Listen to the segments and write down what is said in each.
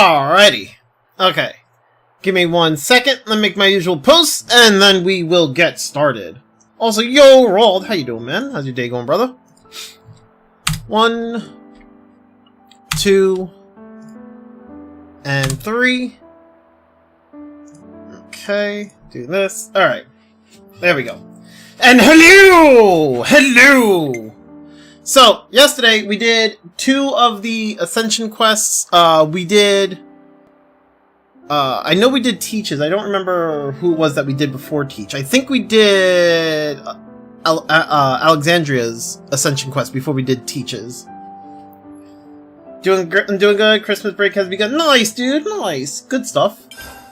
Alrighty. Okay. Give me 1 second. Let me make my usual posts, and then we will get started. Also, yo, Roald, how you doing, man? How's your day going, brother? 1, 2, and 3. Okay, do this. Alright. There we go. And hello! Hello! So, yesterday we did 2 of the Ascension quests. We did... I know we did Teach's. I don't remember who it was that we did before Teach. I think we did Alexandria's Ascension quest before we did Teach's. I'm doing good. Christmas break has begun. Nice, dude. Nice. Good stuff.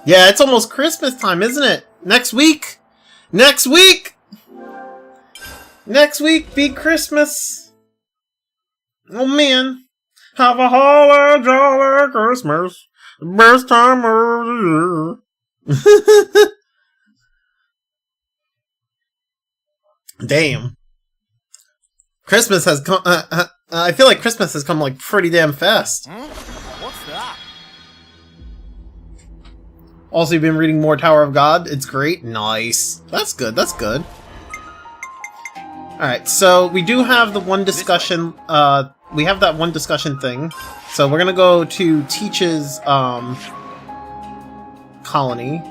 Yeah, it's almost Christmas time, isn't it? Next week. Next week. Next week be Christmas. Oh man. Have a holly jolly Christmas. Best time of the year. Damn. Christmas has come. I feel like Christmas has come like pretty damn fast. What's that? Also, you've been reading more Tower of God. It's great. Nice. That's good. That's good. Alright, so we do have the one discussion. We have that one discussion thing. So we're gonna go to Teach's colony.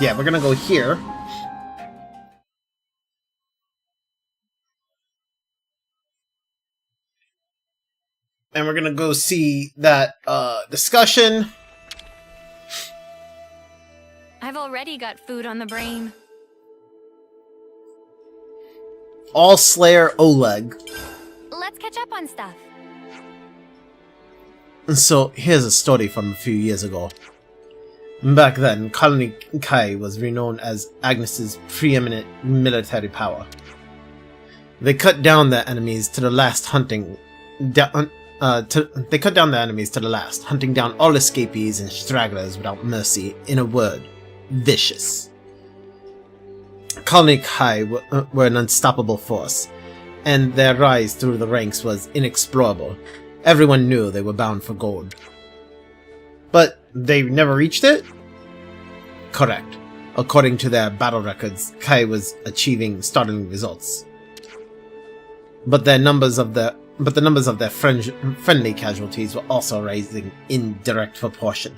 Yeah, we're gonna go here. And we're gonna go see that discussion. I've already got food on the brain. All Slayer Oleg. Let's catch up on stuff. So, here's a story from a few years ago. Back then, Colony Kai was renowned as Agnes's preeminent military power. They cut down their enemies to the last, hunting down all escapees and stragglers without mercy. In a word, vicious. Colony Kai were an unstoppable force, and their rise through the ranks was inexplorable. Everyone knew they were bound for gold. But they never reached it? Correct. According to their battle records, Kai was achieving startling results. But the numbers of their friendly casualties were also rising in direct proportion.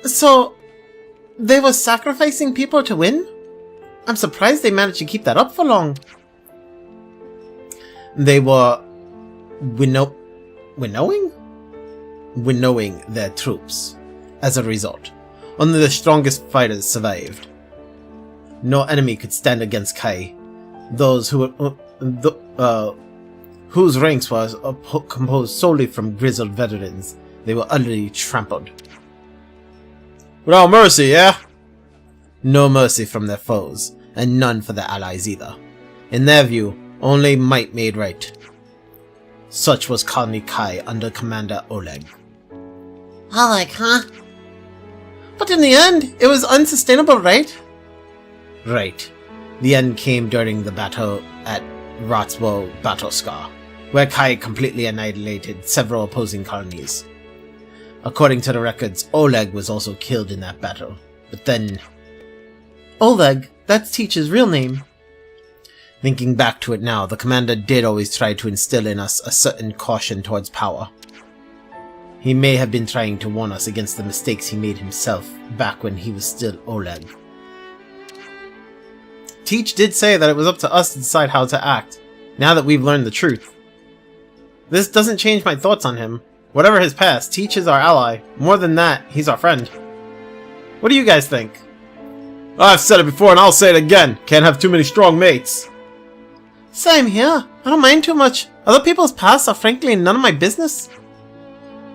So, they were sacrificing people to win? I'm surprised they managed to keep that up for long. They were winnowing their troops. As a result, only the strongest fighters survived. No enemy could stand against Kai. Those whose ranks was composed solely from grizzled veterans, they were utterly trampled. Without mercy, yeah? No mercy from their foes, and none for their allies either. In their view, only might made right. Such was Colony Kai under Commander Oleg. Oleg, huh? But in the end, it was unsustainable, right? Right. The end came during the battle at Rotswo Battlescar, where Kai completely annihilated several opposing colonies. According to the records, Oleg was also killed in that battle. But then... Oleg, that's Teach's real name. Thinking back to it now, the commander did always try to instill in us a certain caution towards power. He may have been trying to warn us against the mistakes he made himself back when he was still Oleg. Teach did say that it was up to us to decide how to act, now that we've learned the truth. This doesn't change my thoughts on him. Whatever his past, Teach is our ally. More than that, he's our friend. What do you guys think? I've said it before and I'll say it again. Can't have too many strong mates. Same here. I don't mind too much. Other people's pasts are frankly none of my business.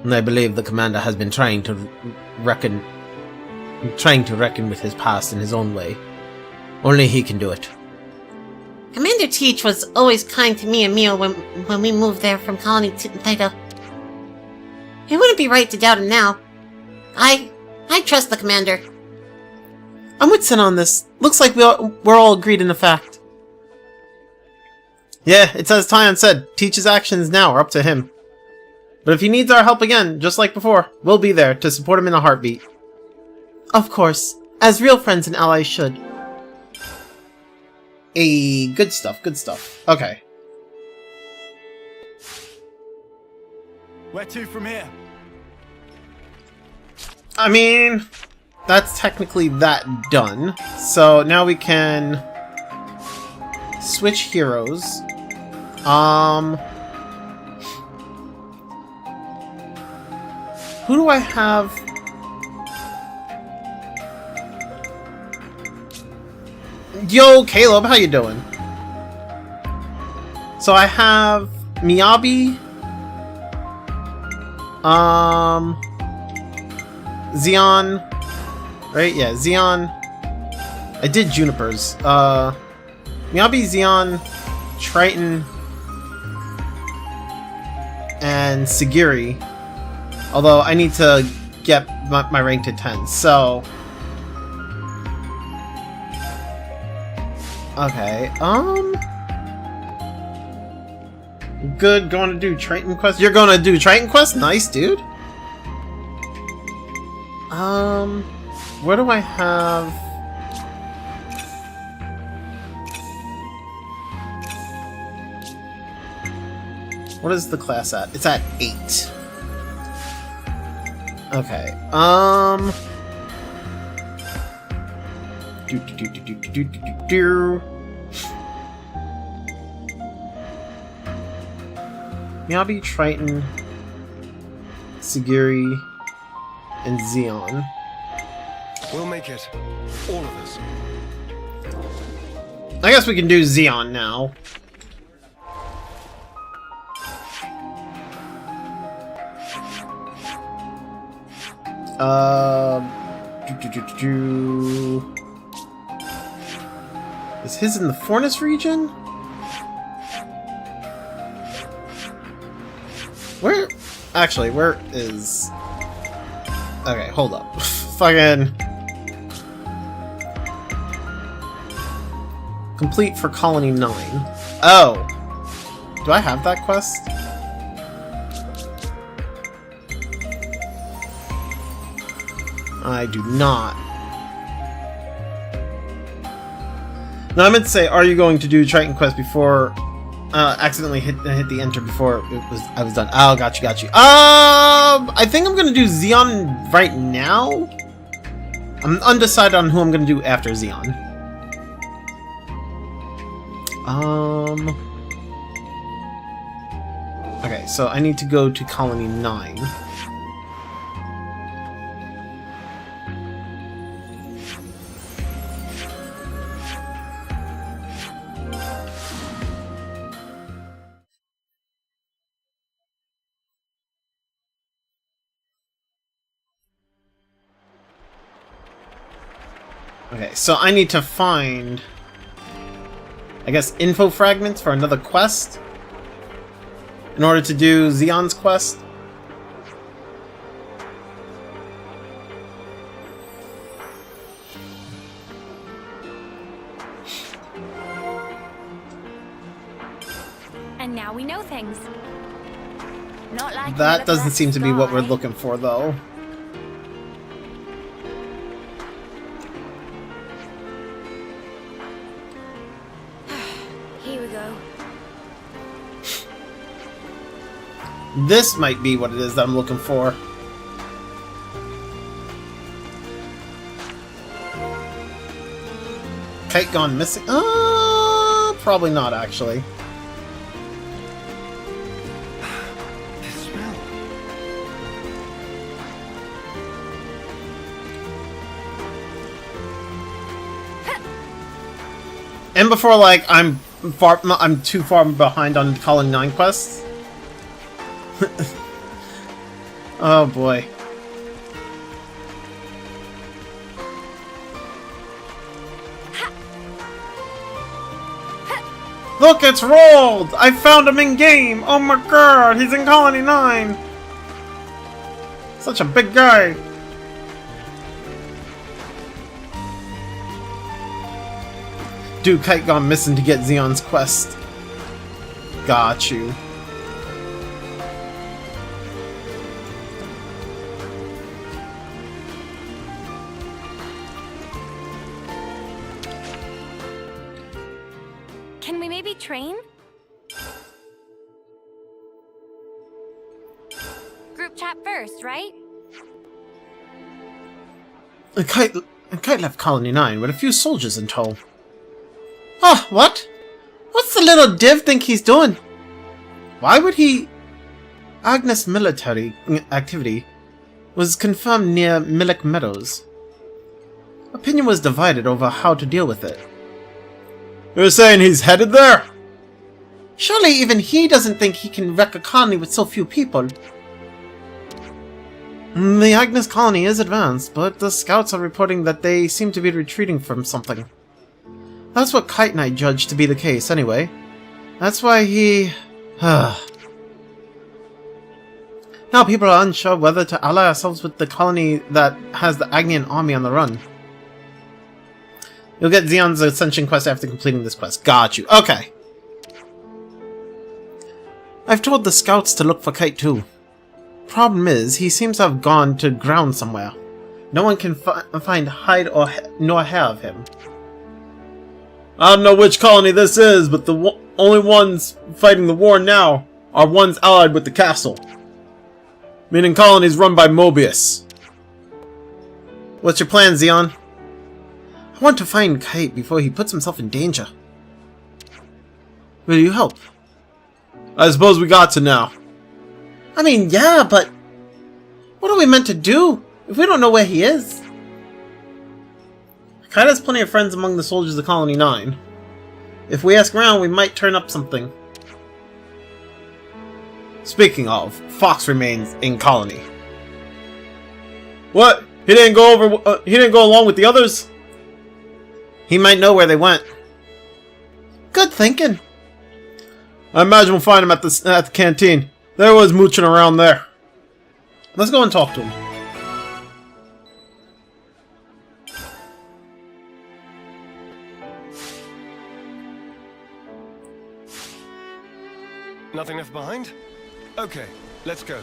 And I believe the commander has been trying to reckon with his past in his own way. Only he can do it. Commander Teach was always kind to me and Mio when we moved there from Colony Theta. It wouldn't be right to doubt him now. I trust the commander. I'm with Sin on this. Looks like we're all agreed in the fact. Yeah, it's as Tyon said, Teach's actions now are up to him. But if he needs our help again, just like before, we'll be there to support him in a heartbeat. Of course, as real friends and allies should. Good stuff, good stuff. Okay. Where to from here? I mean, that's technically that done. So now we can switch heroes. Who do I have? Yo, Caleb, how you doing? So I have Miyabi, Xeon, right? Yeah, Xeon. I did Juniper's. Miyabi, Xeon, Triton, and Sagiri. Although I need to get my rank to 10, so... Okay, good, going to do Triton Quest? You're going to do Triton Quest? Nice, dude. Where do I have... What is the class at? It's at 8. Okay, Miyabi, Triton, Sagiri, and Xeon. We'll make it. All of us. I guess we can do Xeon now. Is his in the Fornus region? Where? Actually, where is... Okay, hold up. Fucking... Complete for Colony 9. Oh! Do I have that quest? I do not. No, I meant to say, are you going to do Triton Quest before... accidentally hit the enter before I was done. Oh, got you. I think I'm gonna do Xeon right now. I'm undecided on who I'm gonna do after Xeon. Okay, so I need to go to Colony 9. Okay, so I need to find, I guess, info fragments for another quest in order to do Xeon's quest. And now we know things. Not like That doesn't seem to be what we're looking for, though. Here we go. This might be what it is that I'm looking for. Kite gone missing? Probably not, actually. The smell. And before, like, I'm too far behind on Colony 9 quests. Oh boy. Look, it's rolled! I found him in game! Oh my god, he's in Colony 9! Such a big guy! Dude, Kite gone missing to get Xeon's quest. Got you. Can we maybe train? Group chat first, right? Kite left Colony 9 with a few soldiers in tow. Oh, what? What's the little div think he's doing? Why would he... Agnes' military activity was confirmed near Millick Meadows. Opinion was divided over how to deal with it. You're saying he's headed there? Surely even he doesn't think he can wreck a colony with so few people. The Agnes colony is advanced, but the scouts are reporting that they seem to be retreating from something. That's what Kite and I judged to be the case, anyway. That's why he... Now people are unsure whether to ally ourselves with the colony that has the Agnian army on the run. You'll get Xeon's ascension quest after completing this quest. Got you. Okay. I've told the scouts to look for Kite too. Problem is, he seems to have gone to ground somewhere. No one can find hide or nor hair of him. I don't know which colony this is, but the only ones fighting the war now are ones allied with the castle. Meaning colonies run by Mobius. What's your plan, Xeon? I want to find Kite before he puts himself in danger. Will you help? I suppose we got to now. I mean, yeah, but... what are we meant to do if we don't know where he is? Kite has plenty of friends among the soldiers of Colony 9. If we ask around, we might turn up something. Speaking of, Fox remains in Colony. What? He didn't go along with the others? He might know where they went. Good thinking. I imagine we'll find him at the canteen. There was mooching around there. Let's go and talk to him. Nothing left behind? Okay, let's go.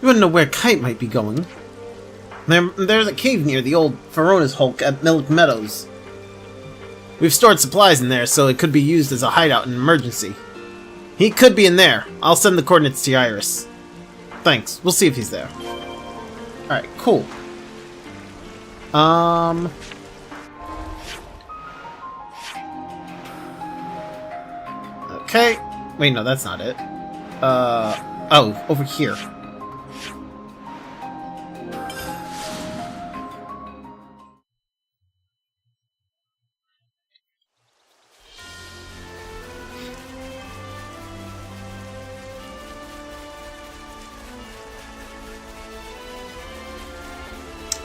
You wouldn't know where Kite might be going. There's a cave near the old Ferona's Hulk at Millick Meadows. We've stored supplies in there, so it could be used as a hideout in an emergency. He could be in there. I'll send the coordinates to Iris. Thanks. We'll see if he's there. Alright, cool. Okay. Wait, no, that's not it. Oh, over here.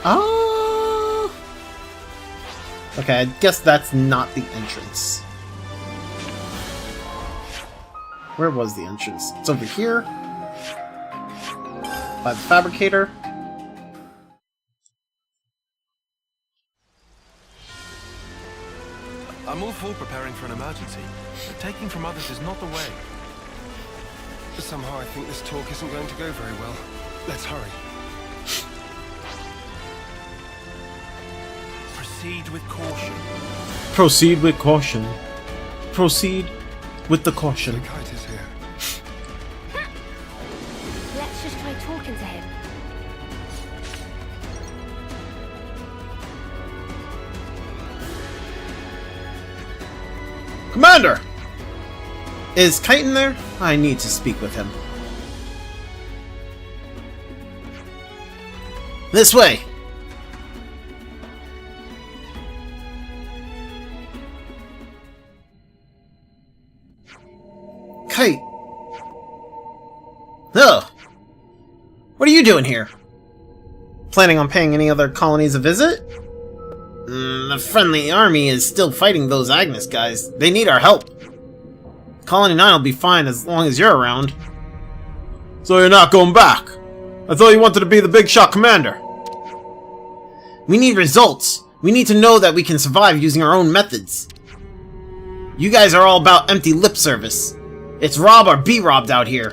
Oh. Okay, I guess that's not the entrance. Where was the entrance? It's over here. By the fabricator. I'm all for preparing for an emergency, but taking from others is not the way. Somehow I think this talk isn't going to go very well. Let's hurry. Proceed with caution. Proceed with caution. Proceed with the caution. The Kite is here. Let's just try talking to him. Commander! Is Kite in there? I need to speak with him. This way! Kite! Oh! What are you doing here? Planning on paying any other colonies a visit? The friendly army is still fighting those Agnes guys. They need our help. Colony 9 will be fine as long as you're around. So you're not going back? I thought you wanted to be the big shot commander. We need results. We need to know that we can survive using our own methods. You guys are all about empty lip service. It's rob or be robbed out here.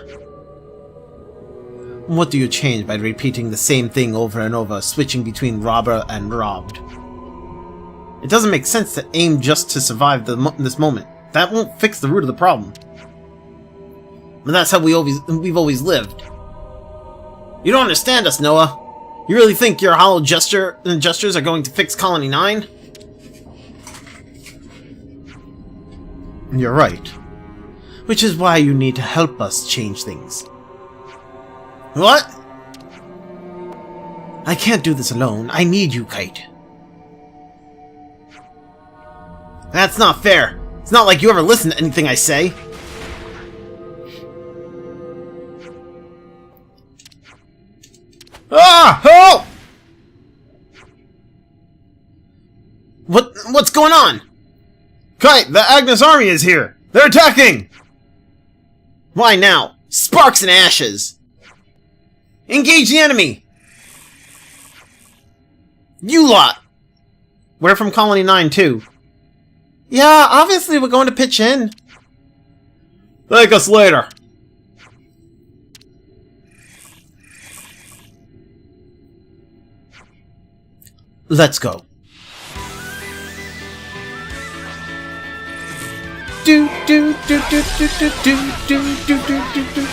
What do you change by repeating the same thing over and over, switching between robber and robbed? It doesn't make sense to aim just to survive this moment. That won't fix the root of the problem. But that's how we've always lived. You don't understand us, Noah. You really think your hollow gestures are going to fix Colony 9? You're right. Which is why you need to help us change things. What? I can't do this alone. I need you, Kite. That's not fair. It's not like you ever listen to anything I say. Ah! Help! What's going on? Kite, the Agnes army is here! They're attacking! Why now? Sparks and ashes! Engage the enemy! You lot! We're from Colony 9 too. Yeah, obviously we're going to pitch in. Thank us later. Let's go. Do do do do do do do do do do do.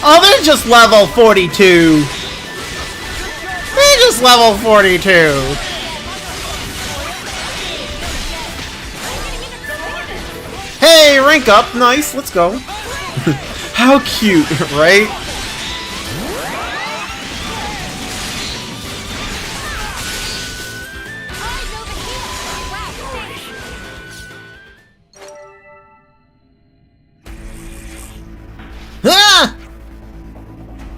Oh, they're just level 42. They're just level 42. Hey, rank up. Nice. Let's go. How cute, right? Ah!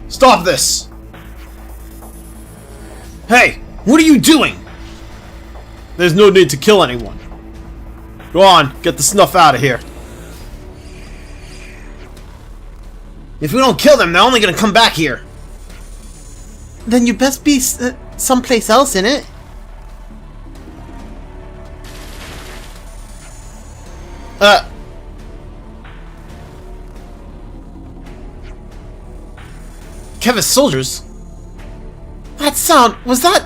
Stop this! Hey, what are you doing? There's no need to kill anyone. Go on, get the snuff out of here. If we don't kill them, they're only gonna come back here. Then you best be someplace else, innit? Kevis soldiers? That sound, was that...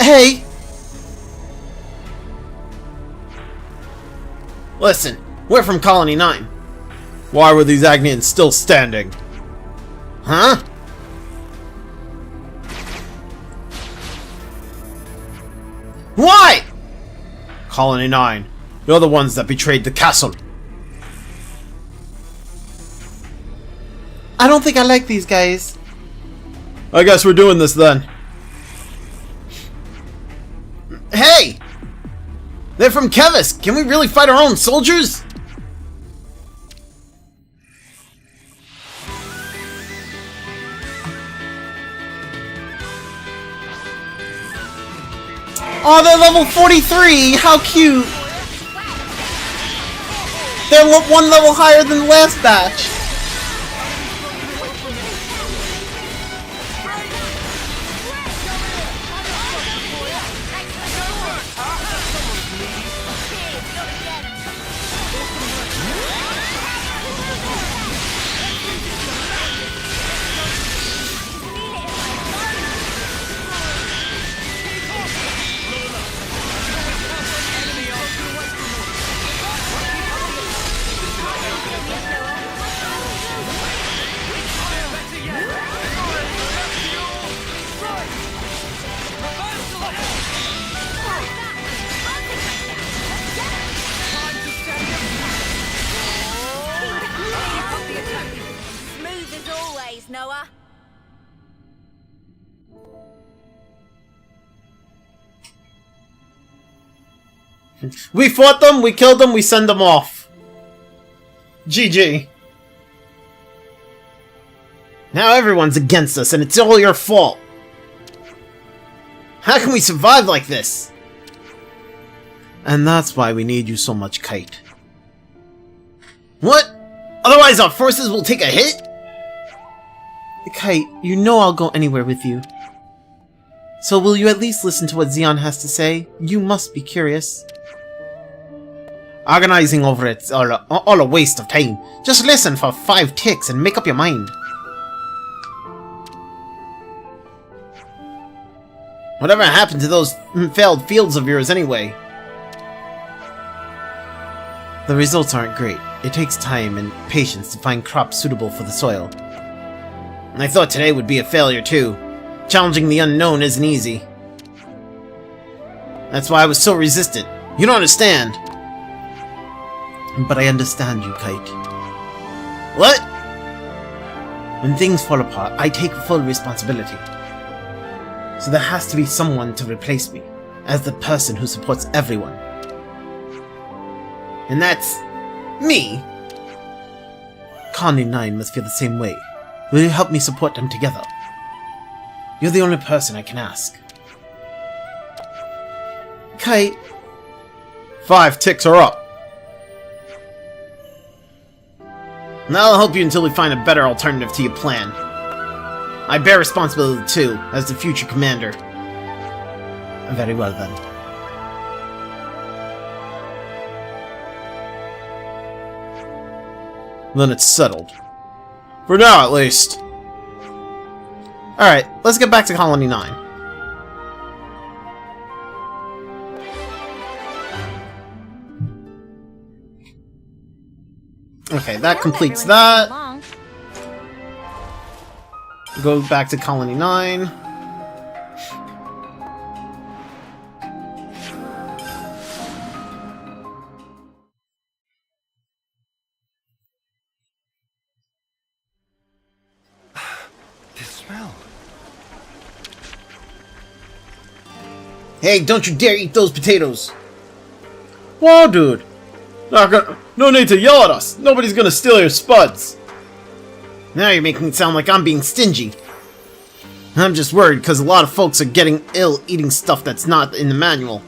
hey! Listen, we're from Colony 9. Why were these Agnians still standing? Huh? Why? Colony 9, you're the ones that betrayed the castle. I don't think I like these guys. I guess we're doing this then. Hey! They're from Kevis! Can we really fight our own soldiers? Oh, they're level 43! How cute! They're one level higher than the last batch! Noah. We fought them, we killed them, we send them off. GG. Now everyone's against us and it's all your fault. How can we survive like this? And that's why we need you so much, Kite. What? Otherwise our forces will take a hit? Kite, you know I'll go anywhere with you. So will you at least listen to what Xeon has to say? You must be curious. Agonizing over it's all a waste of time. Just listen for 5 ticks and make up your mind. Whatever happened to those failed fields of yours anyway? The results aren't great. It takes time and patience to find crops suitable for the soil. I thought today would be a failure too. Challenging the unknown isn't easy. That's why I was so resistant. You don't understand. But I understand you, Kite. What? When things fall apart, I take full responsibility. So there has to be someone to replace me, as the person who supports everyone. And that's... me! Colony 9 must feel the same way. Will you help me support them together? You're the only person I can ask. Kite... 5 ticks are up. Now I'll help you until we find a better alternative to your plan. I bear responsibility too, as the future commander. Very well then. Then it's settled. For now, at least. Alright, let's get back to Colony 9. Okay, that completes that. Go back to Colony 9. This smell. Hey, don't you dare eat those potatoes! Whoa, dude! No need to yell at us! Nobody's gonna steal your spuds! Now you're making it sound like I'm being stingy. I'm just worried because a lot of folks are getting ill eating stuff that's not in the manual.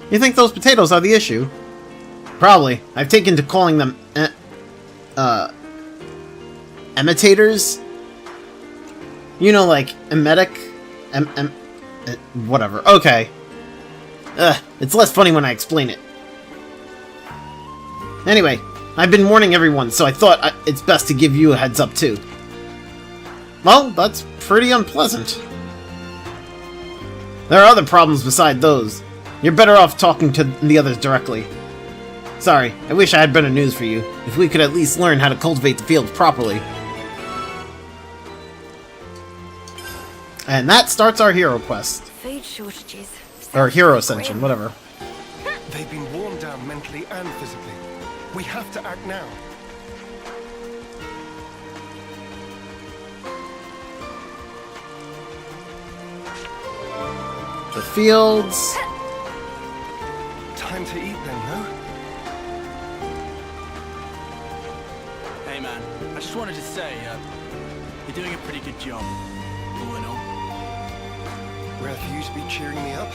You think those potatoes are the issue? Probably. I've taken to calling them imitators? You know, like emetic? Whatever. Okay. It's less funny when I explain it. Anyway, I've been warning everyone, so I thought it's best to give you a heads up too. Well, that's pretty unpleasant. There are other problems beside those. You're better off talking to the others directly. Sorry, I wish I had better news for you. If we could at least learn how to cultivate the fields properly. And that starts our hero quest. Food shortages. Or hero ascension, whatever. They've been worn down mentally and physically. We have to act now. The fields. Time to eat then, no? Hey man, I just wanted to say, you're doing a pretty good job, all in all. Rather for you to be cheering me up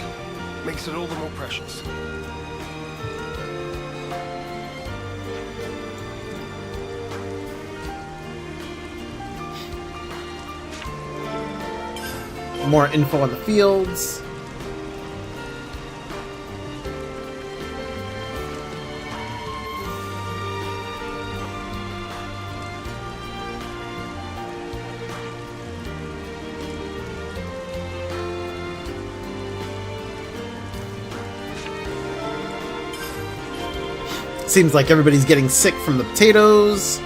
makes it all the more precious. More info on the fields. Seems like everybody's getting sick from the potatoes.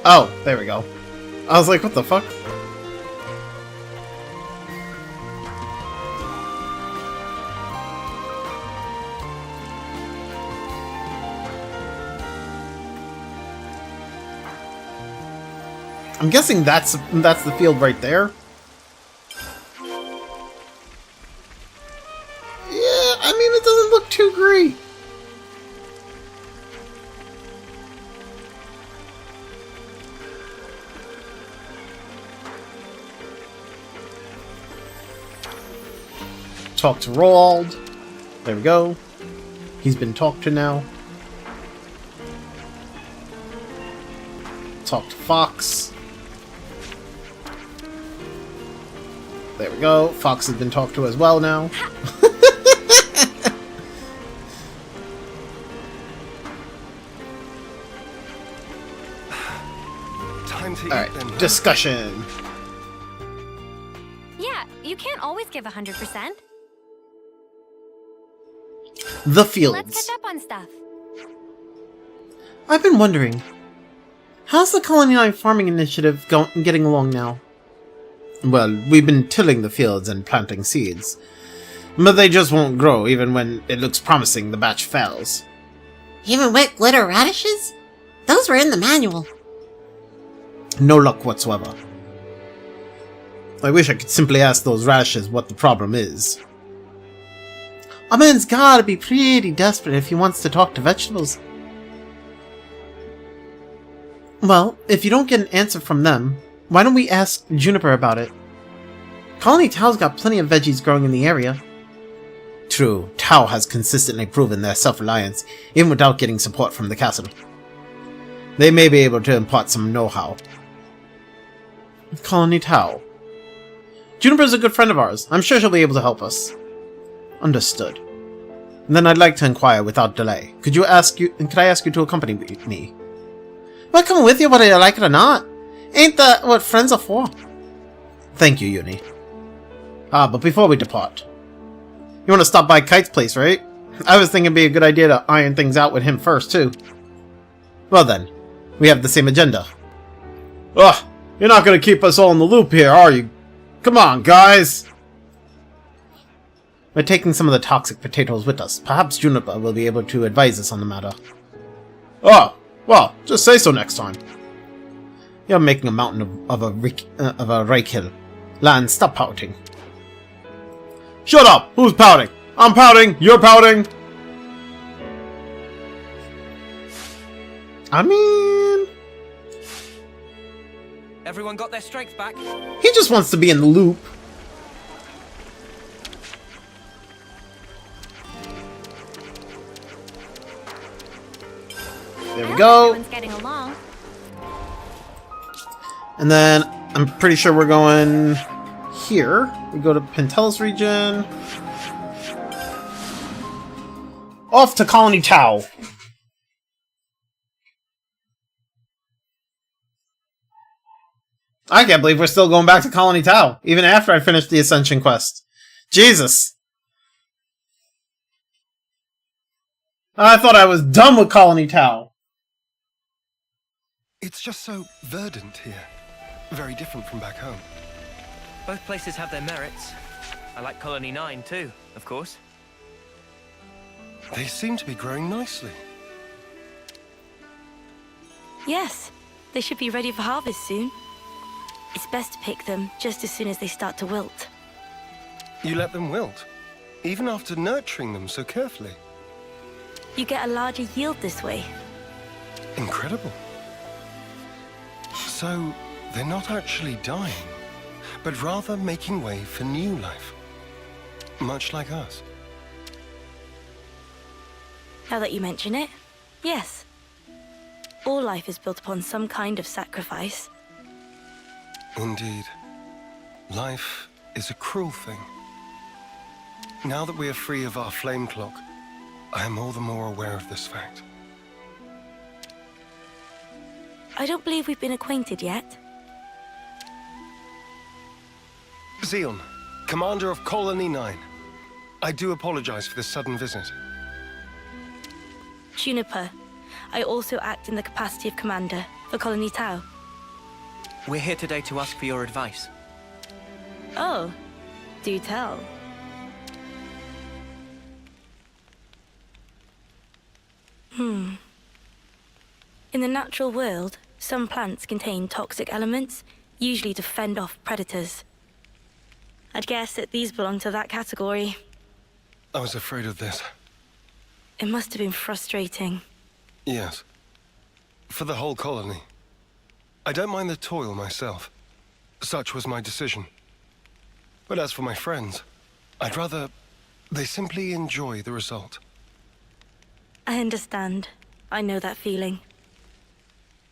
Oh, there we go. I was like, what the fuck? I'm guessing that's the field right there. Yeah, I mean, it doesn't look too great. Talk to Roald. There we go. He's been talked to now. Talk to Fox. There we go. Fox has been talked to as well now. Time to eat Alright, then. discussion. Yeah, you can't always give 100%. The Let's fields. catch up on stuff. I've been wondering, how's the Colony 9 farming initiative getting along now? Well, we've been tilling the fields and planting seeds, but they just won't grow even when it looks promising the batch fails. Even wet glitter radishes? Those were in the manual. No luck whatsoever. I wish I could simply ask those radishes what the problem is. A man's gotta be pretty desperate if he wants to talk to vegetables. Well, if you don't get an answer from them, why don't we ask Juniper about it? Colony Tao's got plenty of veggies growing in the area. True, Tao has consistently proven their self-reliance, even without getting support from the castle. They may be able to impart some know-how. Colony Tao. Juniper's a good friend of ours. I'm sure she'll be able to help us. Understood. And then I'd like to inquire without delay. Could I ask you to accompany me? Well, come with you whether you like it or not. Ain't that what friends are for? Thank you, Uni. But before we depart, you want to stop by Kite's place, right? I was thinking it'd be a good idea to iron things out with him first, too. Well then, we have the same agenda. Ugh, you're not going to keep us all in the loop here, are you? Come on, guys! We're taking some of the toxic potatoes with us. Perhaps Juniper will be able to advise us on the matter. Oh, well, just say so next time. You're making a mountain of a rake hill. Lan, stop pouting. Shut up! Who's pouting? I'm pouting! You're pouting! I mean... Everyone got their strength back? he just wants to be in the loop. There we go. Everyone's getting along. And then I'm pretty sure we're going here. We go to Pentelis region. Off to Colony Tao. I can't believe we're still going back to Colony Tao, even after I finished the Ascension quest. Jesus. I thought I was done with Colony Tao. It's just so verdant here. Very different from back home. Both places have their merits. I like Colony 9 too, of course. They seem to be growing nicely. Yes, they should be ready for harvest soon. It's best to pick them just as soon as they start to wilt. You let them wilt, even after nurturing them so carefully. You get a larger yield this way. Incredible. So, they're not actually dying, but rather making way for new life. Much like us. Now that you mention it, yes. All life is built upon some kind of sacrifice. Indeed. Life is a cruel thing. Now that we are free of our flame clock, I am all the more aware of this fact. I don't believe we've been acquainted yet. Xeon, commander of Colony 9. I do apologize for this sudden visit. Juniper, I also act in the capacity of commander for Colony Tao. We're here today to ask for your advice. Oh, do tell. In the natural world, some plants contain toxic elements, usually to fend off predators. I'd guess that these belong to that category. I was afraid of this. It must have been frustrating. Yes. For the whole colony. I don't mind the toil myself. Such was my decision. But as for my friends, I'd rather They simply enjoy the result. I understand. I know that feeling.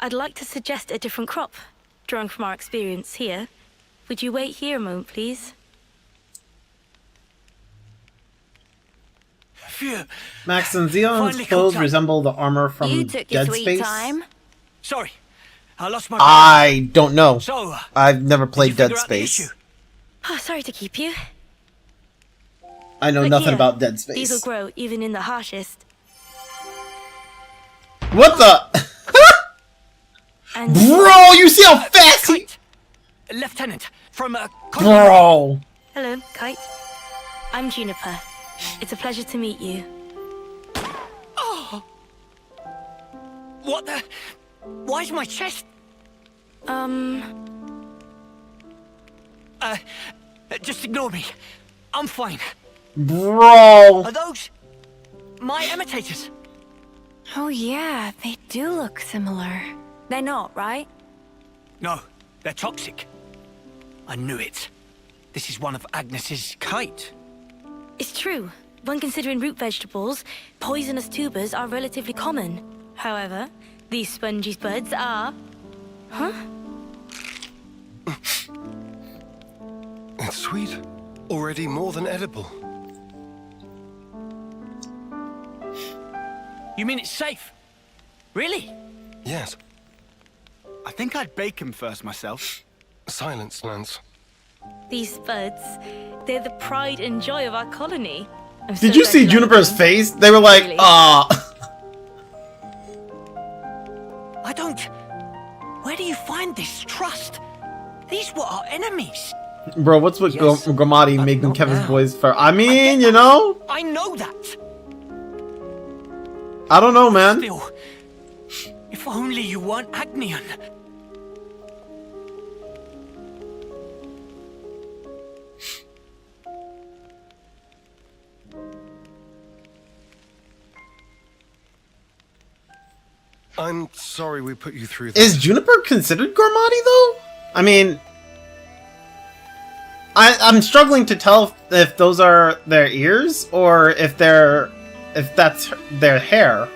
I'd like to suggest a different crop, drawing from our experience here. Would you wait here a moment, please? Phew. Max and Xenon's Finally clothes caught up. resemble the armor from You took your Dead sweet Space. time. Sorry, I lost my. I don't know. So, I've never did you played Dead figure out the Space. issue? Oh, sorry to keep you. I know Look nothing here. about Dead These will Space. grow even in the harshest. What the? And Bro, you see how fast he... Kite, Lieutenant from Bro. hello, Kite. I'm Juniper. It's a pleasure to meet you. What the? Why's my chest? Just ignore me. I'm fine. Bro. Are those my imitators? Oh yeah, they do look similar. They're not, right? No, they're toxic. I knew it. This is one of Agnes's kite. It's true. When considering root vegetables, poisonous tubers are relatively common. However, these spongy buds are... Huh? It's sweet. Already more than edible. You mean it's safe? Really? Yes. I think I'd bake him first myself. Silence, Lance. These buds, they're the pride and joy of our colony. I'm so Did you glad see like Juniper's them. face? They were like, Really? I don't... Where do you find this trust? These were our enemies. Bro, what's with Yes, Gromati but making not Kevin's now. voice for... I I mean, get you that. know? I know that. I don't know, man. Still, if only you weren't Agnian. I'm sorry we put you through that. Is Juniper considered Gormati, though? I mean... I'm struggling to tell if those are their ears, or if that's their hair.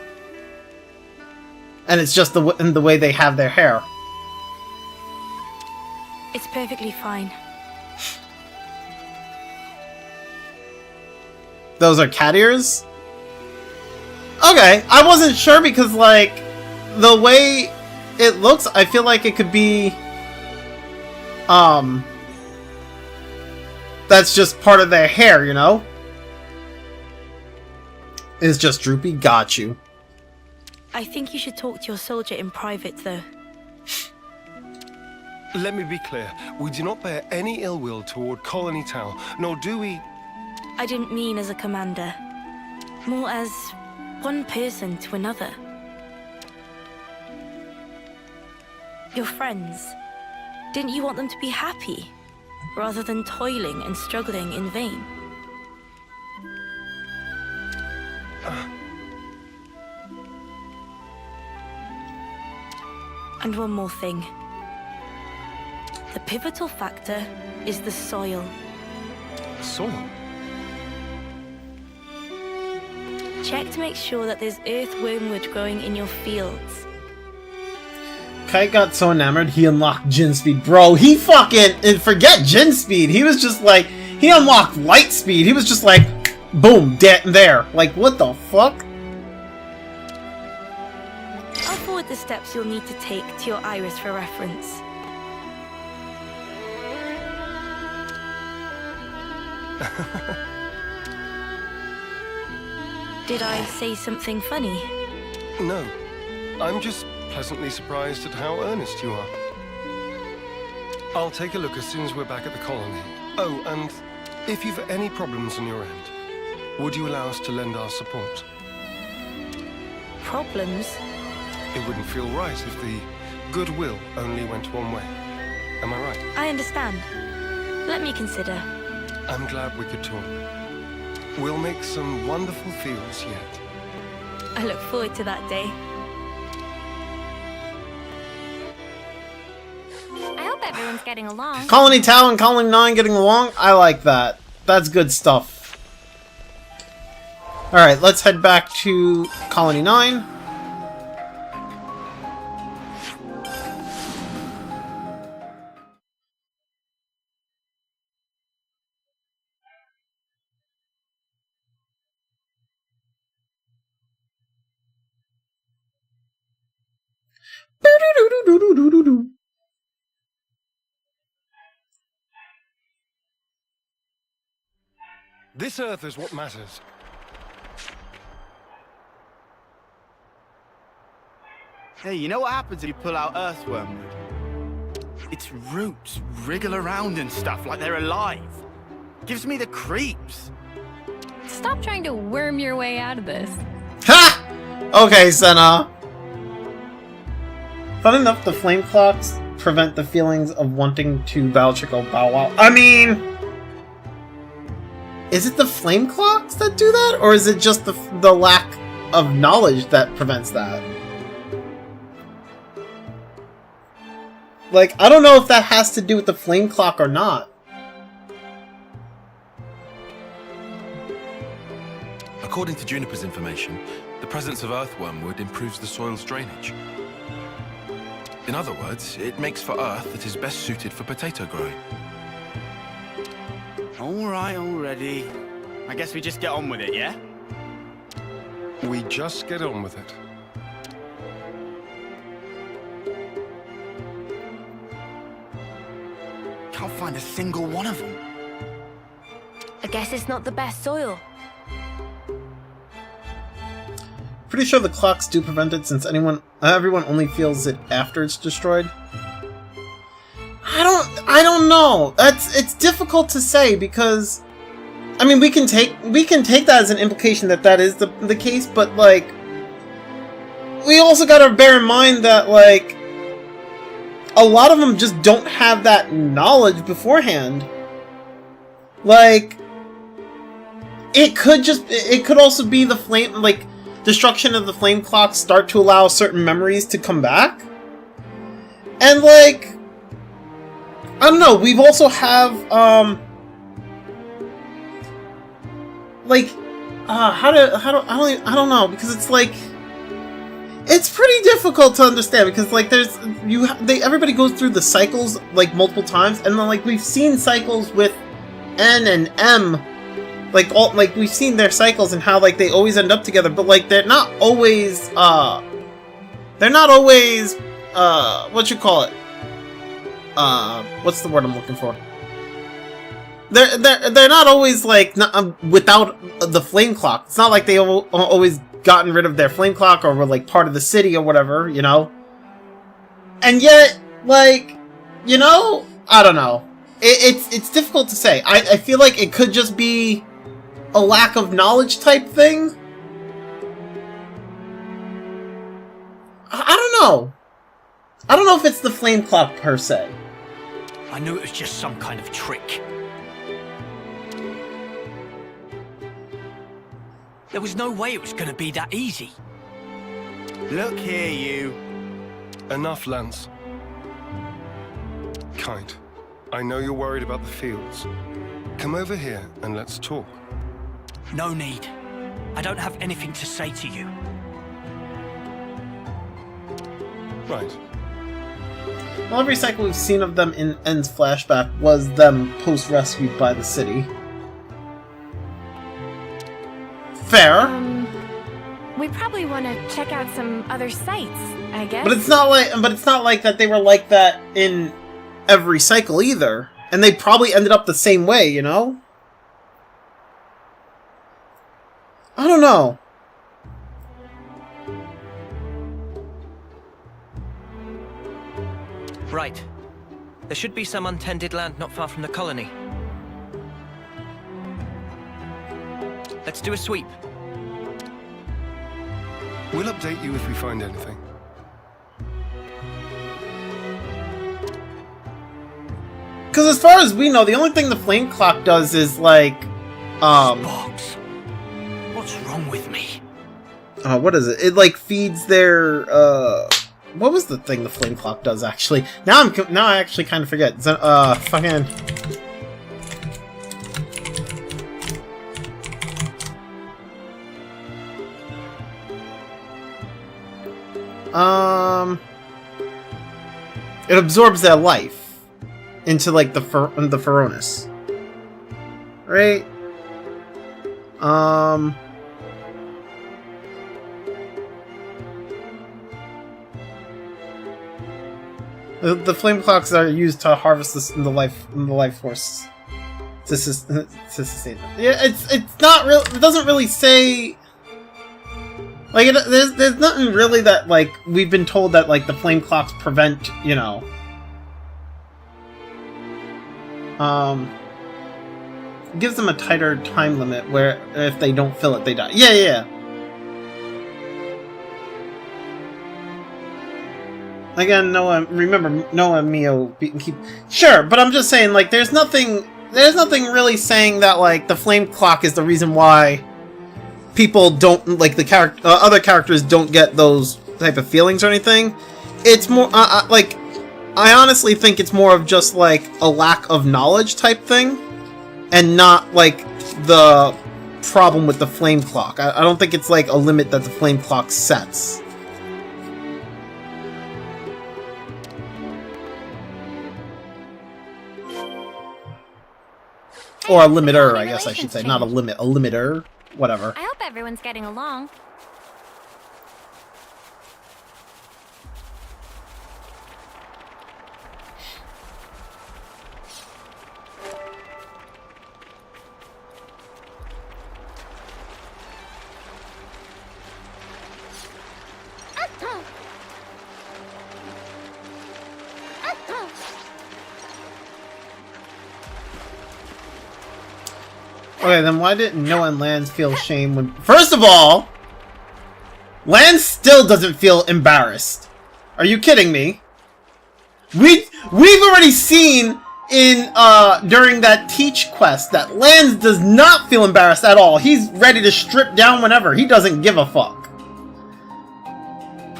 And it's just in the way they have their hair. It's perfectly fine. Those are cat ears? Okay, I wasn't sure because, like, the way it looks, I feel like it could be... That's just part of their hair, you know? It's just droopy. Got you. I think you should talk to your soldier in private, though. Let me be clear. We do not bear any ill will toward Colony Tau, nor do we... I didn't mean as a commander. More as one person to another. Your friends. Didn't you want them to be happy, rather than toiling and struggling in vain? And one more thing. The pivotal factor is the soil. Soil? Check to make sure that there's earthwormwood growing in your fields. Kite got so enamored he unlocked Jin Speed. Bro, he fucking... And forget Jin Speed. He was just like... He unlocked Light Speed. He was just like... Boom, there. Like, what the fuck? I'll forward the steps you'll need to take to your iris for reference. Did I say something funny? No. I'm just pleasantly surprised at how earnest you are. I'll take a look as soon as we're back at the colony. Oh, and if you've any problems on your end, would you allow us to lend our support? Problems? It wouldn't feel right if the goodwill only went one way. Am I right? I understand. Let me consider. I'm glad we could talk. We'll make some wonderful fields yet. I look forward to that day. I hope everyone's getting along. Colony Tau and Colony 9 getting along? I like that. That's good stuff. Alright, let's head back to Colony 9. This Earth is what matters. Hey, you know what happens if you pull out earthwormwood? Its roots wriggle around and stuff like they're alive. Gives me the creeps. Stop trying to worm your way out of this. Ha! Okay, Senna. Fun enough, the flame clocks prevent the feelings of wanting to Balchico bow wow. I mean, is it the flame clocks that do that, or is it just the lack of knowledge that prevents that? Like, I don't know if that has to do with the flame clock or not. According to Juniper's information, the presence of earthwormwood improves the soil's drainage. In other words, it makes for earth that is best suited for potato growing. All right, already. I guess we just get on with it, yeah? We just get on with it. Can't find a single one of them. I guess it's not the best soil. Pretty sure the clocks do prevent it, since everyone only feels it after it's destroyed. I don't know. It's difficult to say, because I mean, we can take that as an implication that that is the case, but like, we also gotta bear in mind that like, a lot of them just don't have that knowledge beforehand. Like, it could also be the flame, like, destruction of the flame clocks start to allow certain memories to come back. And like, I don't know, we've also have, like, I don't know, because it's like, it's pretty difficult to understand, because like everybody goes through the cycles like multiple times, and then like we've seen cycles with N and M, like we've seen their cycles and how like they always end up together, but like they're not always what you call it, what's the word I'm looking for? They're not always like without the flame clock. It's not like they always gotten rid of their flame clock or were like part of the city or whatever, you know? And yet, like, you know, I don't know. It's difficult to say. I feel like it could just be a lack of knowledge type thing. I don't know. I don't know if it's the flame clock per se. I knew it was just some kind of trick. There was no way it was going to be that easy. Look here, you. Enough, Lance. Kite, I know you're worried about the fields. Come over here and let's talk. No need. I don't have anything to say to you. Right. Well, every cycle we've seen of them in N's flashback was them post-rescued by the city. Fair. We probably want to check out some other sites, I guess. But it's not like that they were like that in every cycle either. And they probably ended up the same way, you know? I don't know. Right. There should be some untended land not far from the colony. Let's do a sweep. We'll update you if we find anything. Because as far as we know, the only thing the flame clock does is like, Box. What's wrong with me? what is it? It like feeds their, what was the thing the flame clock does actually? Now I actually kind of forget. Fucking. It absorbs their life into like the Feronis. Right? The flame clocks are used to harvest the life force to sustain them. Yeah, it's not real. It doesn't really say. Like, there's nothing really that, like, we've been told that, like, the flame clocks prevent, you know... gives them a tighter time limit where if they don't fill it, they die. Yeah. Again, Noah, remember, Noah and Mio keep... Sure, but I'm just saying, like, there's nothing really saying that, like, the flame clock is the reason why people don't, like, the other characters don't get those type of feelings or anything. It's more, like, I honestly think it's more of just, like, a lack of knowledge type thing, and not, like, the problem with the flame clock. I don't think it's, like, a limit that the flame clock sets. Or a limiter, I guess I should say. Not a limit, a limiter. Whatever. I hope everyone's getting along. Okay, then why didn't Noah and Lance feel shame when... First of all, Lance still doesn't feel embarrassed. Are you kidding me? We've already seen in during that Teach quest that Lance does not feel embarrassed at all. He's ready to strip down whenever. He doesn't give a fuck.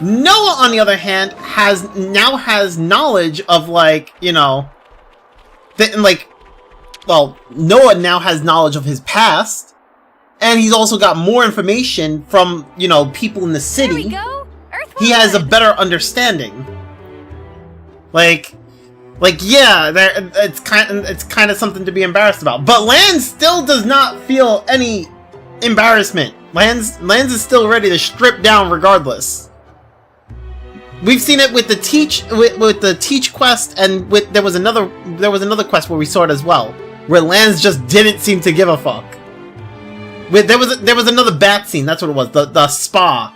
Noah, on the other hand, now has knowledge of, like, you know, like, well, Noah now has knowledge of his past, and he's also got more information from, you know, people in the city. There we go. He has a better understanding. Like, yeah, it's kind of something to be embarrassed about. But Lance still does not feel any embarrassment. Lance is still ready to strip down regardless. We've seen it with the Teach with the Teach quest, and there was another quest where we saw it as well, where Lance just didn't seem to give a fuck. There was another bat scene. That's what it was. The spa,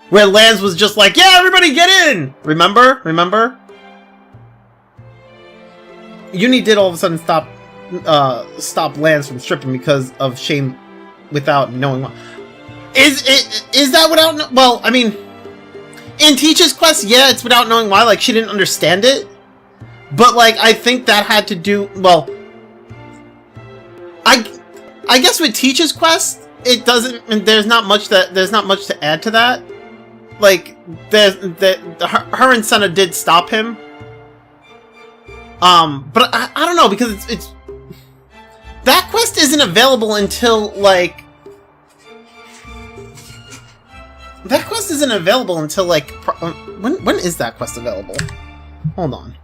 where Lance was just like, "Yeah, everybody get in." Remember? Uni did all of a sudden stop Lance from stripping because of shame, without knowing why. Is that without? Well, I mean, in Teach's quest, yeah, it's without knowing why. Like, she didn't understand it, but like, I think that had to do. Well, I guess with Teach's quest, it doesn't. There's not much to add to that. Like, her and Senna did stop him. But I don't know, because it's that quest isn't available until, like, when is that quest available? Hold on.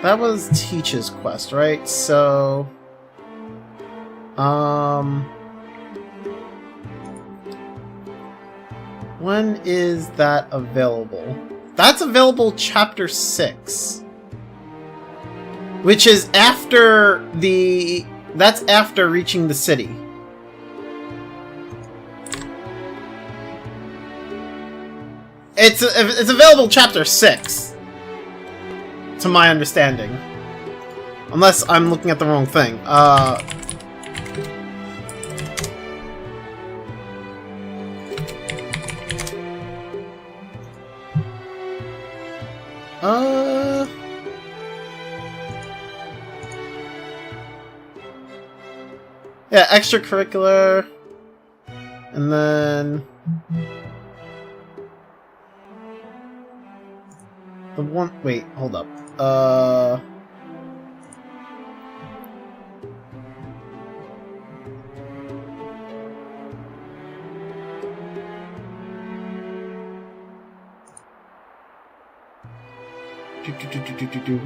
That was Teach's quest, right? So, when is that available? That's available chapter 6. Which is after that's after reaching the city. It's available chapter 6. To my understanding. Unless I'm looking at the wrong thing. Yeah, extracurricular. And then the one, wait, hold up.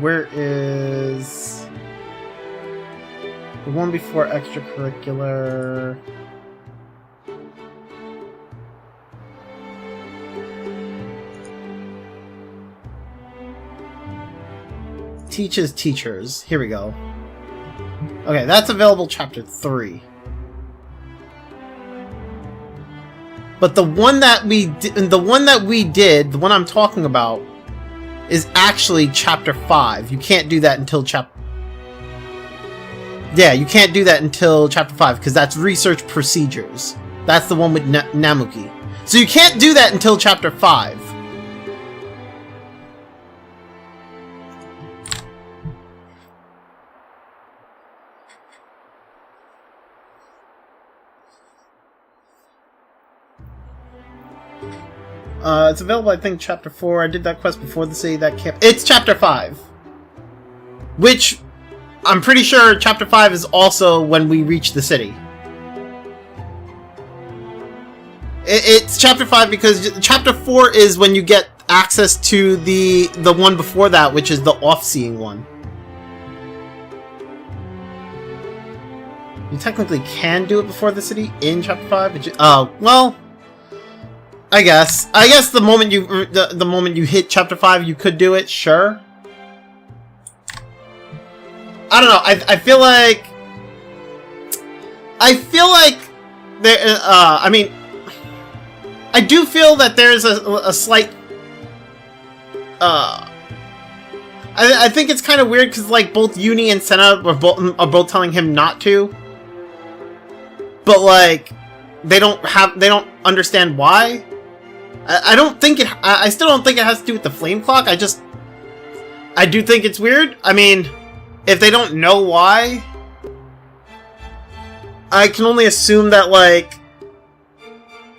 Where is the one before extracurricular? Teaches teachers. Here we go. Okay, that's available chapter 3. But the one that we did, the one I'm talking about, is actually chapter 5. You can't do that until Yeah, you can't do that until chapter 5 because that's research procedures. That's the one with Namuki. So you can't do that until chapter 5. It's available, I think, chapter 4. I did that quest before the city that camp. It's chapter 5. Which, I'm pretty sure chapter 5 is also when we reach the city. It's chapter 5 because chapter 4 is when you get access to the one before that, which is the off-seeing one. You technically can do it before the city in chapter 5. Oh, well... I guess the moment you hit chapter 5, you could do it. Sure. I don't know. I feel like there. I mean, I do feel that there's a slight. I think it's kind of weird because like both Uni and Senna are both telling him not to, but like they don't understand why. I don't think it. I still don't think it has to do with the flame clock. I do think it's weird. I mean, if they don't know why, I can only assume that like,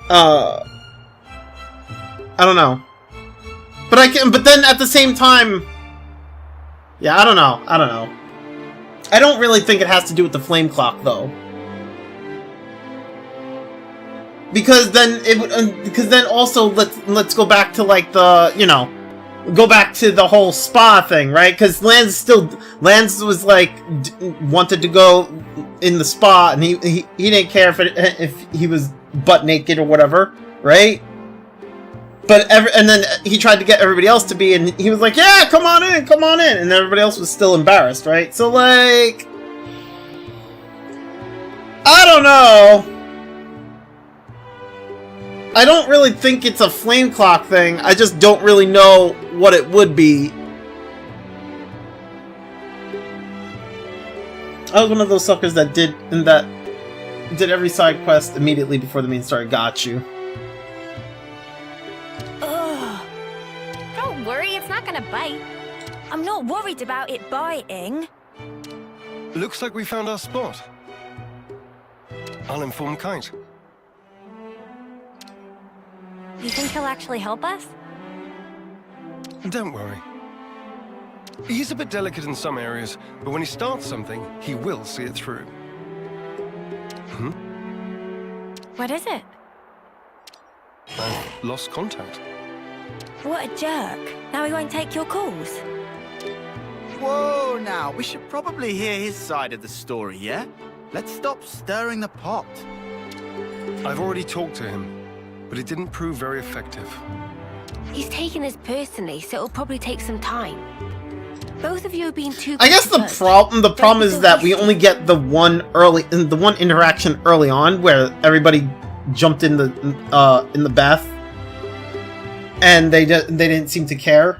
I don't know. But then at the same time, yeah, I don't know. I don't really think it has to do with the flame clock though. Because then also let's go back to like the go back to the whole spa thing, right? Because Lance was like wanted to go in the spa and he didn't care if he was butt naked or whatever, right? But and then he tried to get everybody else to be, and he was like, yeah, come on in, and everybody else was still embarrassed, right? So like, I don't know. I don't really think it's a flame clock thing. I just don't really know what it would be. I was one of those suckers that did every side quest immediately before the main story. Got you. Ugh. Don't worry, it's not gonna bite. I'm not worried about it biting. Looks like we found our spot. I'll inform Kite. You think he'll actually help us? Don't worry. He's a bit delicate in some areas, but when he starts something, he will see it through. What is it? I've lost contact. What a jerk. Now he won't take your calls. Whoa, now, we should probably hear his side of the story, yeah? Let's stop stirring the pot. I've already talked to him, but it didn't prove very effective. He's taking this personally, so it'll probably take some time. Both of you have been too... I guess the problem is that we only get the one interaction early on where everybody jumped in the bath and they didn't seem to care.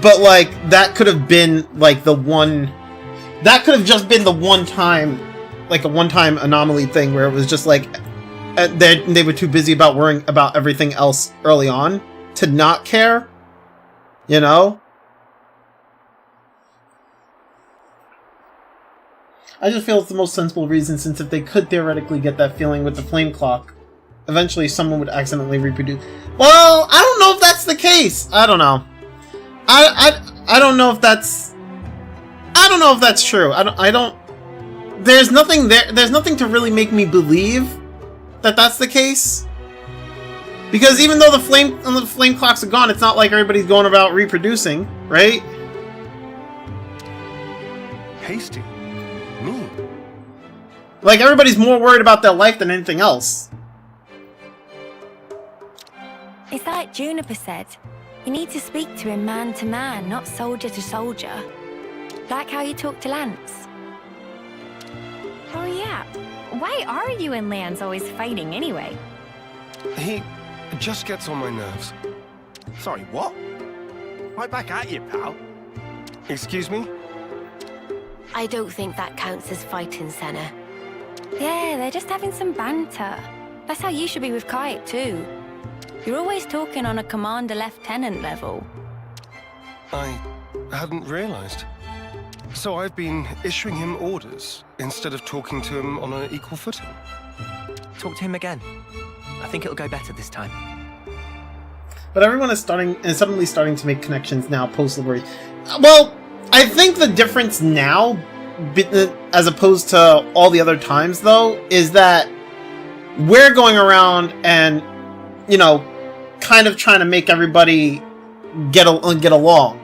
But like that could have been like that could have just been the one time, like a one-time anomaly thing where it was just like they were too busy about worrying about everything else early on to not care, you know? I just feel it's the most sensible reason, since if they could theoretically get that feeling with the flame clock, eventually someone would accidentally reproduce. Well, I don't know if that's the case. I don't know. I don't know if that's... I don't know if that's true. I don't... There's nothing there. There's nothing to really make me believe that that's the case. Because even though the flame clocks are gone, it's not like everybody's going about reproducing, right? Hasty? Me? Like, everybody's more worried about their life than anything else. It's like Juniper said. You need to speak to him man to man, not soldier to soldier. Like how you talk to Lance. Oh yeah. Why are you and Lance always fighting anyway? He just gets on my nerves. Sorry, what? Right back at you, pal. Excuse me? I don't think that counts as fighting, Senna. Yeah, they're just having some banter. That's how you should be with Kite, too. You're always talking on a commander-lieutenant level. I hadn't realized. So I've been issuing him orders instead of talking to him on an equal footing. Talk to him again. I think it'll go better this time. But everyone is suddenly starting to make connections now post-liberation. Well, I think the difference now, as opposed to all the other times, though, is that we're going around and, you know, kind of trying to make everybody get along.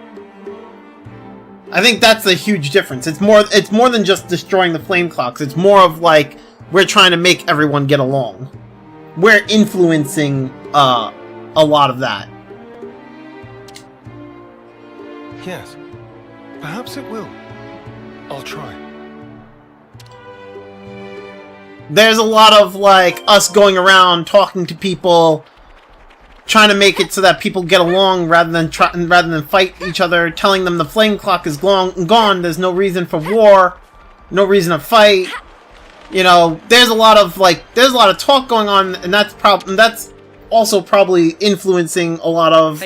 I think that's a huge difference. It's more than just destroying the flame clocks. It's more of like we're trying to make everyone get along. We're influencing a lot of that. Yes. Perhaps it will. I'll try. There's a lot of like us going around talking to people, trying to make it so that people get along rather than fight each other, telling them the flame clock is gone, there's no reason for war, no reason to fight. You know, there's a lot of talk going on, and that's also probably influencing a lot of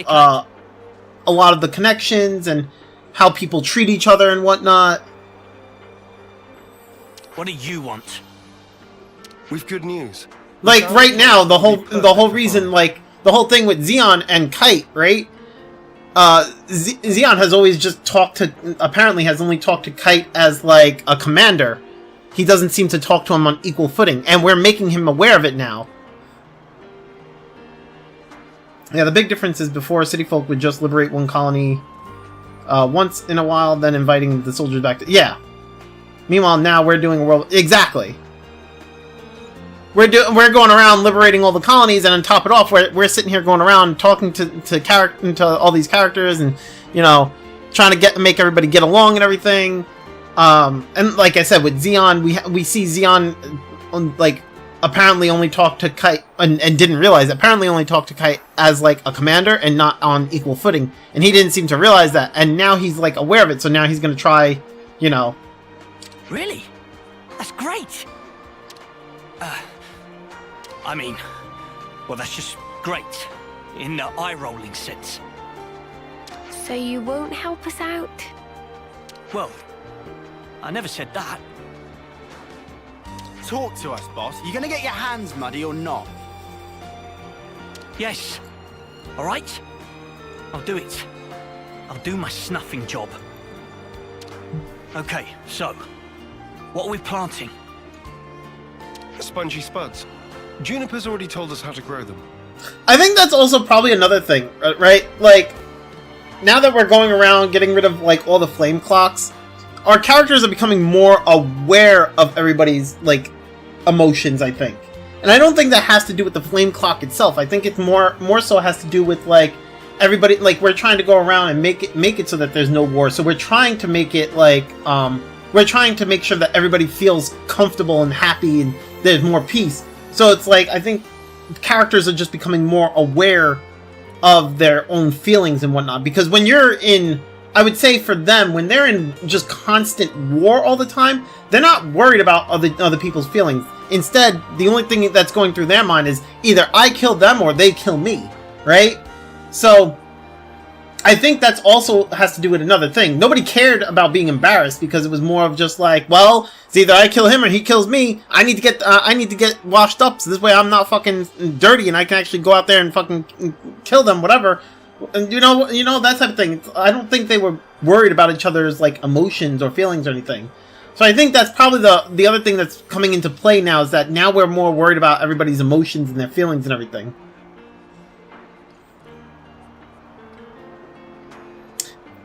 the connections and how people treat each other and whatnot. What do you want? We've good news. Like right now, the whole reason, like the whole thing with Xeon and Kite, right? Xeon has always just apparently has only talked to Kite as like a commander. He doesn't seem to talk to him on equal footing, and we're making him aware of it now. Yeah, the big difference is before, city folk would just liberate one colony once in a while, then inviting the soldiers back to... Yeah. Meanwhile, now we're doing a world... Exactly. We're going around liberating all the colonies, and on top of it off, we're sitting here going around talking to all these characters, and, you know, trying to make everybody get along and everything. And like I said, with Xeon, we see Xeon, like, apparently only talked to Kite, and didn't realize, apparently only talked to Kite as, like, a commander, and not on equal footing. And he didn't seem to realize that, and now he's, like, aware of it, so now he's gonna try, you know... Really? That's great! I mean, well, that's just great, in the eye-rolling sense. So you won't help us out? Well, I never said that. Talk to us, boss. You gonna get your hands muddy or not? Yes. All right? I'll do it. I'll do my snuffing job. Okay, so, what are we planting? Spongy spuds. Juniper's already told us how to grow them. I think that's also probably another thing, right? Like, now that we're going around getting rid of, like, all the flame clocks, our characters are becoming more aware of everybody's, like, emotions, I think. And I don't think that has to do with the flame clock itself. I think it's more so has to do with, like, everybody, like, we're trying to go around and make it so that there's no war. So we're trying to make it, like, we're trying to make sure that everybody feels comfortable and happy and there's more peace. So it's like, I think characters are just becoming more aware of their own feelings and whatnot. Because when you're in, I would say for them, when they're in just constant war all the time, they're not worried about other people's feelings. Instead, the only thing that's going through their mind is either I kill them or they kill me, right? So I think that's also has to do with another thing. Nobody cared about being embarrassed because it was more of just like, well, it's either I kill him or he kills me. I need to get washed up so this way I'm not fucking dirty and I can actually go out there and fucking kill them, whatever. And you know that type of thing. I don't think they were worried about each other's like emotions or feelings or anything. So I think that's probably the other thing that's coming into play now is that now we're more worried about everybody's emotions and their feelings and everything.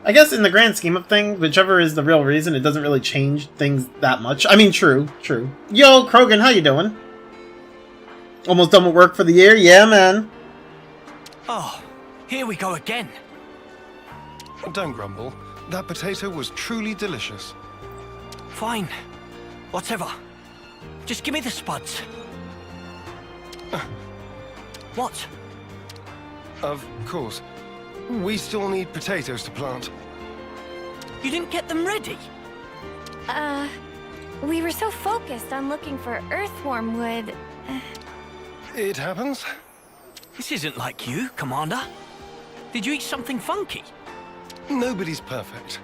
I guess in the grand scheme of things, whichever is the real reason, it doesn't really change things that much. I mean, true. Yo, Krogan, how you doing? Almost done with work for the year? Yeah, man. Oh, here we go again. Don't grumble. That potato was truly delicious. Fine. Whatever. Just give me the spuds. What? Of course. We still need potatoes to plant. You didn't get them ready? We were so focused on looking for earthworm wood. It happens. This isn't like you, Commander. Did you eat something funky? Nobody's perfect.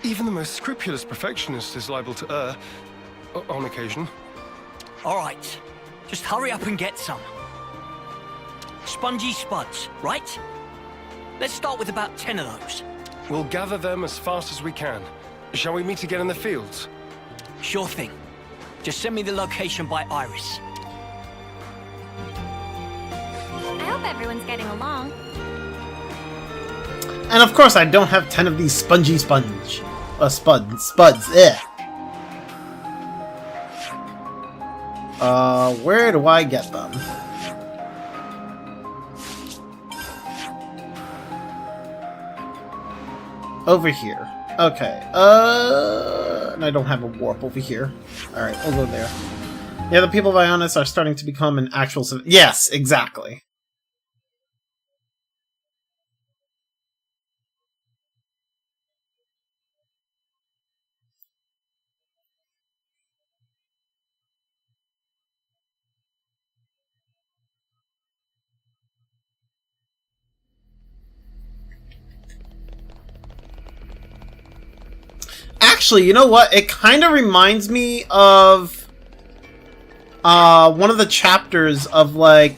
Even the most scrupulous perfectionist is liable to err, on occasion. All right. Just hurry up and get some. Spongy spuds, right? Let's start with about 10 of those. We'll gather them as fast as we can. Shall we meet again in the fields? Sure thing. Just send me the location by Iris. I hope everyone's getting along. And of course I don't have 10 of these spuds, eh. Where do I get them? Over here. Okay, and I don't have a warp over here. Alright, we'll go there. Yeah, the people of Ionis are starting to become an actual yes, exactly. Actually, you know what? It kind of reminds me of one of the chapters of like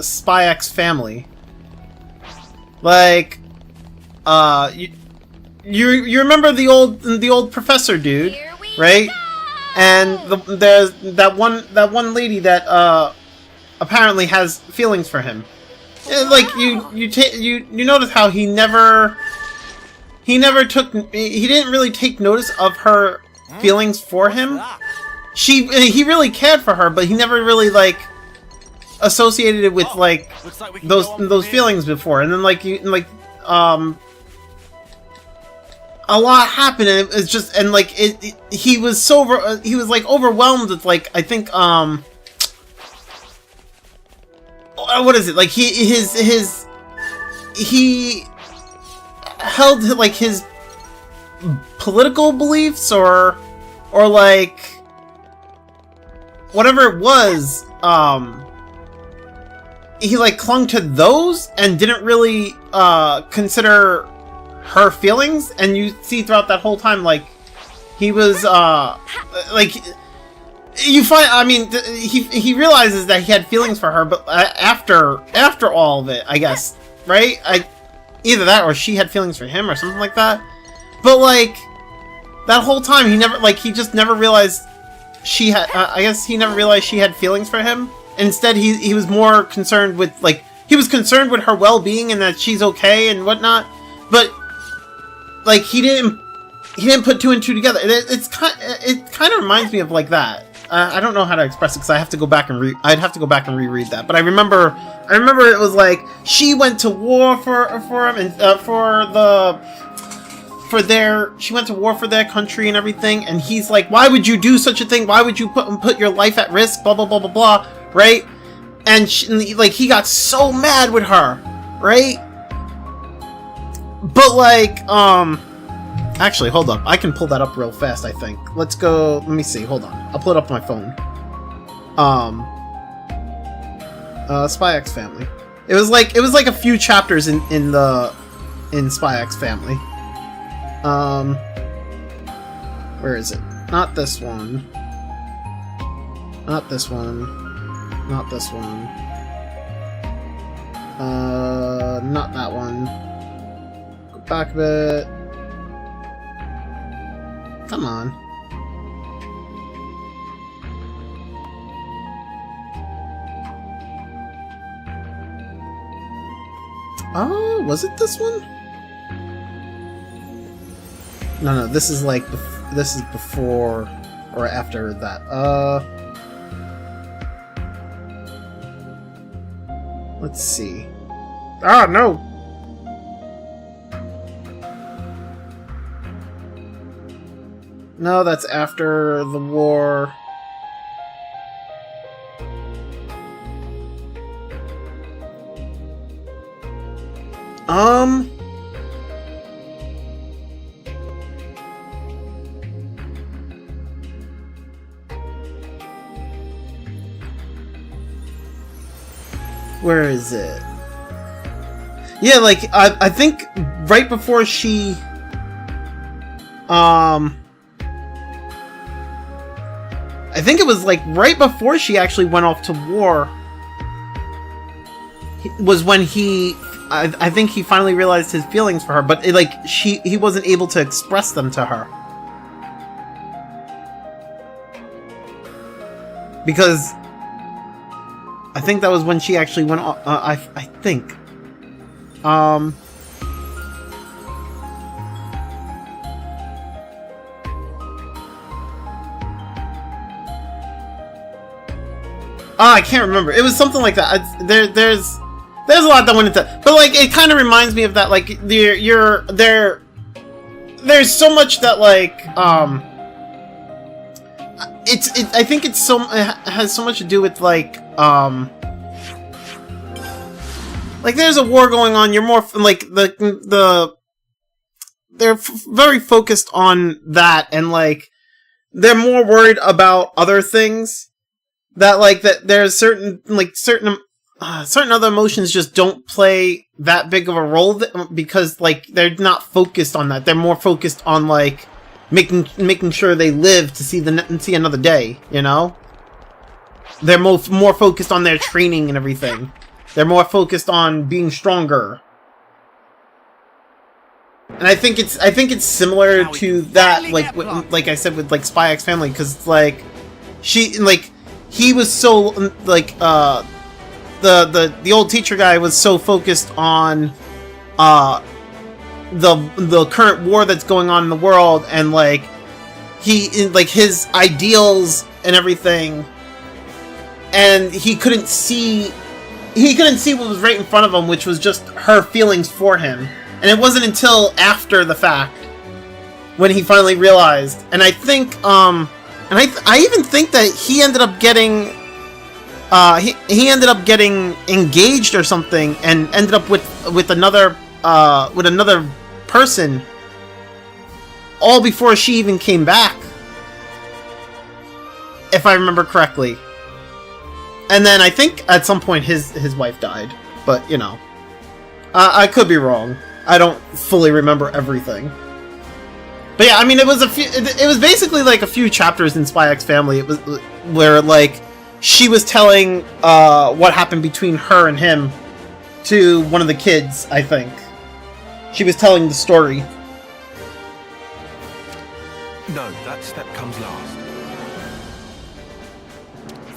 Spy X Family. Like you remember the old professor dude, right? And there's that one lady that apparently has feelings for him. And, like you notice how he didn't really take notice of her feelings for him. He really cared for her, but he never really like associated it with like those feelings before. And then a lot happened, and it was just he was like overwhelmed with like I think what is it like he held like his political beliefs or like whatever it was, he like clung to those and didn't really consider her feelings. And you see throughout that whole time like he was like you find, I mean, he realizes that he had feelings for her, but after all of it, I guess, right? Either that or she had feelings for him or something like that. But like that whole time he just never realized she had I guess he never realized she had feelings for him. Instead he was more concerned with he was concerned with her well-being and that she's okay and whatnot. But like he didn't put two and two together. It kind of reminds me of like that. I don't know how to express it because I have to go back and I'd have to go back and reread that. But I remember it was like she went to war for him and she went to war for their country and everything. And he's like, why would you do such a thing? Why would you put your life at risk? Blah blah blah blah blah. Right? And he got so mad with her, right? But like actually, hold up. I can pull that up real fast, I think. Let's go. Let me see. Hold on. I'll pull it up on my phone. Spy X Family. It was like a few chapters in Spy X Family. Where is it? Not this one. Not this one. Not this one. Not that one. Go back a bit. Come on. Oh, was it this one? No, this is like, this is before or after that. Let's see. Ah, no! No, that's after the war. Where is it? Yeah, like, I think right before she... I think it was like right before she actually went off to war was when I think he finally realized his feelings for her, but he wasn't able to express them to her. Because I think that was when she actually went off, I think. I can't remember. It was something like that. There's a lot that went into, but like it kind of reminds me of that. Like there's so much that like I think it has so much to do with like there's a war going on. You're more like they're very focused on that, and like they're more worried about other things. That there's certain other emotions just don't play that big of a role because like they're not focused on that. They're more focused on like making sure they live to see another day. You know, they're more focused on their training and everything. They're more focused on being stronger. And I think it's similar to that, like I said with like Spy X Family, because like he was so like the old teacher guy was so focused on the current war that's going on in the world, and like his ideals and everything, and he couldn't see what was right in front of him, which was just her feelings for him. And it wasn't until after the fact when he finally realized. And I think and I even think that he ended up getting he ended up getting engaged or something, and ended up with another person, all before she even came back, if I remember correctly. And then I think at some point his wife died, but you know, I could be wrong. I don't fully remember everything. But yeah, I mean, it was basically like a few chapters in Spy X Family. It was where like she was telling what happened between her and him to one of the kids, I think. She was telling the story. No, that step comes last.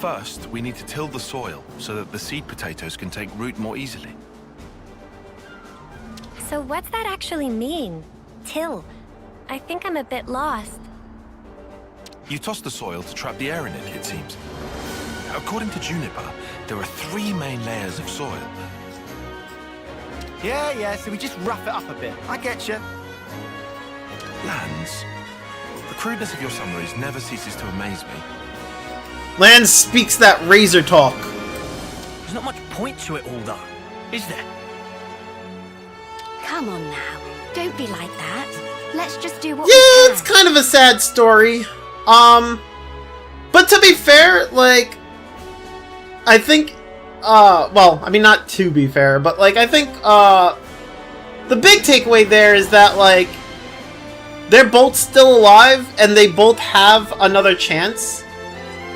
First, we need to till the soil so that the seed potatoes can take root more easily. So what's that actually mean? Till? I think I'm a bit lost. You toss the soil to trap the air in it seems. According to Juniper, there are 3 main layers of soil. Yeah, so we just rough it up a bit. I get you. Lance, the crudeness of your summaries never ceases to amaze me. Lance speaks that razor talk. There's not much point to it all, though, is there? Come on now. Don't be like that. Let's just do what we Yeah, can. it's kind of a sad story. But to be fair, like, I think, well, I mean, not to be fair, but, like, I think, the big takeaway there is that, like, they're both still alive, and they both have another chance.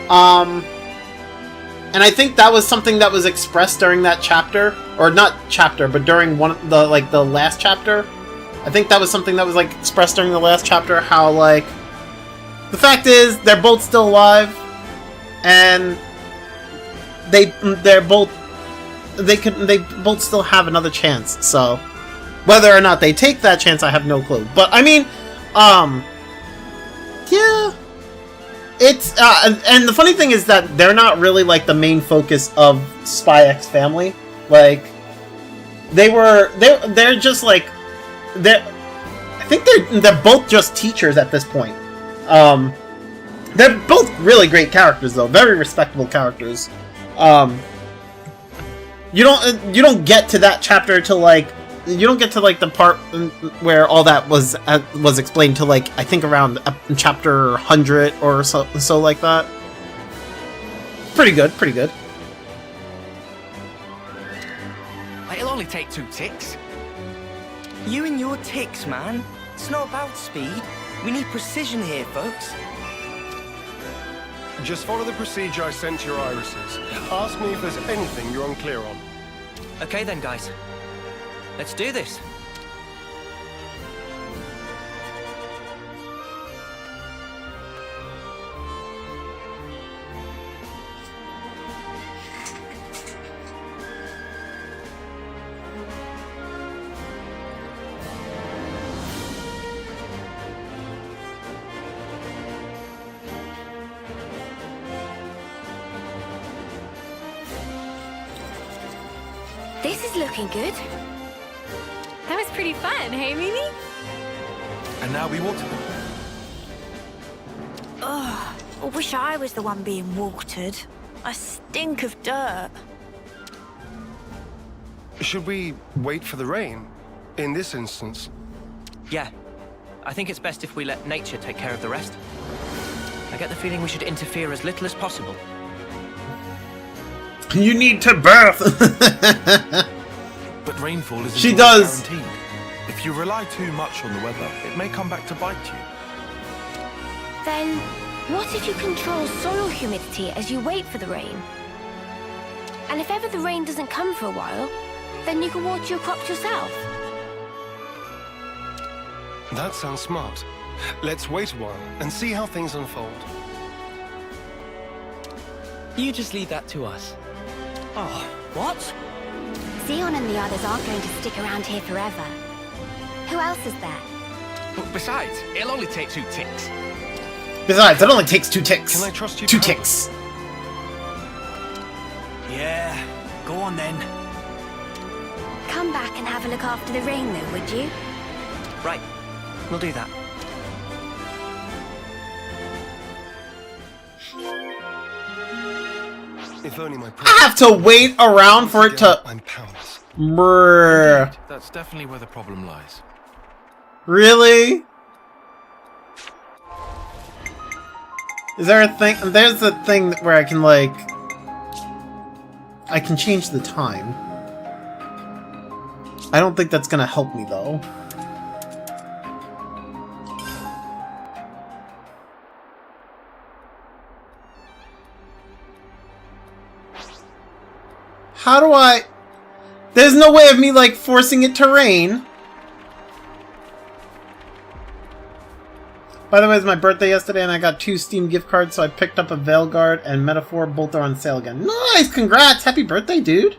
And I think that was something that was expressed during that chapter, or not chapter, but during the last chapter. I think that was something that was, like, expressed during the last chapter, how, like, the fact is, they're both still alive, and they both still have another chance. So whether or not they take that chance, I have no clue. But I mean, Yeah. It's, and the funny thing is that they're not really, like, the main focus of Spy X Family. Like, they're just, like, I think they're both just teachers at this point. They're both really great characters, though. Very respectable characters. You don't get to that chapter till, like, you don't get to, like, the part where all that was explained till, like, I think around chapter 100 or so like that. Pretty good, pretty good. It'll only take 2 ticks. You and your ticks, man. It's not about speed. We need precision here, folks. Just follow the procedure I sent to your irises. Ask me if there's anything you're unclear on. Okay then, guys. Let's do this. This is looking good. That was pretty fun, hey, Mimi? And now we water them. Ugh, I wish I was the one being watered. I stink of dirt. Should we wait for the rain? In this instance? Yeah. I think it's best if we let nature take care of the rest. I get the feeling we should interfere as little as possible. You need to birth! But rainfall isn't She always does. guaranteed. If you rely too much on the weather, it may come back to bite you. Then, what if you control soil humidity as you wait for the rain? And if ever the rain doesn't come for a while, then you can water your crops yourself. That sounds smart. Let's wait a while and see how things unfold. You just leave that to us. Oh, what? Xeon and the others aren't going to stick around here forever. Who else is there? Besides, it'll only take 2 ticks. Besides, it only takes 2 ticks. Can I trust you? 2 Pal? ticks. Yeah, go on then. Come back and have a look after the rain, though, would you? Right, we'll do that. If only my I have to wait around for it to... I'm powerless. Brrr. Indeed, that's definitely where the problem lies. Really? Is there a thing? There's a thing where I can, like... I can change the time. I don't think that's gonna help me, though. How do I... There's no way of me, like, forcing it to rain. By the way, it was my birthday yesterday and I got 2 Steam gift cards, so I picked up a Veilguard and Metaphor. Both are on sale again. Nice! Congrats! Happy birthday, dude!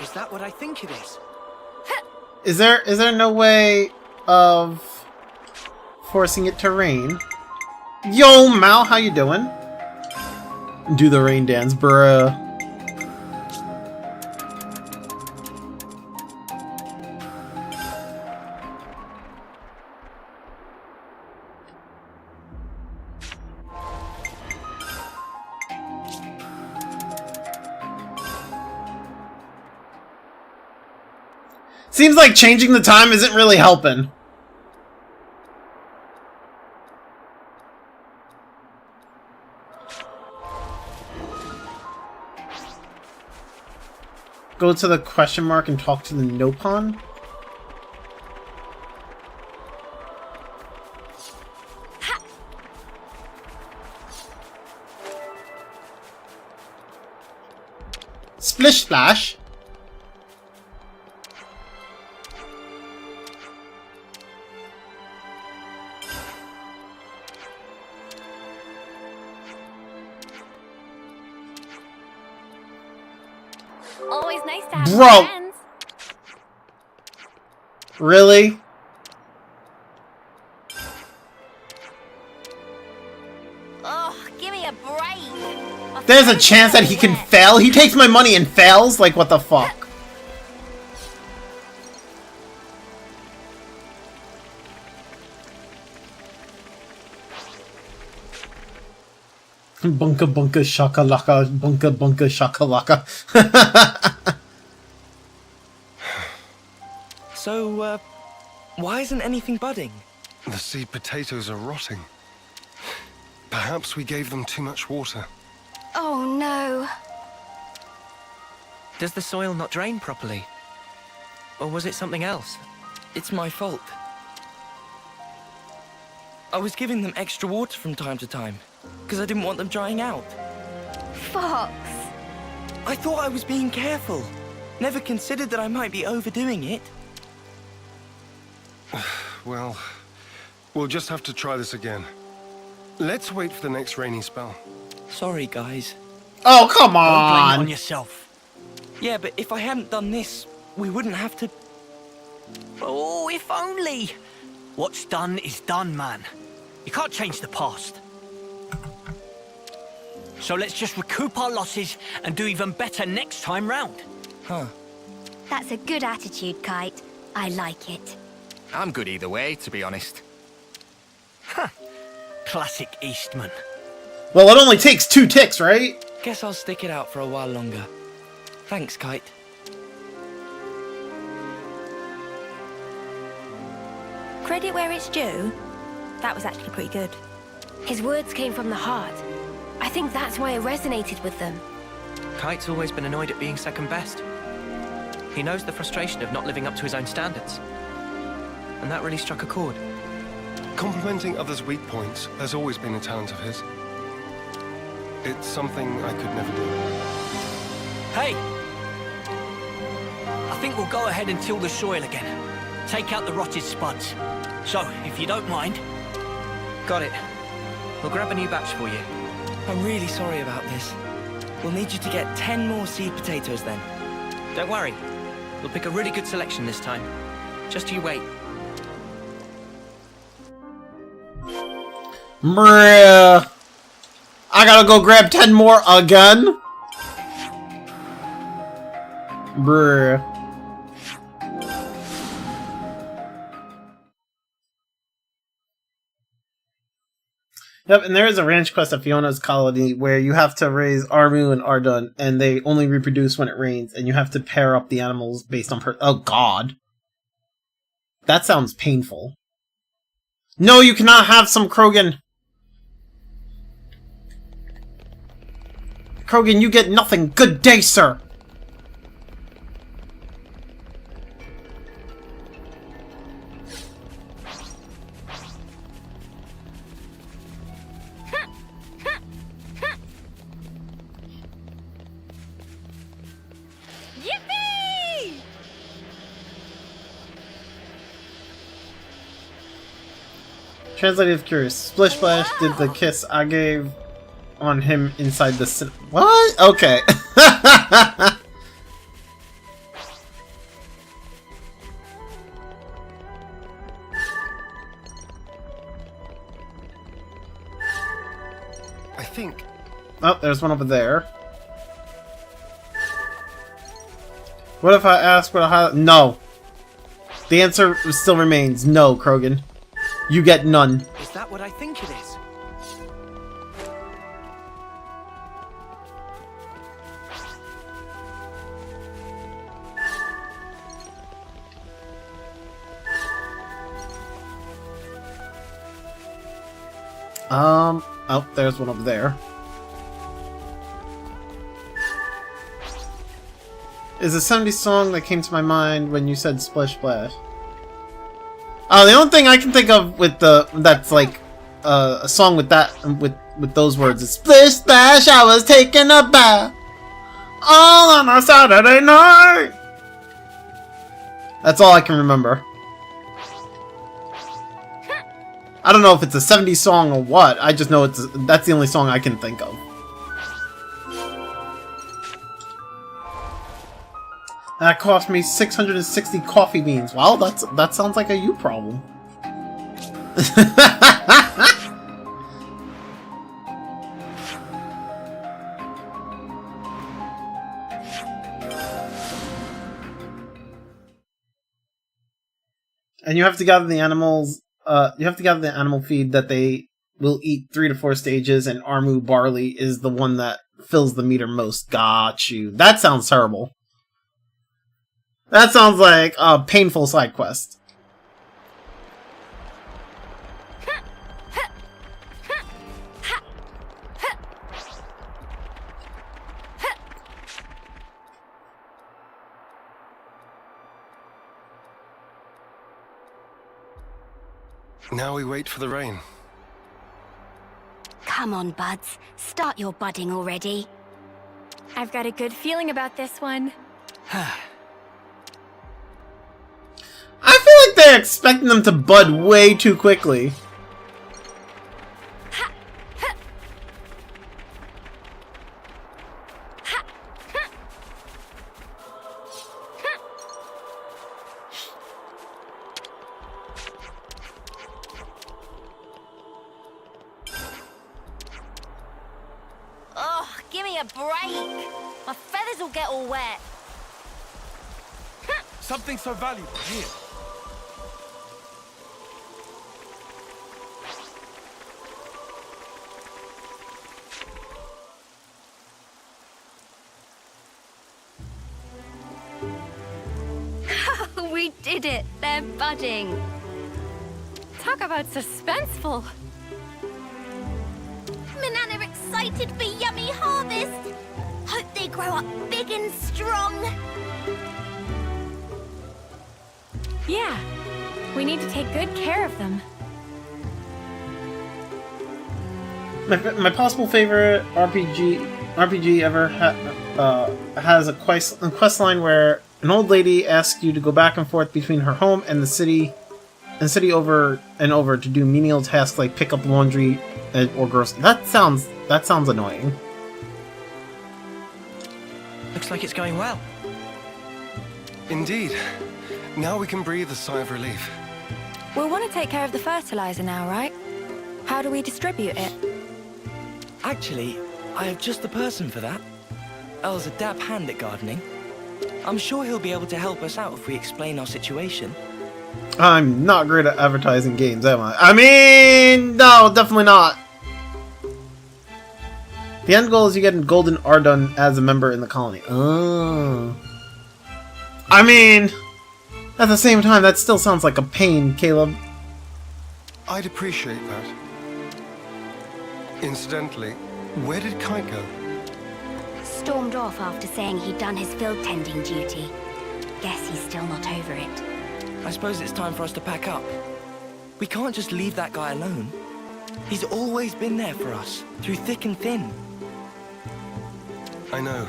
Is that what I think it is? Is there no way of forcing it to rain? Yo, Mal, how you doing? Do the rain dance, bruh. Seems like changing the time isn't really helping. Go to the question mark and talk to the Nopon? Splish Splash? Always nice to have Bro. friends. Really? Oh, give me a break. There's a chance that he can fail? He takes my money and fails? Like, what the fuck? Bunka bunka shakalaka, bunka bunka shakalaka. So, why isn't anything budding? The seed potatoes are rotting. Perhaps we gave them too much water. Oh no. Does the soil not drain properly? Or was it something else? It's my fault. I was giving them extra water from time to time, because I didn't want them drying out. Fox. I thought I was being careful. Never considered that I might be overdoing it. Well, we'll just have to try this again. Let's wait for the next rainy spell. Sorry, guys. Oh, come Don't blame it on! on yourself. Yeah, but if I hadn't done this, we wouldn't have to... Oh, if only. What's done is done, man. You can't change the past. So let's just recoup our losses and do even better next time round. Huh. That's a good attitude, Kite. I like it. I'm good either way, to be honest. Classic Eastman. Well, it only takes 2 ticks, right? Guess I'll stick it out for a while longer. Thanks, Kite. Credit where it's due. That was actually pretty good. His words came from the heart. I think that's why it resonated with them. Kite's always been annoyed at being second best. He knows the frustration of not living up to his own standards. And that really struck a chord. Complimenting others' weak points has always been a talent of his. It's something I could never do. Hey! I think we'll go ahead and till the soil again. Take out the rotted spuds. So, if you don't mind... Got it. We'll grab a new batch for you. I'm really sorry about this. We'll need you to get 10 more seed potatoes then. Don't worry. We'll pick a really good selection this time. Just you wait. Bruh. I gotta go grab 10 more again? Bruh. Yep, and there is a ranch quest at Fiona's colony where you have to raise Aru and Ardun, and they only reproduce when it rains, and you have to pair up the animals based on oh god. That sounds painful. No, you cannot have some Krogan! Krogan, you get nothing! Good day, sir! Yippee! Translated if curious. Splish Splash did the kiss I gave on him inside the what? Okay. I think... Oh, there's one over there. What if I ask what a no. The answer still remains no, Krogan. You get none. Is that what I think it is? Oh, there's one over there. Is a 70s song that came to my mind when you said Splish Splash. The only thing I can think of with that's like a song with that with those words is Splish Splash. I was taking a bath all on a Saturday night. That's all I can remember. I don't know if it's a 70s song or what. I just know that's the only song I can think of. That cost me 660 coffee beans. Well, that sounds like a you problem. And you have to gather the animals. You have to gather the animal feed that they will eat 3 to 4 stages, and Armu barley is the one that fills the meter most. Got you. That sounds terrible. That sounds like a painful side quest. Now we wait for the rain. Come on, buds. Start your budding already. I've got a good feeling about this one. I feel like they're expecting them to bud way too quickly. Oh, give me a break. My feathers will get all wet. Something so valuable here. We did it! They're budding. Talk about suspenseful. Manana are excited for yummy harvest. Hope they grow up big and strong. Yeah, we need to take good care of them. My possible favorite RPG ever has a quest line where an old lady asks you to go back and forth between her home and the city over and over to do menial tasks like pick up laundry or groceries. That sounds annoying. Looks like it's going well. Indeed. Now we can breathe a sigh of relief. We'll want to take care of the fertilizer now, right? How do we distribute it? Actually, I have just the person for that. Earl's a dab hand at gardening. I'm sure he'll be able to help us out if we explain our situation. I'm not great at advertising games, am I? I mean, no, definitely not. The end goal is you get a golden Ardun as a member in the colony. Oh. I mean, at the same time, that still sounds like a pain, Caleb. I'd appreciate that. Incidentally, where did Kite go? Stormed off after saying he'd done his field tending duty. Guess he's still not over it. I suppose it's time for us to pack up. We can't just leave that guy alone. He's always been there for us, through thick and thin. I know.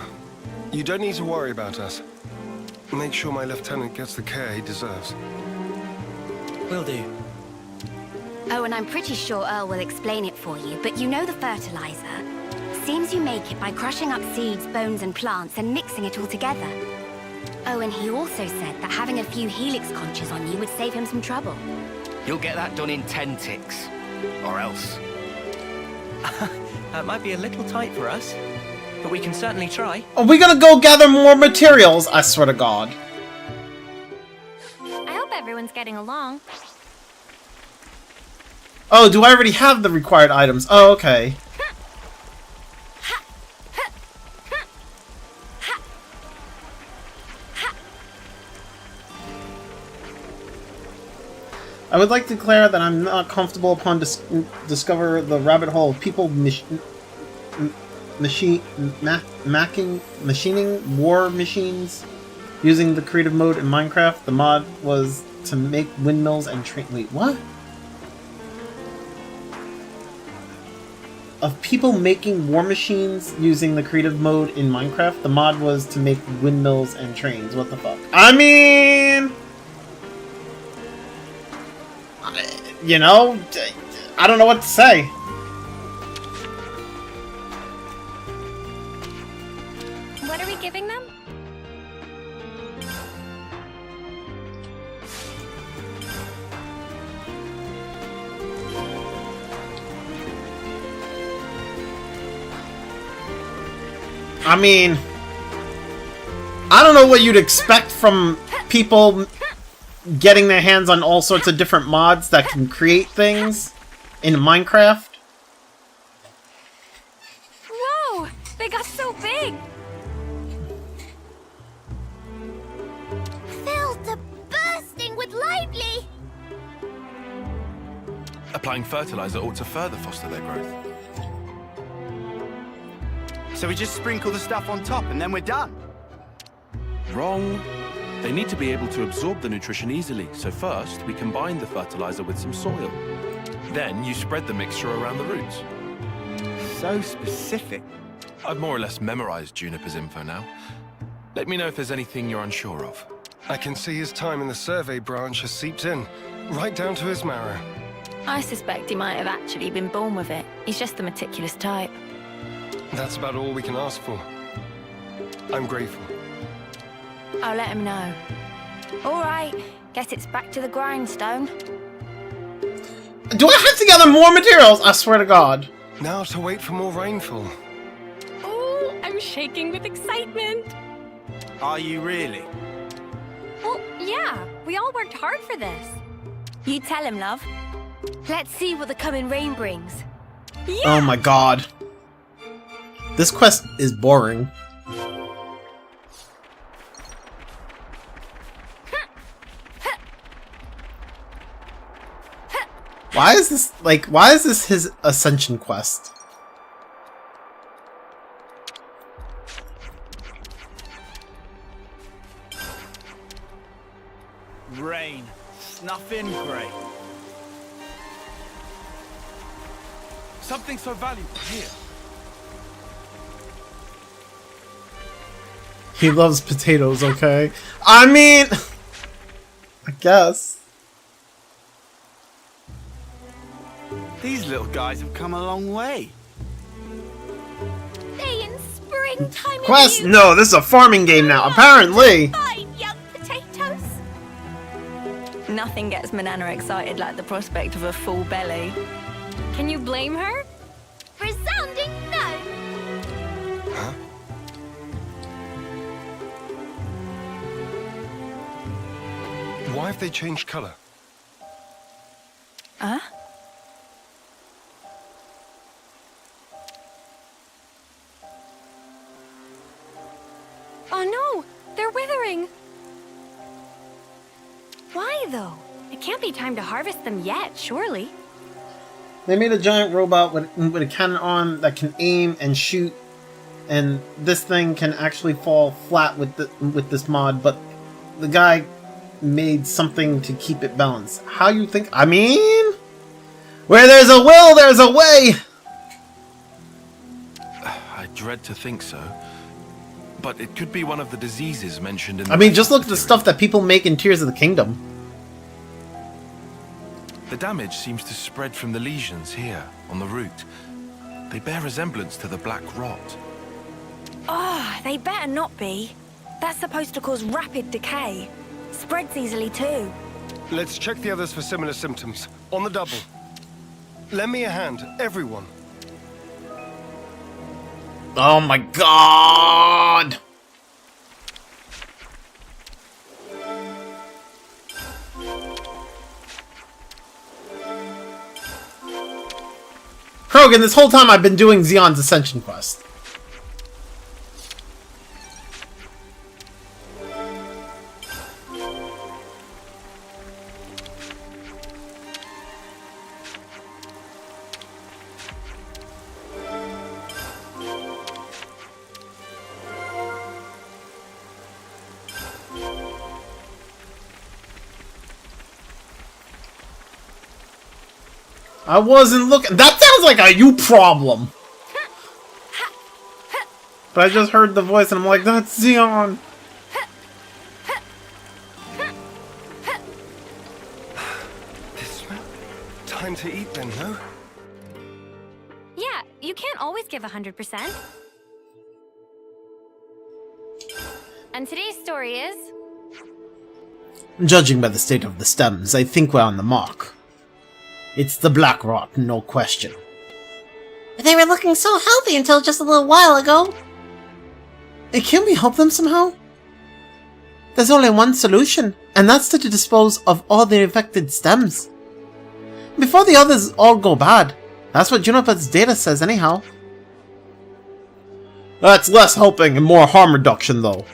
You don't need to worry about us. Make sure my lieutenant gets the care he deserves. Will do. Oh, and I'm pretty sure Earl will explain it for you, but you know the fertilizer? Seems you make it by crushing up seeds, bones, and plants and mixing it all together. Oh, and he also said that having a few helix conches on you would save him some trouble. You'll get that done in 10 ticks. Or else. That might be a little tight for us, but we can certainly try. Are we gonna go gather more materials? I swear to God. I hope everyone's getting along. Oh, do I already have the required items? Oh, okay. I would like to declare that I'm not comfortable upon discover the rabbit hole of people machining war machines using the creative mode in Minecraft. The mod was to make windmills and train. Wait, what? Of people making war machines using the creative mode in Minecraft. The mod was to make windmills and trains. What the fuck? I mean, you know, I don't know what to say. What are we giving them? I mean, I don't know what you'd expect from people getting their hands on all sorts of different mods that can create things in Minecraft. Whoa! They got so big! Filled to bursting with lively! Applying fertilizer ought to further foster their growth. So we just sprinkle the stuff on top and then we're done? Wrong. They need to be able to absorb the nutrition easily, so first we combine the fertilizer with some soil. Then you spread the mixture around the roots. So specific. I've more or less memorized Juniper's info now. Let me know if there's anything you're unsure of. I can see his time in the survey branch has seeped in, right down to his marrow. I suspect he might have actually been born with it. He's just the meticulous type. That's about all we can ask for. I'm grateful. I'll let him know. All right, guess it's back to the grindstone. Do I have to gather more materials? I swear to God. Now to wait for more rainfall. Oh, I'm shaking with excitement. Are you really? Well, yeah, we all worked hard for this. You tell him, love. Let's see what the coming rain brings. Yeah. Oh my God. This quest is boring. Why is this his ascension quest? Rain. Snuffing great. Something so valuable here. He loves potatoes, okay? I mean, I guess. These little guys have come a long way. They in springtime. Quest? No, this is a farming game now, apparently. Fine, young potatoes. Nothing gets Manana excited like the prospect of a full belly. Can you blame her? Resounding no. Huh? Why have they changed color? Huh? Oh no, they're withering. Why, though? It can't be time to harvest them yet, surely. They made a giant robot with a cannon on that can aim and shoot, and this thing can actually fall flat with this mod, but the guy made something to keep it balanced. How you think? I mean, where there's a will, there's a way! I dread to think so. But it could be one of the diseases mentioned in the... I mean, just look at the stuff that people make in Tears of the Kingdom. The damage seems to spread from the lesions here, on the root. They bear resemblance to the black rot. Oh, they better not be. That's supposed to cause rapid decay. Spreads easily too. Let's check the others for similar symptoms. On the double. Lend me a hand, everyone. Oh my God! Krogan, this whole time I've been doing Xeon's Ascension quest. I wasn't looking. That sounds like a you problem. But I just heard the voice and I'm like, that's Xeon. This smell. Time to eat then, no? Yeah, you can't always give 100%. And today's story is... Judging by the state of the stems, I think we're on the mark. It's the black rot, no question. They were looking so healthy until just a little while ago. Can't we help them somehow? There's only one solution, and that's to dispose of all the affected stems. Before the others all go bad. That's what Juniper's data says anyhow. That's less helping and more harm reduction, though.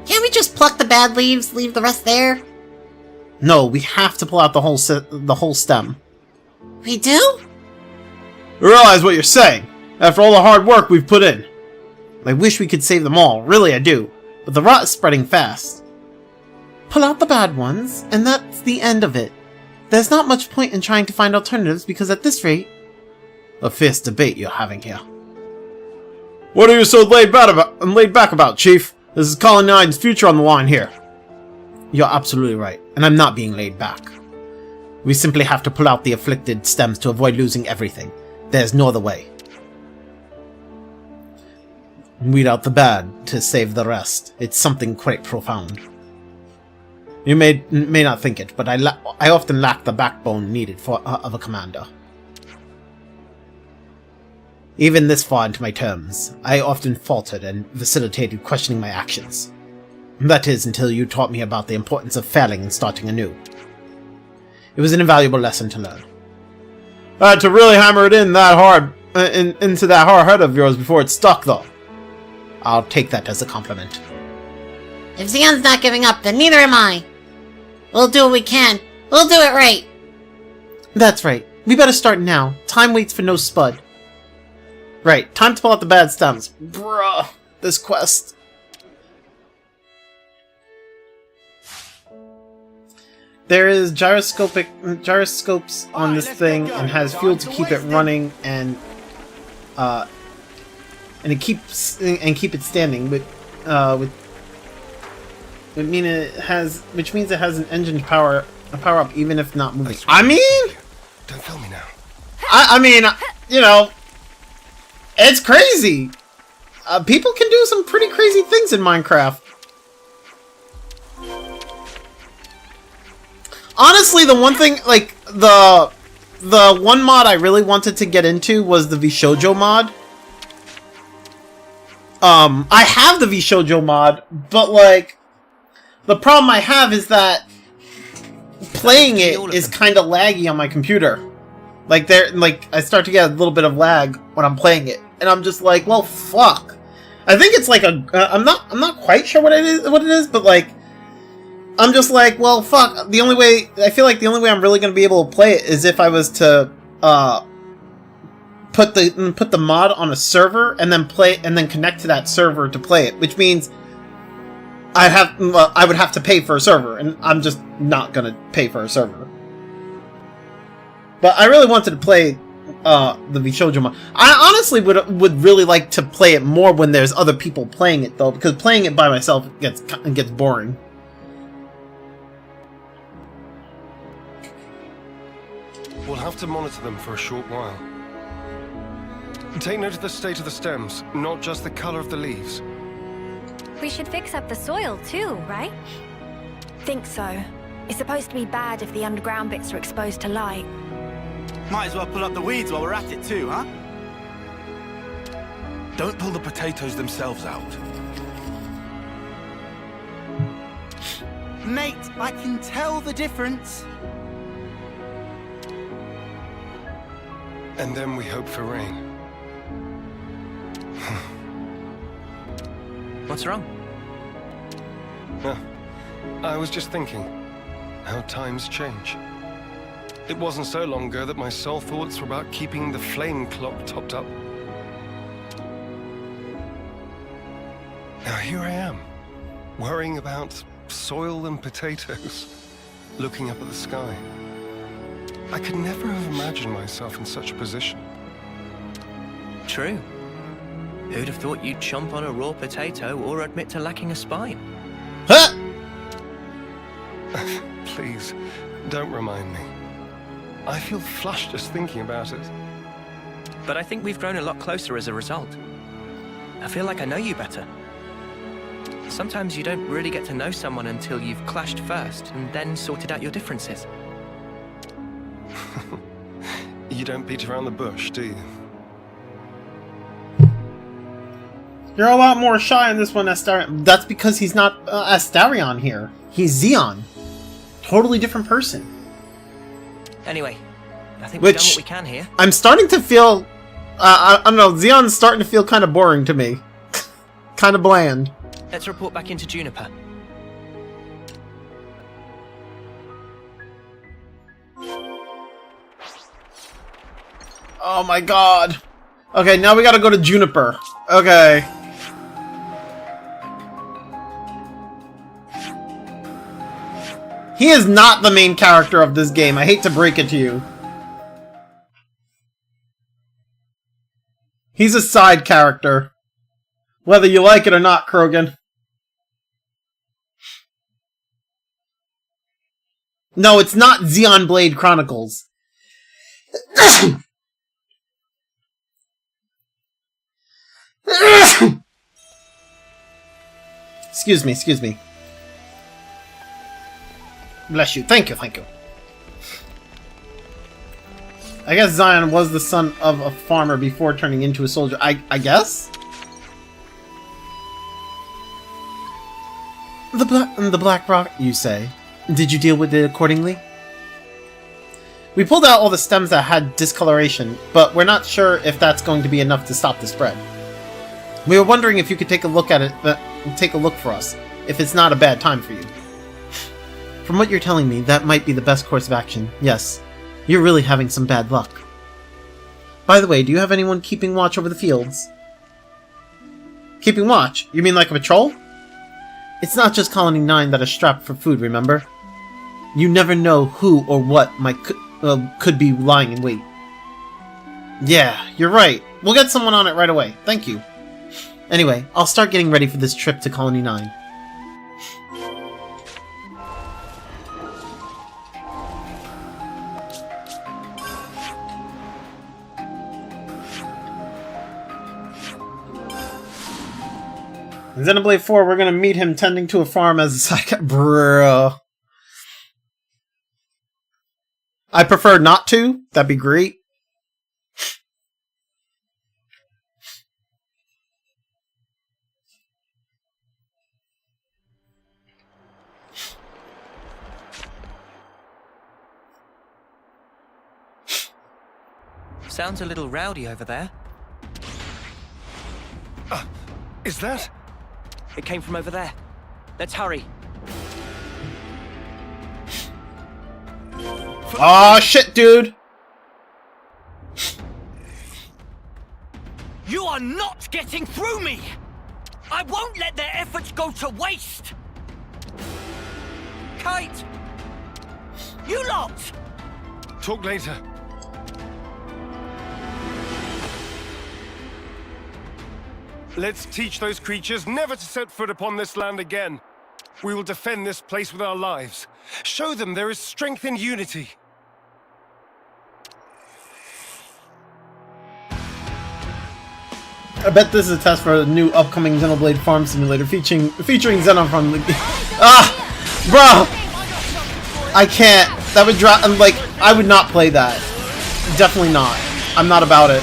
Can't we just pluck the bad leaves, leave the rest there? No, we have to pull out the whole stem. We do? I realize what you're saying, after all the hard work we've put in. I wish we could save them all, really I do, but the rot is spreading fast. Pull out the bad ones, and that's the end of it. There's not much point in trying to find alternatives, because at this rate... A fierce debate you're having here. What are you so laid back about, Chief? This is Colony 9's future on the line here. You're absolutely right, and I'm not being laid back. We simply have to pull out the afflicted stems to avoid losing everything. There's no other way. Weed out the bad to save the rest. It's something quite profound. You may not think it, but I often lack the backbone needed of a commander. Even this far into my terms, I often faltered and facilitated questioning my actions. That is, until you taught me about the importance of failing and starting anew. It was an invaluable lesson to learn. I had to really hammer it in that hard, into that hard head of yours before it stuck, though. I'll take that as a compliment. If Xion's not giving up, then neither am I. We'll do what we can. We'll do it right. That's right. We better start now. Time waits for no spud. Right, time to pull out the bad stems. Bruh, this quest. There is gyroscopes on this thing and has fuel to keep it running and keep it standing, which means it has an engine power up even if not moving. I mean, don't film me now. I mean, you know, it's crazy. People can do some pretty crazy things in Minecraft. Honestly, the one thing, like, the one mod I really wanted to get into was the Vshoujo mod. I have the Vshoujo mod, but, like, the problem I have is that playing it is kind of laggy on my computer. Like, I start to get a little bit of lag when I'm playing it, and I'm just like, well, fuck. I think it's like I'm not quite sure what it is, but, like, I'm just like, well, fuck. I feel like the only way I'm really going to be able to play it is if I was to put the mod on a server and then connect to that server to play it, which means I would have to pay for a server, and I'm just not going to pay for a server. But I really wanted to play the Vshoujo mod. I honestly would really like to play it more when there's other people playing it, though, because playing it by myself gets boring. We'll have to monitor them for a short while. Take note of the state of the stems, not just the color of the leaves. We should fix up the soil too, right? Think so. It's supposed to be bad if the underground bits are exposed to light. Might as well pull up the weeds while we're at it too, huh? Don't pull the potatoes themselves out. Mate, I can tell the difference. And then we hope for rain. What's wrong? I was just thinking how times change. It wasn't so long ago that my sole thoughts were about keeping the flame clock topped up. Now here I am, worrying about soil and potatoes, looking up at the sky. I could never have imagined myself in such a position. True. Who'd have thought you'd chomp on a raw potato or admit to lacking a spine? Huh? Please, don't remind me. I feel flushed just thinking about it. But I think we've grown a lot closer as a result. I feel like I know you better. Sometimes you don't really get to know someone until you've clashed first and then sorted out your differences. You don't beat around the bush, do you? You're a lot more shy in this one, Astarion. That's because he's not Astarion here. He's Xeon. Totally different person. Anyway, I think we've done what we can here. I'm starting to feel... I don't know, Xeon's starting to feel kind of boring to me. Kind of bland. Let's report back into Juniper. Oh my god. Okay, now we gotta go to Juniper. Okay. He is not the main character of this game. I hate to break it to you. He's a side character. Whether you like it or not, Krogan. No, it's not Xenoblade Chronicles. Excuse me, excuse me. Bless you. Thank you, thank you. I guess Zion was the son of a farmer before turning into a soldier. I guess? The Black Rock, you say? Did you deal with it accordingly? We pulled out all the stems that had discoloration, but we're not sure if that's going to be enough to stop the spread. We were wondering if you could take a look at it, take a look for us, if it's not a bad time for you. From what you're telling me, that might be the best course of action. Yes, you're really having some bad luck. By the way, do you have anyone keeping watch over the fields? Keeping watch? You mean like a patrol? It's not just Colony 9 that is strapped for food, remember? You never know who or what could be lying in wait. Yeah, you're right. We'll get someone on it right away. Thank you. Anyway, I'll start getting ready for this trip to Colony 9. In Xenoblade 4, we're gonna meet him tending to a farm as a psychic. Bro. I prefer not to. That'd be great. Sounds a little rowdy over there. Is that? It came from over there. Let's hurry. Aw, shit, dude! You are not getting through me! I won't let their efforts go to waste! Kite! You lot! Talk later. Let's teach those creatures never to set foot upon this land again. We will defend this place with our lives. Show them there is strength in unity. I bet this is a test for a new upcoming Xenoblade Farm Simulator featuring Xenon from the game. Bro! I can't. That would drop. Like, I would not play that. Definitely not. I'm not about it.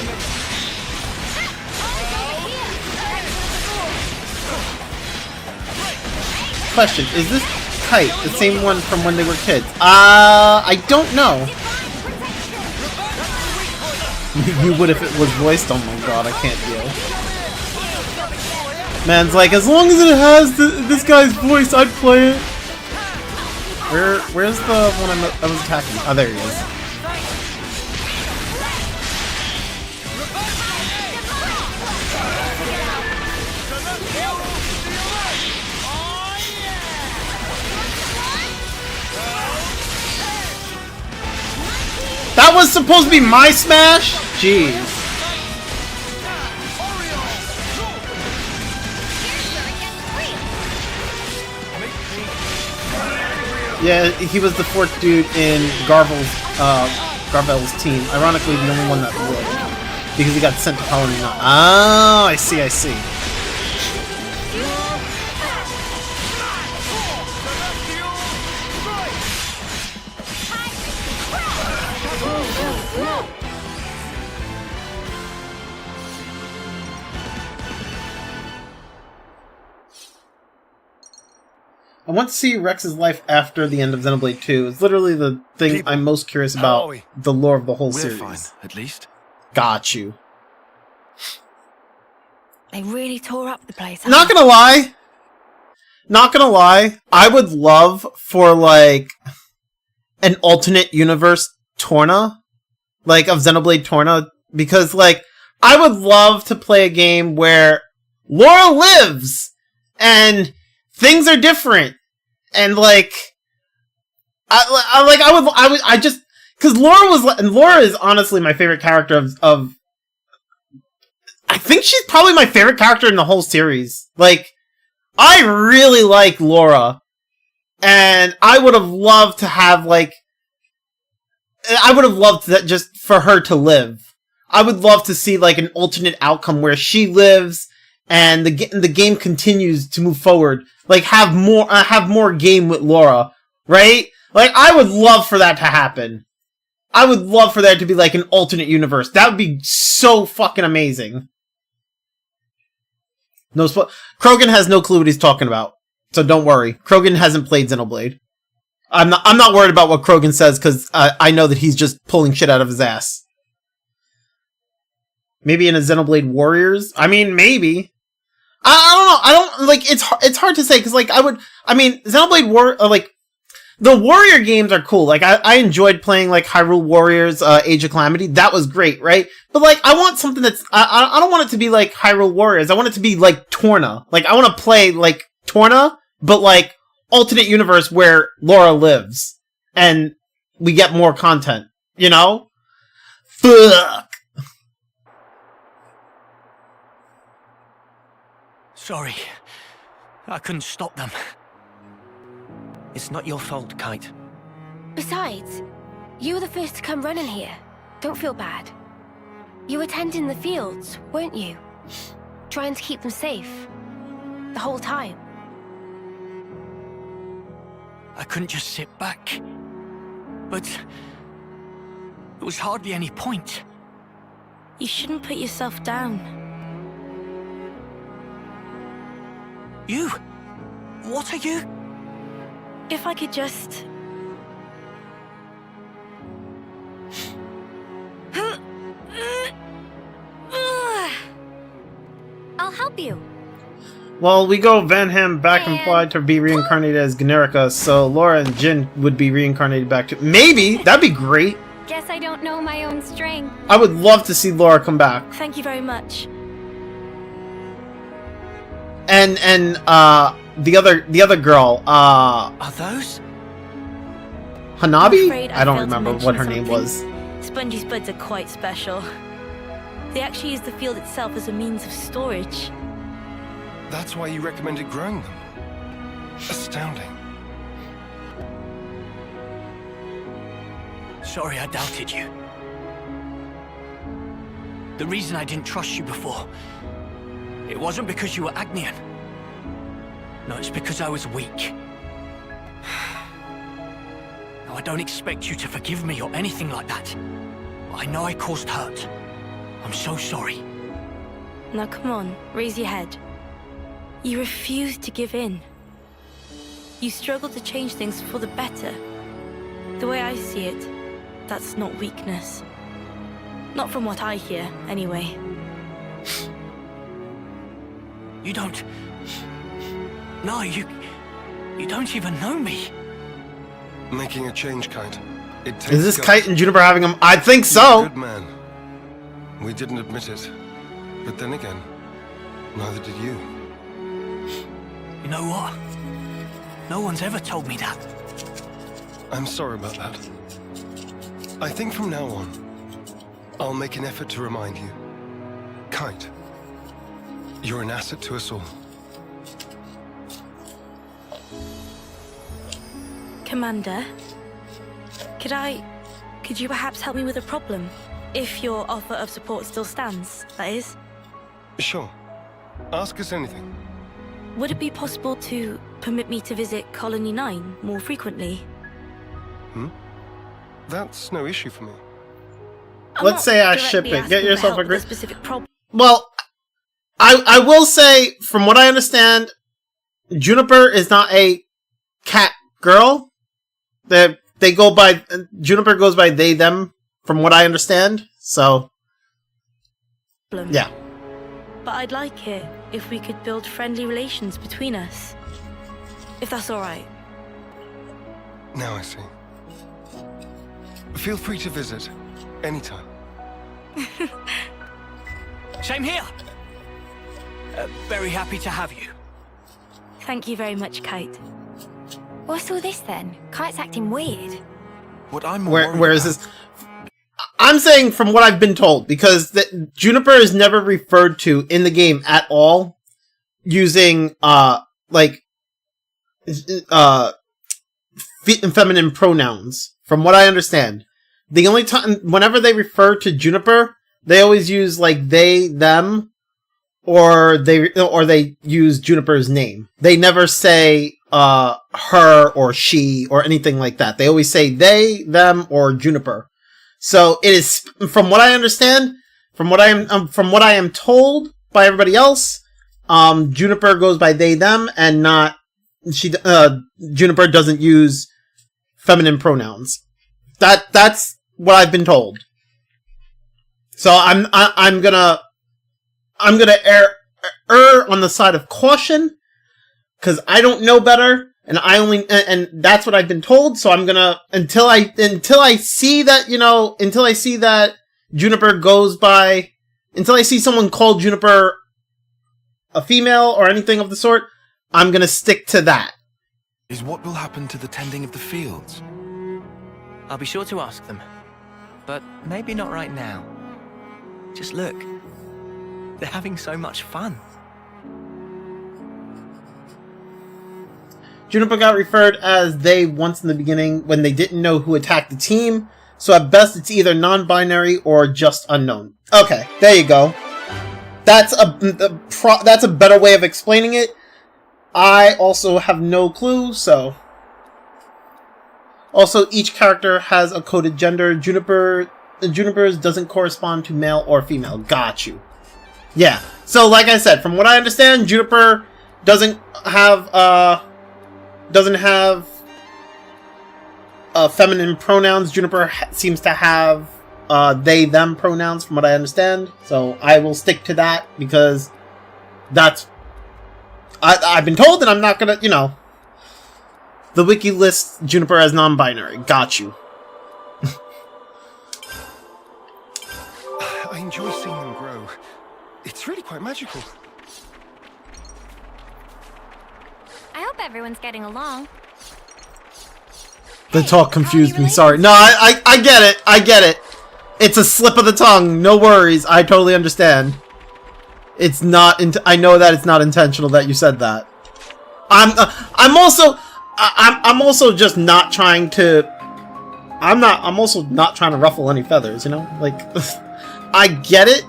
Question, is this Kite the same one from when they were kids? I don't know. You would if it was voiced? Oh my god, I can't deal. Man's like, as long as it has this guy's voice, I'd play it. Where's the one I was attacking? Oh, there he is. That was supposed to be my smash? Jeez. Yeah, he was the fourth dude in Garvel's team. Ironically, the only one that would. Because he got sent to Colony 9. Oh, I see, I see. I want to see Rex's life after the end of Xenoblade 2. It's literally the thing People, I'm most curious how about, are we? the lore of the whole We're series. fine, at least. Got you. They really tore up the place. Not gonna lie. Not gonna lie. I would love for, like, an alternate universe Torna. Like, of Xenoblade Torna. Because, like, I would love to play a game where Laura lives! And things are different. And, like, I just, cause Laura is honestly my favorite character of I think she's probably my favorite character in the whole series. Like, I really like Laura. And I would have loved to have, like, I would have loved that just for her to live. I would love to see, like, an alternate outcome where she lives and the game continues to move forward. Like, have more game with Laura, right? Like, I would love for that to happen. I would love for there to be, like, an alternate universe. That would be so fucking amazing. Krogan has no clue what he's talking about. So don't worry. Krogan hasn't played Xenoblade. I'm not worried about what Krogan says, because I know that he's just pulling shit out of his ass. Maybe in a Xenoblade Warriors? I mean, maybe. I don't know. I don't, like, it's hard to say, because, like, Xenoblade the Warrior games are cool. Like, I enjoyed playing, like, Hyrule Warriors, Age of Calamity. That was great, right? But, like, I want something that's, I don't want it to be, like, Hyrule Warriors. I want it to be, like, Torna. Like, I want to play, like, Torna, but, like, alternate universe where Laura lives. And we get more content. You know? Fuck! Sorry. I couldn't stop them. It's not your fault, Kite. Besides, you were the first to come running here. Don't feel bad. You were tending the fields, weren't you? Trying to keep them safe. The whole time. I couldn't just sit back. But there was hardly any point. You shouldn't put yourself down. You? What are you? If I could just... I'll help you. Well, we go Vanham back implied to be reincarnated as Generika, so Laura and Jin would be reincarnated back to... Maybe! That'd be great! Guess I don't know my own strength. I would love to see Laura come back. Thank you very much. And the other girl, Are those? I'm Hanabi? afraid I don't failed to remember mention what her name something. was. Spongy spuds are quite special. They actually use the field itself as a means of storage. That's why you recommended growing them. Astounding. Sorry I doubted you. The reason I didn't trust you before, it wasn't because you were Agnian. No, it's because I was weak. Now, I don't expect you to forgive me or anything like that. But I know I caused hurt. I'm so sorry. Now come on, raise your head. You refuse to give in. You struggle to change things for the better. The way I see it, that's not weakness. Not from what I hear, anyway. You don't... No, you don't even know me. Making a change, Kite. It takes Is this guts. Kite and Juniper having them? I think You're a so! good man. We didn't admit it. But then again, neither did you. You know what? No one's ever told me that. I'm sorry about that. I think from now on, I'll make an effort to remind you. Kite, you're an asset to us all. Commander, could you perhaps help me with a problem? If your offer of support still stands, that is. Sure. Ask us anything. Would it be possible to permit me to visit Colony 9 more frequently? That's no issue for me. Let's say I directly ship it. asking Get for yourself help a with great... specific problem. Well, I will say, from what I understand, Juniper is not a cat girl. They go by Juniper goes by they them from what I understand. So yeah. But I'd like it if we could build friendly relations between us. If that's all right. Now I see. Feel free to visit anytime. Same here. Very happy to have you. Thank you very much, Kite. What's all this then? Kite's acting weird. What I'm Where is this? I'm saying from what I've been told, because Juniper is never referred to in the game at all using feminine pronouns. From what I understand, the only time whenever they refer to Juniper, they always use like they, them, or they use Juniper's name. They never say her or she or anything like that. They always say they, them, or Juniper. So it is, from what I understand, from what I am told by everybody else, Juniper goes by they, them, and not Juniper doesn't use feminine pronouns. That's what I've been told. So I'm gonna err on the side of caution, because I don't know better. And that's what I've been told, so I'm gonna, until I see that Juniper goes by, until I see someone call Juniper a female or anything of the sort, I'm gonna stick to that. Is what will happen to the tending of the fields? I'll be sure to ask them. But maybe not right now. Just look. They're having so much fun. Juniper got referred as they once in the beginning when they didn't know who attacked the team, so at best it's either non-binary or just unknown. Okay, there you go. That's a better way of explaining it. I also have no clue, so... Also, each character has a coded gender. Juniper's doesn't correspond to male or female. Got you. Yeah, so like I said, from what I understand, Juniper doesn't have feminine pronouns. Juniper seems to have they, them pronouns from what I understand. So I will stick to that because that's... I've been told that I'm not gonna, the wiki lists Juniper as non-binary. Got you. I enjoy seeing them grow. It's really quite magical. I hope everyone's getting along. The talk confused me, sorry. No, I get it. I get it. It's a slip of the tongue. No worries. I totally understand. It's not, I know that it's not intentional that you said that. I'm also just not trying to, I'm also not trying to ruffle any feathers, Like, I get it.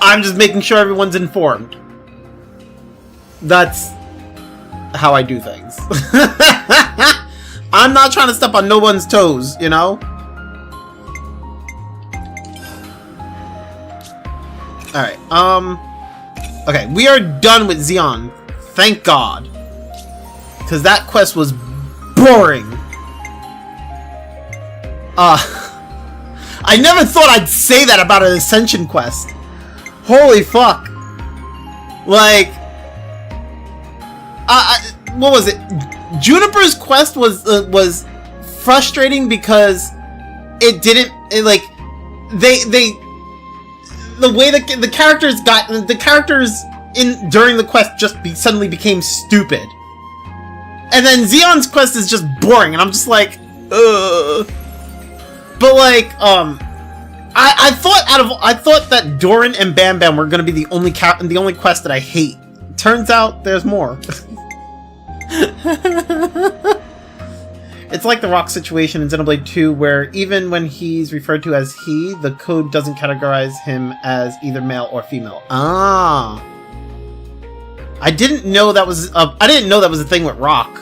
I'm just making sure everyone's informed. That's how I do things. I'm not trying to step on no one's toes, Alright, okay, we are done with Xeon. Thank God. Because that quest was boring. I never thought I'd say that about an Ascension quest. Holy fuck. Like, what was it? Juniper's quest was frustrating because it didn't, the way the characters during the quest just suddenly became stupid. And then Xeon's quest is just boring, and I'm just like, ugh. But like, I thought that Doran and Bam Bam were gonna be the only quest that I hate. Turns out there's more. It's like the Rock situation in Xenoblade 2, where even when he's referred to as he, the code doesn't categorize him as either male or female. Ah, I didn't know that was a thing with Rock.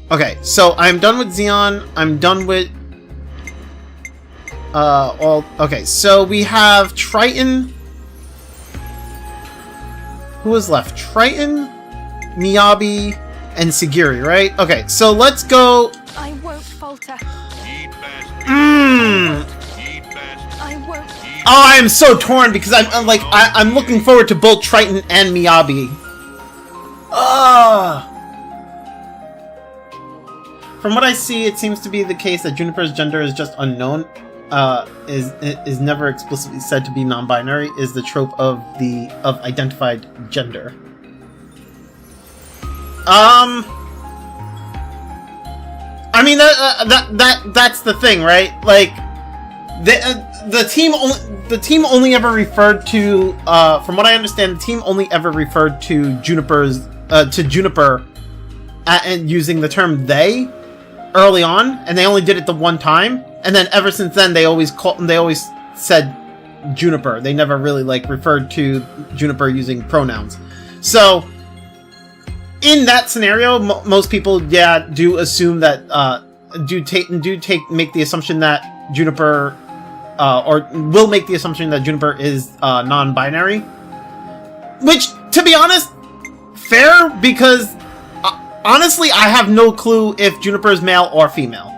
Okay, so I'm done with Xeon. I'm done with okay, so we have Triton Who was left? Triton, Miyabi, and Sagiri, right? Okay, so let's go. I won't falter. Mmm. I won't. Oh, I am so torn because I'm looking forward to both Triton and Miyabi. From what I see, it seems to be the case that Juniper's gender is just unknown. Is never explicitly said to be non-binary. Is the trope of identified gender. I mean that's the thing, right? Like the team only ever referred to, from what I understand, the team only ever referred to Juniper and using the term they early on, and they only did it the one time, and then ever since then they always said Juniper. They never really like referred to Juniper using pronouns. So in that scenario, most people do assume that make the assumption that Juniper or will make the assumption that Juniper is non-binary, which, to be honest, fair, because honestly, I have no clue if Juniper is male or female.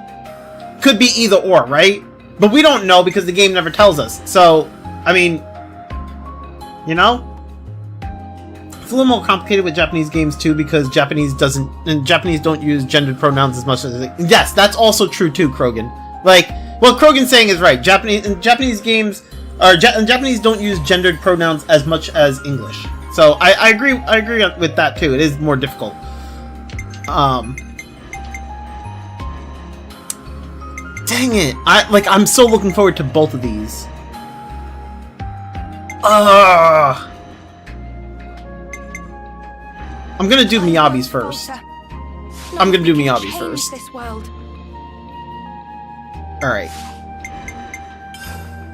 Could be either or, right? But we don't know because the game never tells us. So, I mean, you know? It's a little more complicated with Japanese games too, because Japanese don't use gendered pronouns as much as yes, that's also true too, Krogan. Like, what Krogan's saying is right. Japanese games Japanese don't use gendered pronouns as much as English. So I agree with that too. It is more difficult. Dang it! I'm so looking forward to both of these. I'm gonna do Miyabi's first. I'm gonna do Miyabi's first. Alright.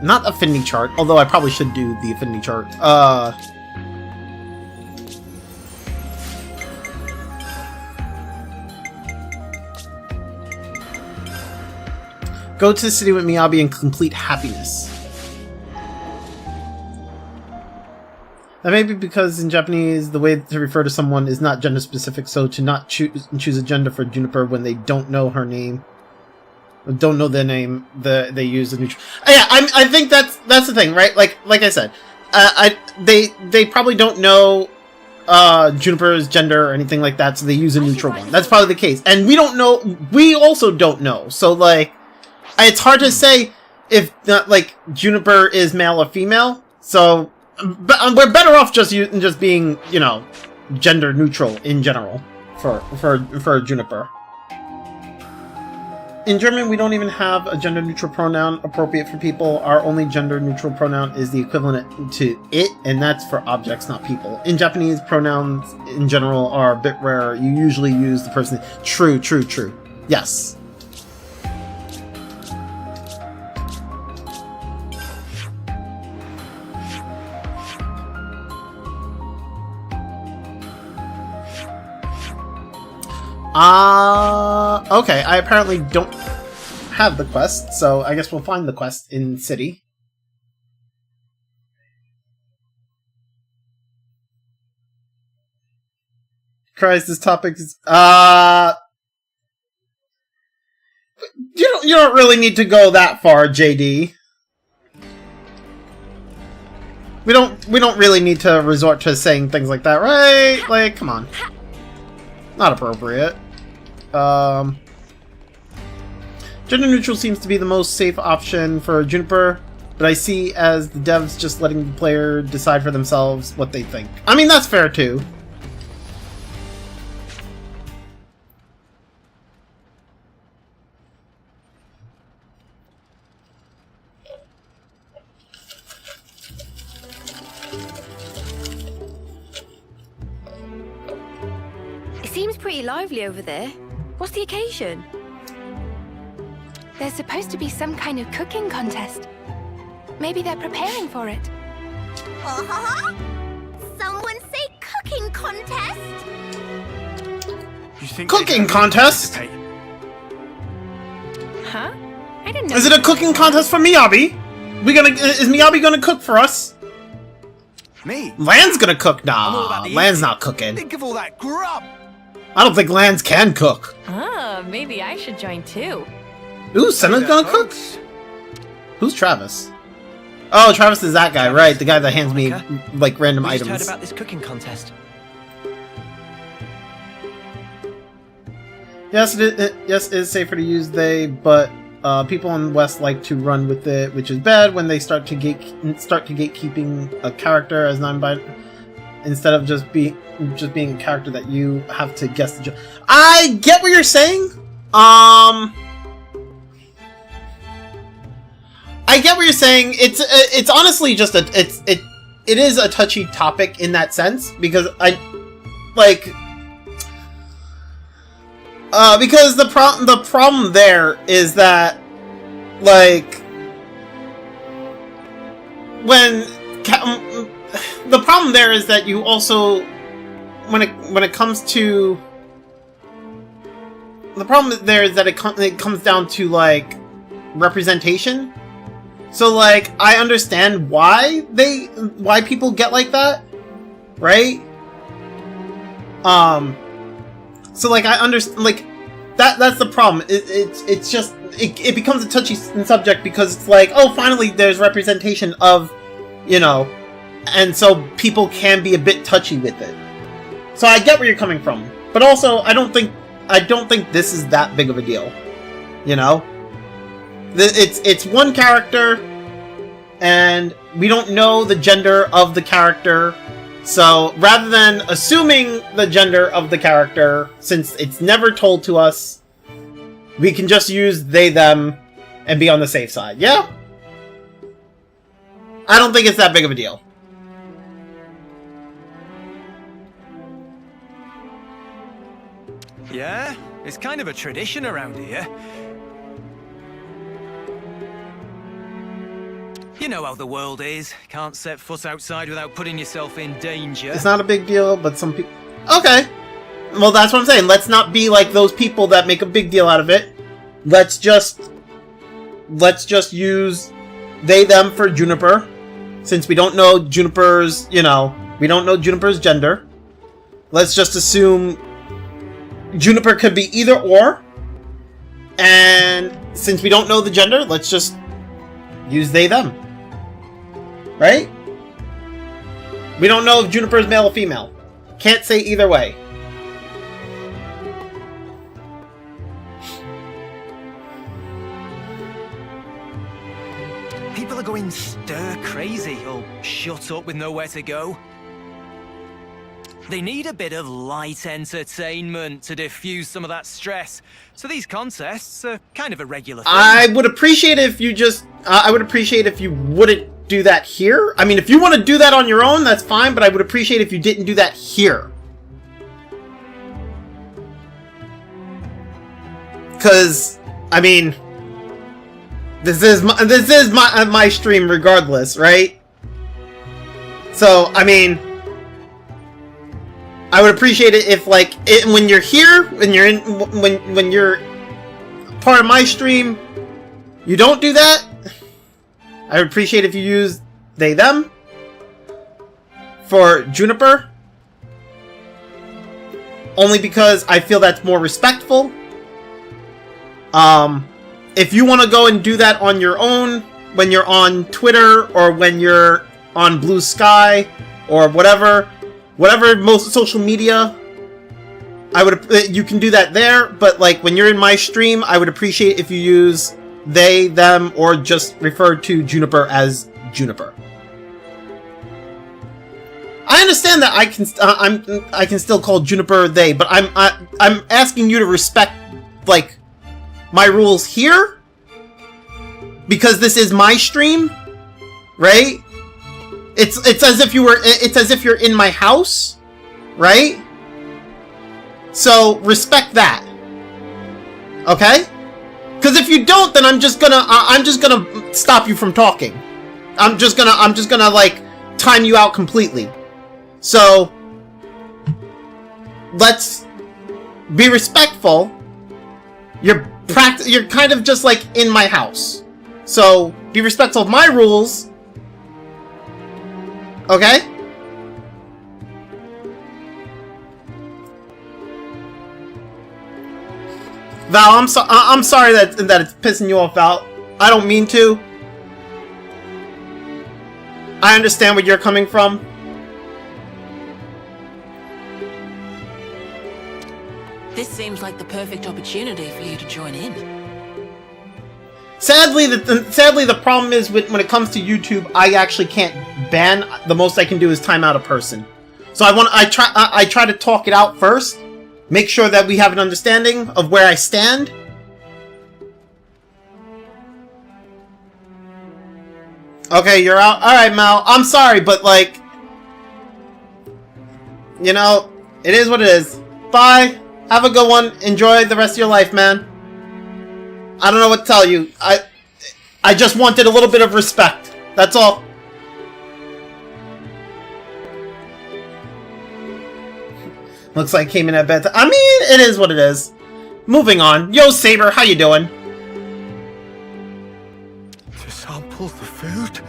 Not affinity chart, although I probably should do the affinity chart. Go to the city with Miyabi and complete happiness. That may be because in Japanese, the way to refer to someone is not gender specific, so to not choose a gender for Juniper when they don't know her name, don't know their name, they use a neutral. Yeah, I think that's the thing, right? Like I said, they probably don't know Juniper's gender or anything like that, so they use a neutral one. That's probably the case, and we don't know. We also don't know. So like, it's hard to say if Juniper is male or female. So. But we're better off just being, you know, gender neutral in general for Juniper. In German, we don't even have a gender neutral pronoun appropriate for people. Our only gender neutral pronoun is the equivalent to it, and that's for objects, not people. In Japanese, pronouns in general are a bit rare. You usually use the person. True. Yes. Okay, I apparently don't have the quest, so I guess we'll find the quest in city. Christ, this topic is, you don't really need to go that far, JD. We don't really need to resort to saying things like that, right? Like, come on. Not appropriate. Gender neutral seems to be the most safe option for Juniper, but I see as the devs just letting the player decide for themselves what they think. I mean, that's fair too. It seems pretty lively over there. What's the occasion? There's supposed to be some kind of cooking contest. Maybe they're preparing for it. Someone say cooking contest? You think cooking contest? Huh? I didn't know. Is it a cooking contest for Miyabi? Is Miyabi gonna cook for us? Me? Lan's gonna cook? I'm all about Nah, the Lan's eating. not cooking. Think of all that grub. I don't think Lans can cook. Maybe I should join too. Ooh, Senna's Hey there, gonna cook? folks. Who's Travis? Oh, Travis is that guy, right? The guy that hands me, like, random We just heard items. about this cooking contest. Yes, it is safer to use they, but people in the West like to run with it, which is bad when they start to gatekeeping a character as non-binary instead of just being a character that you have to guess the. I get what you're saying. I get what you're saying. It's honestly just it is a touchy topic in that sense because because the problem there is that, like, the problem there is that you also, when it comes to, the problem there is that it comes down to, like, representation. So, like, I understand why people get like that, right? So, like, I understand, like, that's the problem. It's just, it becomes a touchy subject because it's like, oh, finally there's representation of, you know, and so people can be a bit touchy with it. So I get where you're coming from. But also, I don't think this is that big of a deal. You know? It's one character, and we don't know the gender of the character. So, rather than assuming the gender of the character, since it's never told to us, we can just use they, them, and be on the safe side. Yeah? I don't think it's that big of a deal. Yeah, it's kind of a tradition around here. You know how the world is. Can't set foot outside without putting yourself in danger. It's not a big deal, but some people... Okay. Well, that's what I'm saying. Let's not be like those people that make a big deal out of it. Let's just use they, them for Juniper. Since we don't know Juniper's, you know, we don't know Juniper's gender. Let's just assume Juniper could be either or. And since we don't know the gender, let's just use they, them. Right? We don't know if Juniper is male or female. Can't say either way. People are going stir crazy, all shut up with nowhere to go. They need a bit of light entertainment to diffuse some of that stress. So these contests are kind of a regular thing. I would appreciate if you just... I would appreciate if you wouldn't do that here. I mean, if you want to do that on your own, that's fine, but I would appreciate if you didn't do that here. Because, I mean... This is my stream regardless, right? So, I mean... I would appreciate it if, like, when you're here, when you're part of my stream, you don't do that. I would appreciate if you use they, them for Juniper. Only because I feel that's more respectful. If you want to go and do that on your own, when you're on Twitter, or when you're on Blue Sky, or whatever most social media, you can do that there, but like when you're in my stream, I would appreciate if you use they, them, or just refer to Juniper as Juniper. I understand that I can still call Juniper they, but I'm asking you to respect, like, my rules here, because this is my stream, right? It's as if you're in my house, right? So respect that, okay? Because if you don't, then I'm just gonna stop you from talking. I'm just gonna like time you out completely. So let's be respectful. You're kind of just like in my house. So be respectful of my rules. Okay? Val, I'm sorry that it's pissing you off, Val. I don't mean to. I understand where you're coming from. This seems like the perfect opportunity for you to join in. Sadly, the problem is when it comes to YouTube, I actually can't ban. The most I can do is time out a person. So I try to talk it out first, make sure that we have an understanding of where I stand. Okay, you're out. All right, Mal. I'm sorry, but like, you know, it is what it is. Bye. Have a good one. Enjoy the rest of your life, man. I don't know what to tell you. I just wanted a little bit of respect. That's all. Looks like came in at bedtime. I mean, it is what it is. Moving on. Yo, Saber, how you doing? To sample the food?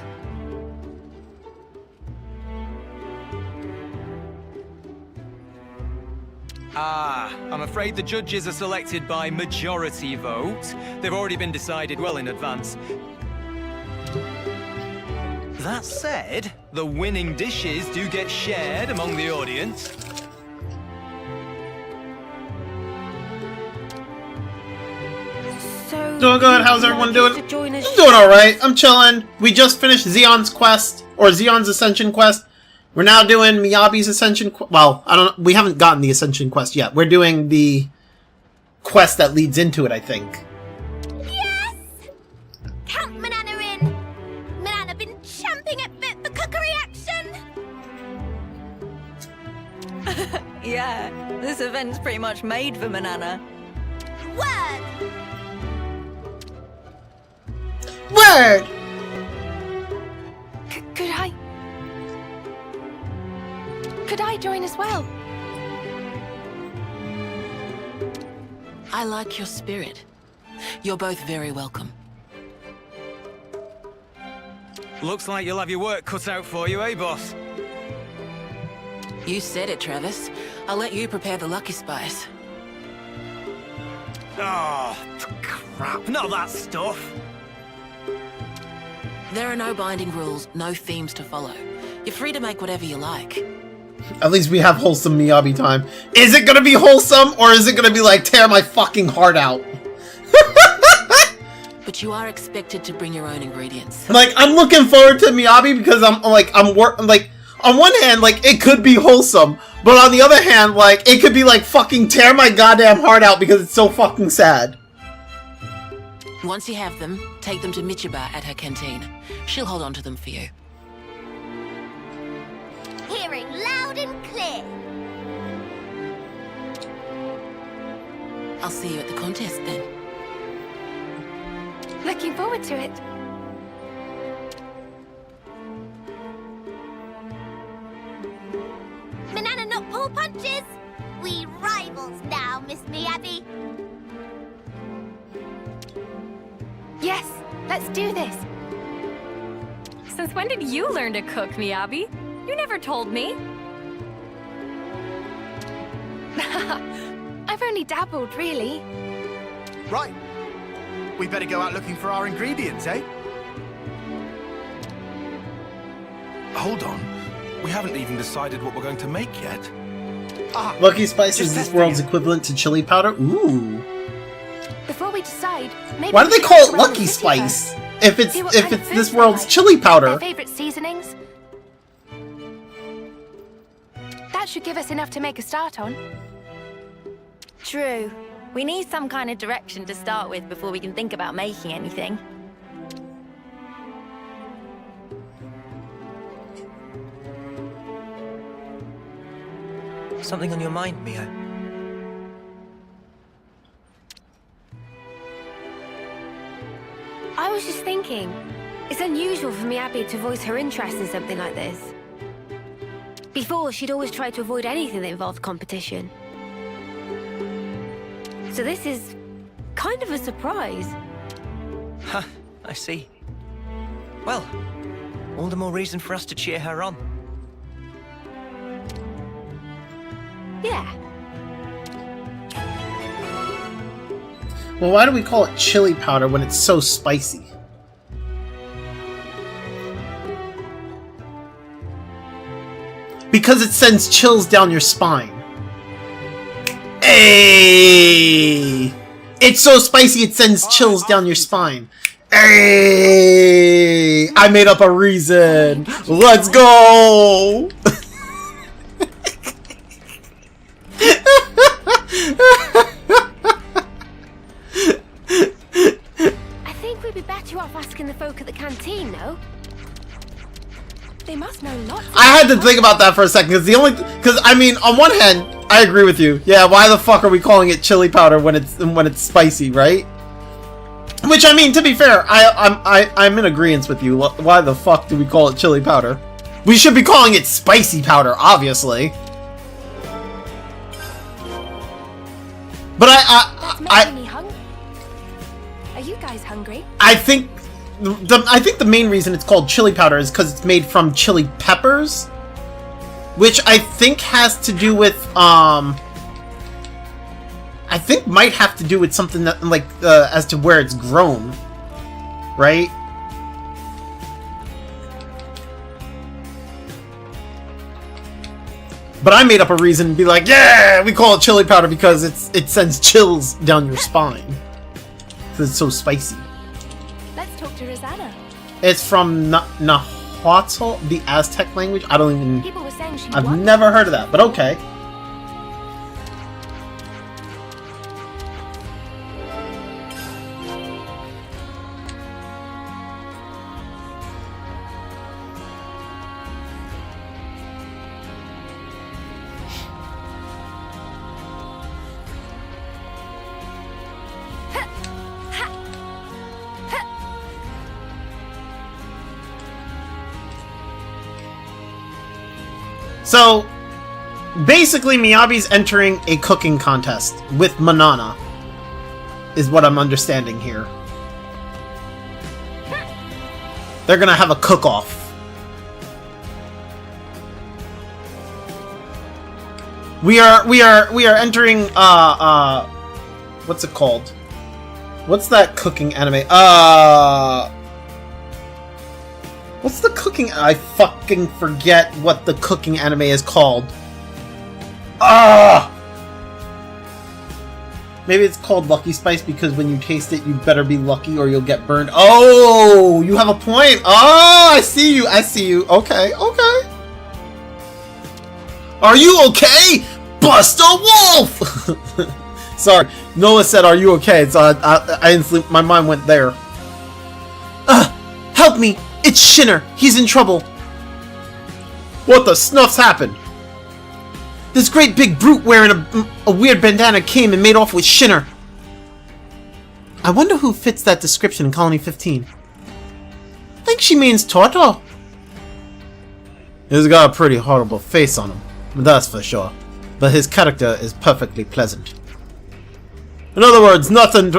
I'm afraid the judges are selected by majority vote. They've already been decided well in advance. That said, the winning dishes do get shared among the audience. So Doing good. How's everyone doing? to join us? I'm doing alright. I'm chilling. We just finished Xeon's quest, or Xeon's Ascension quest. We're now doing Miyabi's Ascension quest. Well, we haven't gotten the Ascension quest yet. We're doing the quest that leads into it, I think. Yes! Count Manana in! Manana been champing at bit for cookery action! Yeah, this event's pretty much made for Manana. Word! Word! Could I join as well? I like your spirit. You're both very welcome. Looks like you'll have your work cut out for you, eh, boss? You said it, Travis. I'll let you prepare the lucky spice. Oh, crap. Not that stuff. There are no binding rules, no themes to follow. You're free to make whatever you like. At least we have wholesome Miyabi time. Is it gonna be wholesome, or is it gonna be like, tear my fucking heart out? But you are expected to bring your own ingredients. Like, I'm looking forward to Miyabi because on one hand, like, it could be wholesome, but on the other hand, like, it could be like fucking tear my goddamn heart out because it's so fucking sad. Once you have them, take them to Michiba at her canteen. She'll hold on to them for you. Hearing loud and clear. I'll see you at the contest then. Looking forward to it. Manana not pull punches. We rivals now, Miss Miyabi. Yes, let's do this. Since when did you learn to cook, Miyabi? You never told me. I've only dabbled, really. Right. We better go out looking for our ingredients, eh? Hold on. We haven't even decided what we're going to make yet. Lucky Spice is this world's equivalent to chili powder? Ooh. Before we decide, maybe Why do we they should call look it around Lucky the city Spice? first. If it's See what kind of this foods they world's like. chili powder. Their favorite seasonings. That should give us enough to make a start on. True. We need some kind of direction to start with before we can think about making anything. Something on your mind, Mio? I was just thinking, it's unusual for Miyabi to voice her interest in something like this. Before, she'd always tried to avoid anything that involved competition. So this is kind of a surprise. Huh, I see. Well, all the more reason for us to cheer her on. Yeah. Well, why do we call it chili powder when it's so spicy? Because it sends chills down your spine. Hey! It's so spicy it sends chills down your spine. Hey! I made up a reason. Let's go! I think we'd be better off asking the folk at the canteen, no? They must know lots. I had to think about that for a second, because I mean, on one hand, I agree with you. Yeah, why the fuck are we calling it chili powder when it's spicy, right? Which, I mean, to be fair, I'm in agreement with you. Why the fuck do we call it chili powder? We should be calling it spicy powder, obviously. But That's making me hungry. Are you guys hungry? I think the main reason it's called chili powder is because it's made from chili peppers, which I think has to do with I think might have to do with something that like as to where it's grown, right? But I made up a reason to be like, yeah, we call it chili powder because it sends chills down your spine because it's so spicy. Let's talk to Rosanna. It's from Nahuatl, the Aztec language. I don't even. People were saying she I've won. never heard of that, but okay. So, basically, Miyabi's entering a cooking contest with Manana, is what I'm understanding here. They're gonna have a cook-off. We are entering, what's it called? What's that cooking anime? What's the cooking? I fucking forget what the cooking anime is called. Maybe it's called Lucky Spice because when you taste it, you better be lucky or you'll get burned. Oh, you have a point. Oh, I see you. I see you. Okay, okay. Are you okay, Buster Wolf? Sorry, Noah said, "Are you okay?" So I instantly, my mind went there. Help me! It's Shinner! He's in trouble! What the snuff's happened? This great big brute wearing a weird bandana came and made off with Shinner. I wonder who fits that description in Colony 15. I think she means Toto. He's got a pretty horrible face on him, that's for sure. But his character is perfectly pleasant. In other words, nothing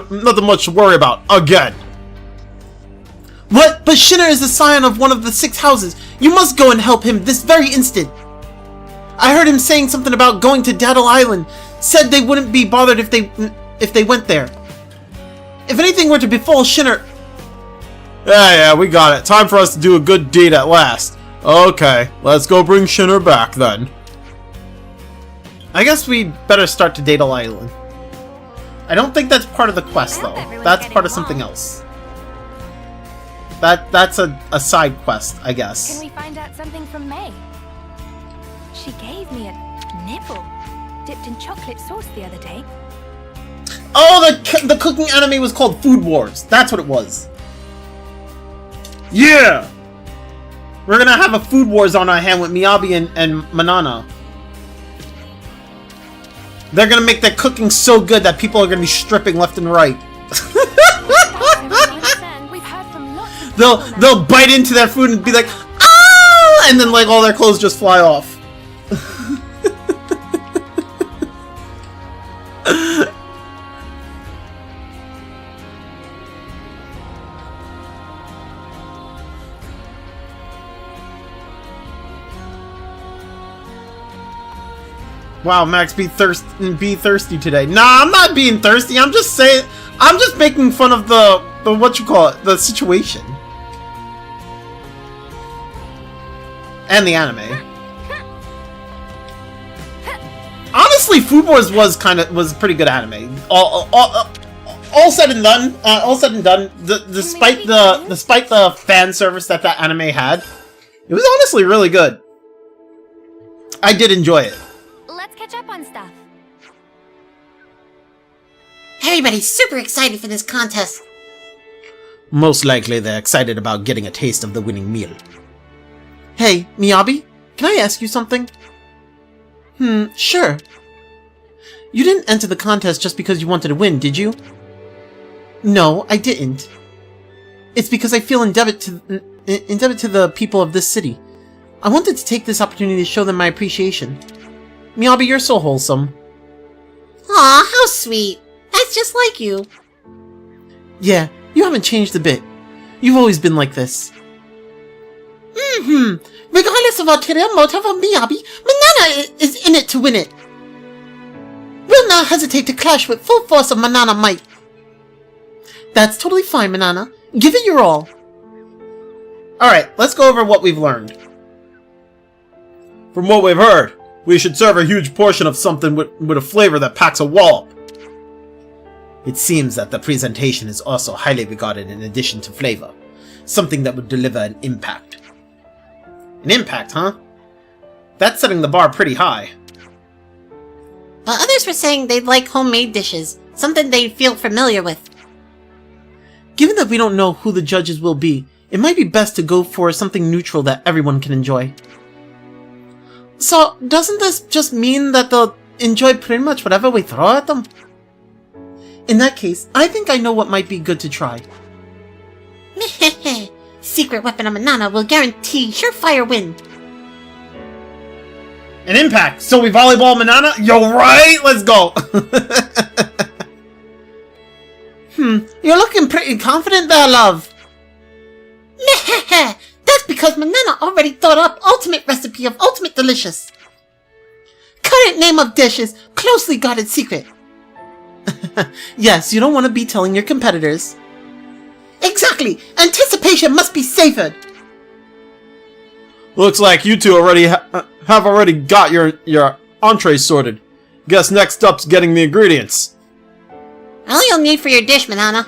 much to worry about, again. What? But Shinner is the scion of one of the 6 houses. You must go and help him this very instant. I heard him saying something about going to Daddle Island. Said they wouldn't be bothered if they went there. If anything were to befall Shinner... Yeah, we got it. Time for us to do a good deed at last. Okay, let's go bring Shinner back then. I guess we better start to Daddle Island. I don't think that's part of the quest, though. That's part of something else. That's a side quest, I guess. Can we find out something from May? She gave me a nipple dipped in chocolate sauce the other day. Oh, the cooking anime was called Food Wars. That's what it was. Yeah! We're gonna have a Food Wars on our hand with Miyabi and Manana. They're gonna make their cooking so good that people are gonna be stripping left and right. They'll bite into their food and be like, ah! And then like all their clothes just fly off. Wow, Max, be thirsty today. Nah, I'm not being thirsty. I'm just saying. I'm just making fun of the what you call it, the situation, and the anime. Honestly, Food Wars was pretty good anime. All said and done. Despite the fan service that anime had, it was honestly really good. I did enjoy it. Let's catch up on stuff. Everybody's super excited for this contest. Most likely they're excited about getting a taste of the winning meal. Hey, Miyabi, can I ask you something? Sure. You didn't enter the contest just because you wanted to win, did you? No, I didn't. It's because I feel indebted to the people of this city. I wanted to take this opportunity to show them my appreciation. Miyabi, you're so wholesome. Aw, how sweet. That's just like you. Yeah, you haven't changed a bit. You've always been like this. Regardless of ulterior motive of Miyabi, Manana is in it to win it. We'll not hesitate to clash with full force of Manana might. That's totally fine, Manana. Give it your all. Alright, let's go over what we've learned. From what we've heard, we should serve a huge portion of something with a flavor that packs a wallop. It seems that the presentation is also highly regarded in addition to flavor. Something that would deliver an impact. An impact, huh? That's setting the bar pretty high. But others were saying they'd like homemade dishes, something they'd feel familiar with. Given that we don't know who the judges will be, it might be best to go for something neutral that everyone can enjoy. So, doesn't this just mean that they'll enjoy pretty much whatever we throw at them? In that case, I think I know what might be good to try. Secret weapon of Manana will guarantee surefire win. An impact! So we volleyball Manana? Yo, right? Let's go! You're looking pretty confident there, love. That's because Manana already thought up ultimate recipe of ultimate delicious. Current name of dish is closely guarded secret. Yes, you don't want to be telling your competitors. Exactly! Anticipation must be savored! Looks like you two have already got your entree sorted. Guess next up's getting the ingredients. All you'll need for your dish, Manana.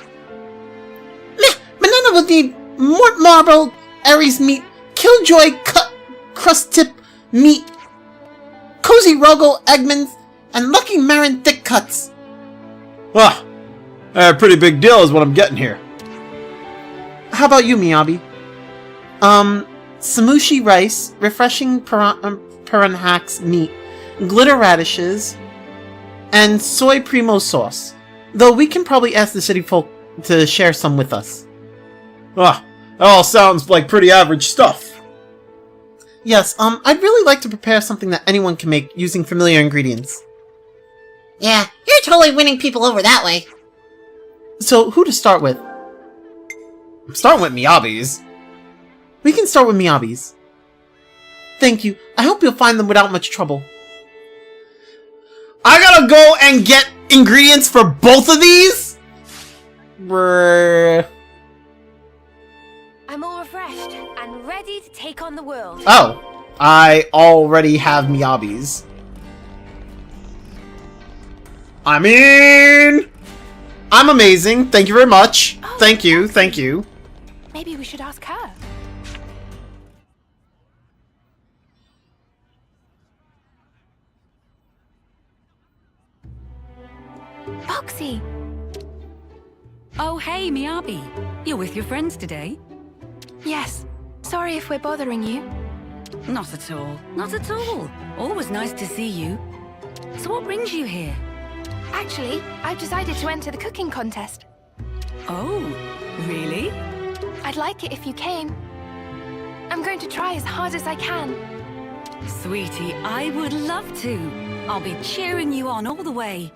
Manana will need Mort Marble, Aries meat, Killjoy crust tip meat, Cozy Rogo Eggmans, and Lucky Marin thick cuts. Ah, a pretty big deal is what I'm getting here. How about you, Miyabi? Samushi rice, refreshing piranhacks meat, glitter radishes, and soy primo sauce. Though we can probably ask the city folk to share some with us. Ah, that all sounds like pretty average stuff. Yes, I'd really like to prepare something that anyone can make using familiar ingredients. Yeah, you're totally winning people over that way. So, who to start with? I'm starting with Miyabi's. We can start with Miyabi's. Thank you. I hope you'll find them without much trouble. I gotta go and get ingredients for both of these? Brrr. I'm all refreshed and ready to take on the world. Oh, I already have Miyabi's. I mean, I'm amazing. Thank you very much. Oh, thank you. Maybe we should ask her. Foxy! Oh, hey, Miyabi. You're with your friends today? Yes. Sorry if we're bothering you. Not at all. Not at all. Always nice to see you. So what brings you here? Actually, I've decided to enter the cooking contest. Oh, really? I'd like it if you came. I'm going to try as hard as I can. Sweetie, I would love to. I'll be cheering you on all the way.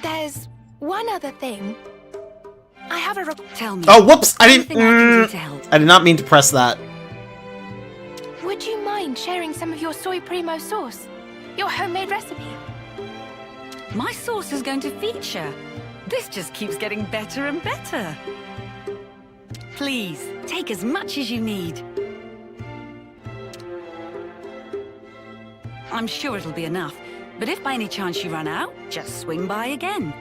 There's one other thing. I have a Tell me. Oh, whoops! I did not mean to press that. Would you mind sharing some of your soy primo sauce? Your homemade recipe. My sauce is going to feature. This just keeps getting better and better. Please, take as much as you need. I'm sure it'll be enough, but if by any chance you run out, just swing by again.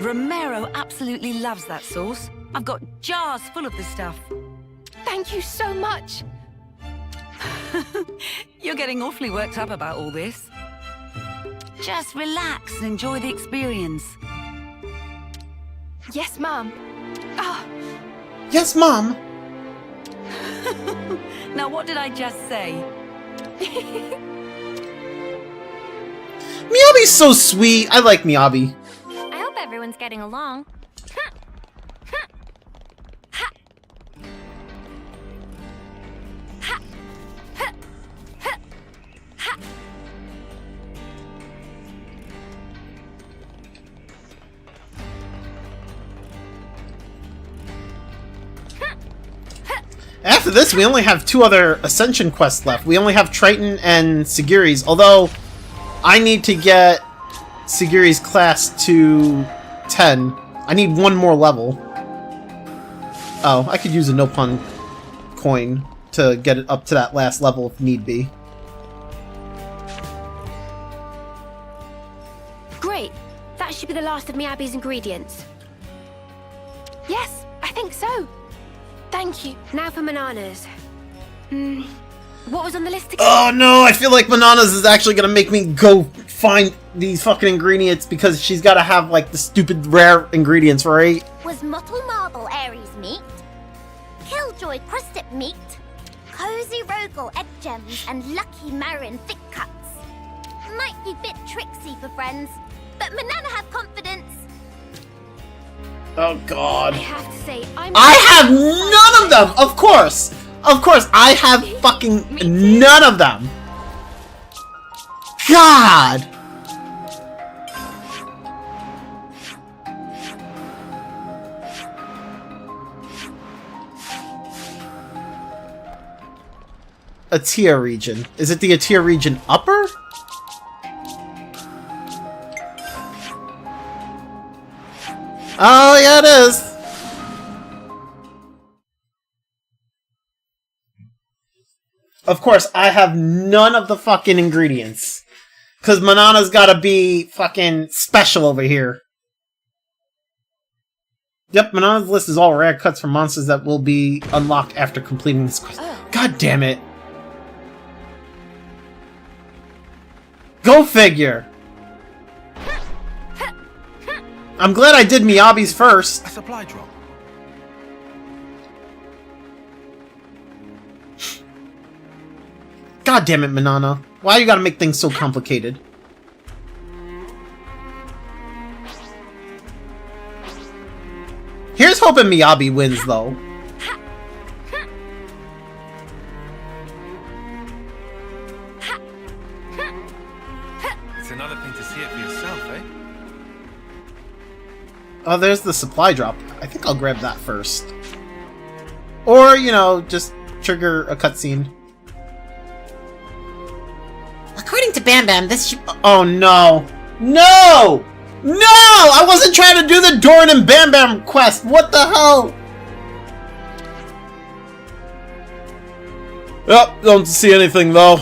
Romero absolutely loves that sauce. I've got jars full of this stuff. Thank you so much. You're getting awfully worked up about all this. Just relax and enjoy the experience. Yes, Mom. Ah. Yes, Mom! Now, what did I just say? Miyabi's so sweet. I like Miyabi. I hope everyone's getting along. After this, we only have 2 other Ascension quests left. We only have Triton and Sigiri's, although I need to get Sigiri's class to 10. I need 1 more level. Oh, I could use a Nopon coin to get it up to that last level if need be. Great. That should be the last of Miyabi's ingredients. Yes, I think so. Thank you. Now for Manana's. What was on the list again? Oh no, I feel like Manana's is actually gonna make me go find these fucking ingredients because she's gotta have like the stupid rare ingredients, right? Was Mottle Marble Aries meat? Killjoy crusted meat? Cozy Rogel egg gems and Lucky Marin thick cuts? Might be a bit tricksy for friends, but Manana have confidence. Oh god. I have to say, I have none of them! Of course! Of course, I have fucking none of them! God! Atia region. Is it the Atia region upper? Oh, yeah, it is. Of course, I have none of the fucking ingredients. Because Manana's gotta be fucking special over here. Yep, Manana's list is all rare cuts from monsters that will be unlocked after completing this quest. God damn it. Go figure. I'm glad I did Miyabi's first. A supply drop. God damn it, Manana. Why you gotta make things so complicated? Here's hoping Miyabi wins, though. It's another thing to see it for yourself, eh? Oh, there's the supply drop. I think I'll grab that first. Or, you know, just trigger a cutscene. According to Bam Bam, this should... Oh, no. No! No! I wasn't trying to do the Doran and Bam Bam quest! What the hell? Oh, don't see anything, though.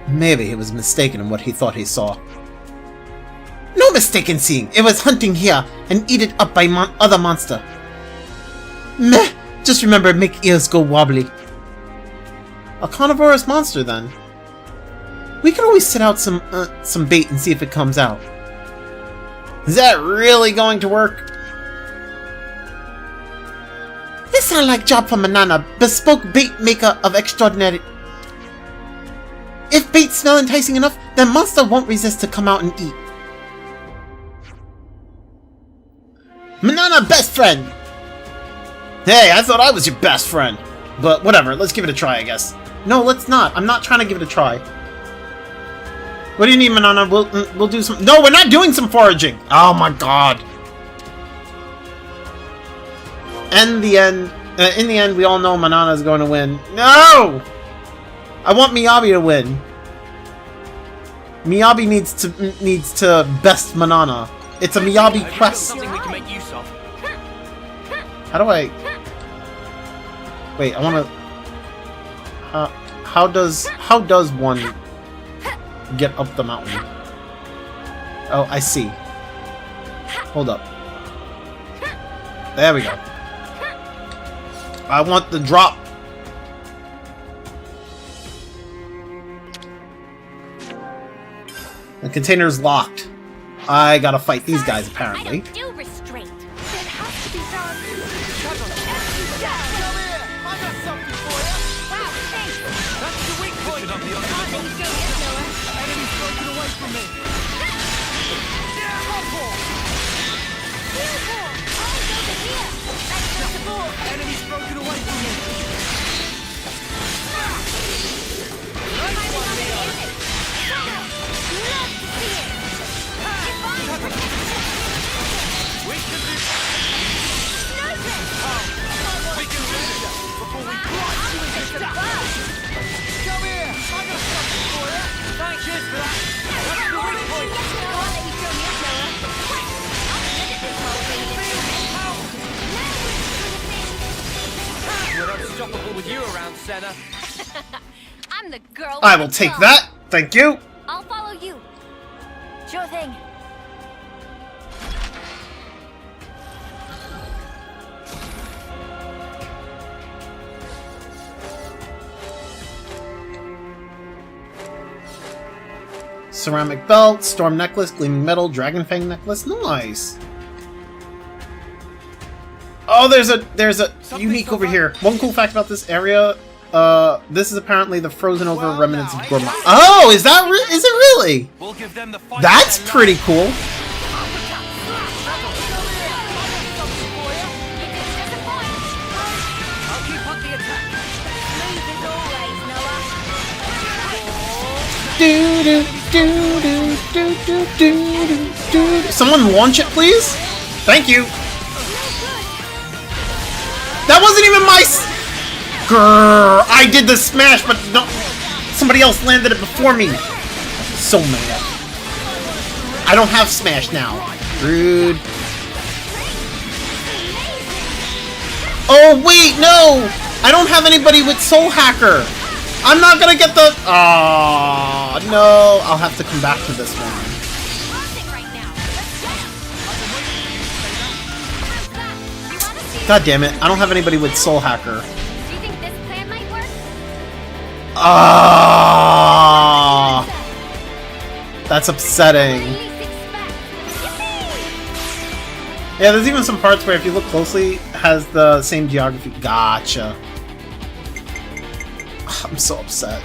Maybe he was mistaken in what he thought he saw. No mistaken seeing. It was hunting here and eat it up by other monster. Meh. Just remember, make ears go wobbly. A carnivorous monster, then. We can always set out some bait and see if it comes out. Is that really going to work? This sounds like job for Manana, bespoke bait maker of extraordinary. If bait smell enticing enough, then monster won't resist to come out and eat. Manana, best friend! Hey, I thought I was your best friend. But whatever, let's give it a try, I guess. No, let's not. I'm not trying to give it a try. What do you need, Manana? We'll do some... No, we're not doing some foraging! Oh my god. In the end, we all know Manana's going to win. No! I want Miyabi to win. Miyabi needs to best Manana. It's a Miyabi quest. Something we can make use of. How do I... Wait, I want to... how does one get up the mountain? Oh, I see. Hold up. There we go. I want the drop. The container's locked. I gotta fight these guys, apparently. Do restraint. It has to be done. I got something for you. Wow, thanks. That's the weak point. I'll let you go, yes, Noah. Enemy's broken away from me. Enemy's broken away from me. We can do... We can do it before we grind you into dust. Come here. I got something for you. Thanks. Cheers for that. That's the weak point. We're unstoppable with you around, Senna. I'm the girl. I will take that. Thank you. I'll follow you. Sure thing. Ceramic belt, storm necklace, gleaming metal, dragon fang necklace. Nice. Oh, there's a unique over here. One cool fact about this area. This is apparently the frozen over remnants of Gourmet. Oh, is that is it really? We'll give them the fight. That's pretty cool. I'll keep up the attack. Do do do do do do do do. Someone launch it, please. Thank you. That wasn't even my. Grrr, I did the smash, but no, somebody else landed it before me. So mad. I don't have smash now. Rude. Oh wait, no! I don't have anybody with Soul Hacker. I'm not gonna get the. Ah, no! I'll have to come back to this one. God damn it! I don't have anybody with Soul Hacker. Ah, that's upsetting. Yeah, there's even some parts where if you look closely, it has the same geography. Gotcha. I'm so upset.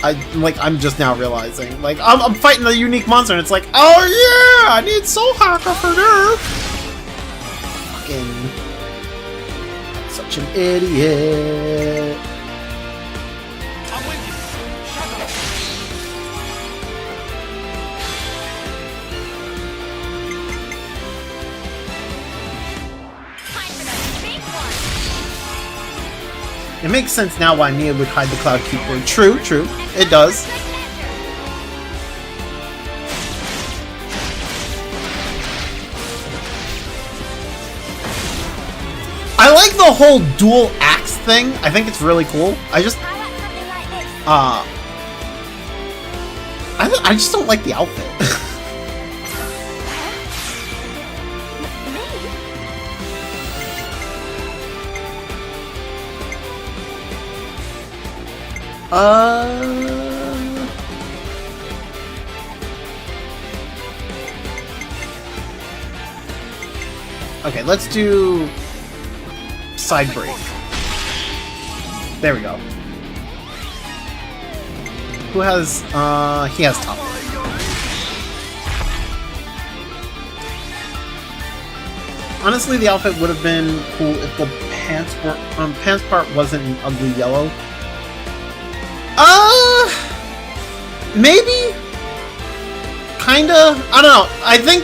I'm just now realizing. Like, I'm fighting the unique monster, and it's like, oh yeah, I need Soul Hacker for this. Fucking such an idiot. It makes sense now why Mia would hide the Cloud Keeper. True, true. It does. I like the whole dual axe thing. I think it's really cool. I just don't like the outfit. Okay, let's do side break. There we go. Who has, he has top. Honestly, the outfit would have been cool if the pants part wasn't an ugly yellow. Maybe? Kinda? I don't know. I think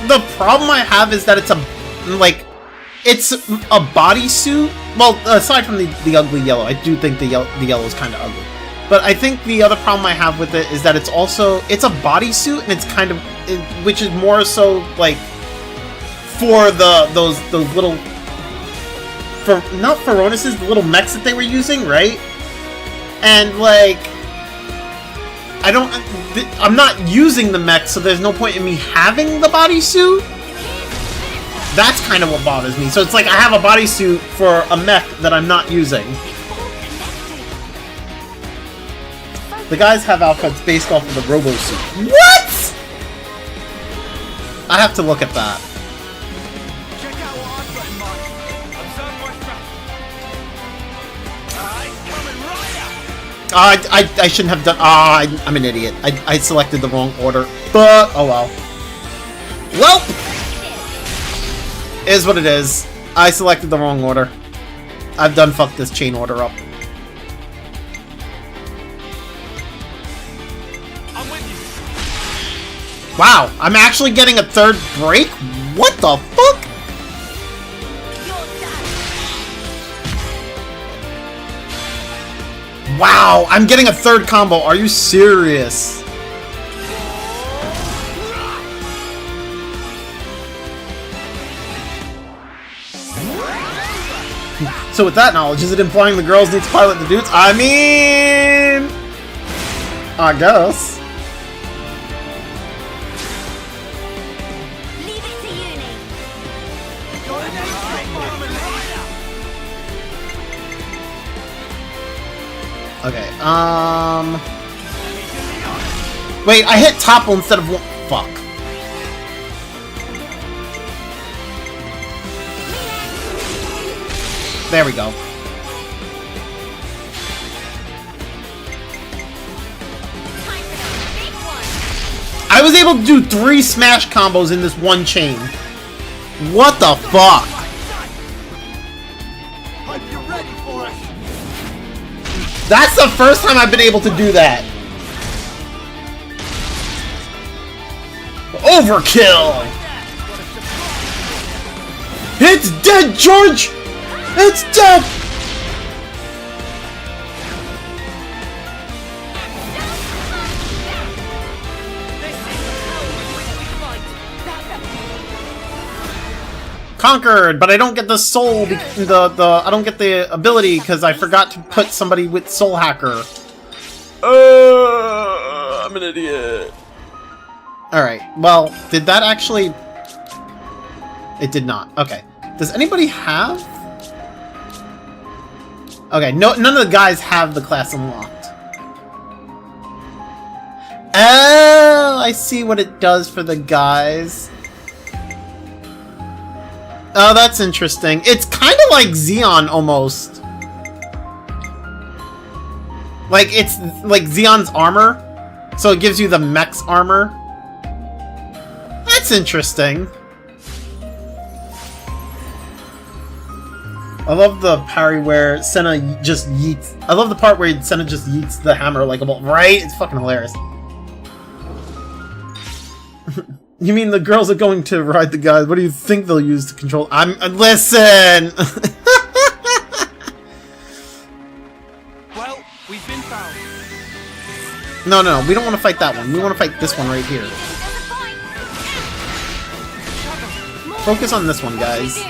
the problem I have is that it's a bodysuit Well, aside from the ugly yellow, I do think the yellow is kind of ugly. But I think the other problem I have with it is that it's a bodysuit, and it's kind of, which is more so like for those little, not Phoroneses, the little mechs that they were using, right? And like, I'm not using the mech, so there's no point in me having the bodysuit. That's kind of what bothers me. So it's like I have a bodysuit for a mech that I'm not using. The guys have outfits based off of the robo suit. What? I have to look at that. Check out what I've got in mind. Observe my strategy. Alright, coming right up. I shouldn't have done. I'm an idiot. I selected the wrong order. But oh well. Welp. Is what it is. I selected the wrong order. I've done fucked this chain order up. Wow, I'm actually getting a third break? What the fuck? Wow, I'm getting a third combo. Are you serious? So with that knowledge, is it implying the girls need to pilot the dudes? I mean... I guess. Okay, wait, I hit topple instead of one. Fuck. There we go. I was able to do 3 smash combos in this one chain. What the fuck? That's the first time I've been able to do that. Overkill! It's dead, George! It's dead! Conquered, but I don't get the soul, I don't get the ability because I forgot to put somebody with Soul Hacker. I'm an idiot. Alright, well, did that actually... It did not. Okay. Does anybody have... Okay, no, none of the guys have the class unlocked. Oh, I see what it does for the guys. Oh, that's interesting. It's kind of like Xeon, almost. Like, it's like Xeon's armor. So it gives you the mech's armor. That's interesting. I love the parry where Senna just yeets... I love the part where Senna just yeets the hammer like a ball. Right? It's fucking hilarious. You mean the girls are going to ride the guys? What do you think they'll use to control? Listen! Well, we've been found. No, we don't want to fight that one. We want to fight this one right here. Focus on this one, guys.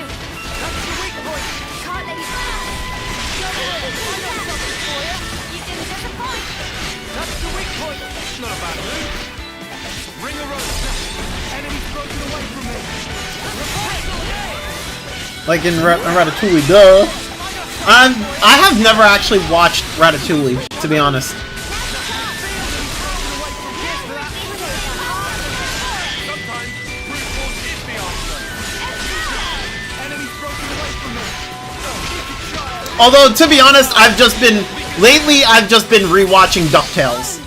Like in Ratatouille, duh. I have never actually watched Ratatouille, to be honest. Although, to be honest, I've just been rewatching DuckTales.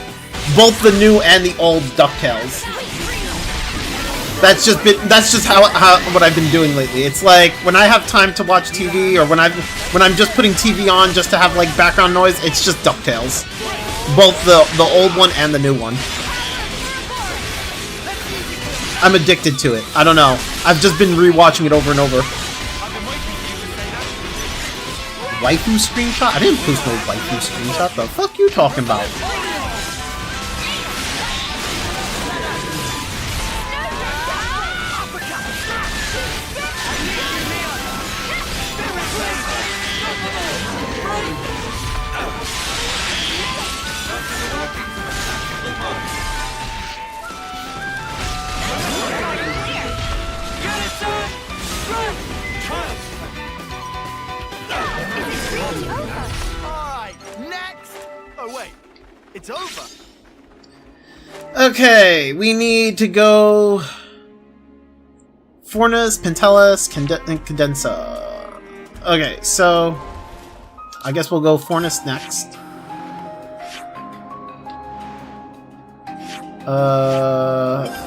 Both the new and the old DuckTales. That's just how what I've been doing lately. It's like when I have time to watch TV, or when I'm just putting TV on just to have like background noise, it's just DuckTales. Both the old one and the new one. I'm addicted to it. I don't know. I've just been rewatching it over and over. Waifu screenshot? I didn't post no waifu screenshot. The fuck you talking about? Alright, next! Oh wait, it's over. Okay, we need to go... Fornus, Pentelis, Condensa. Okay, so... I guess we'll go Fornus next.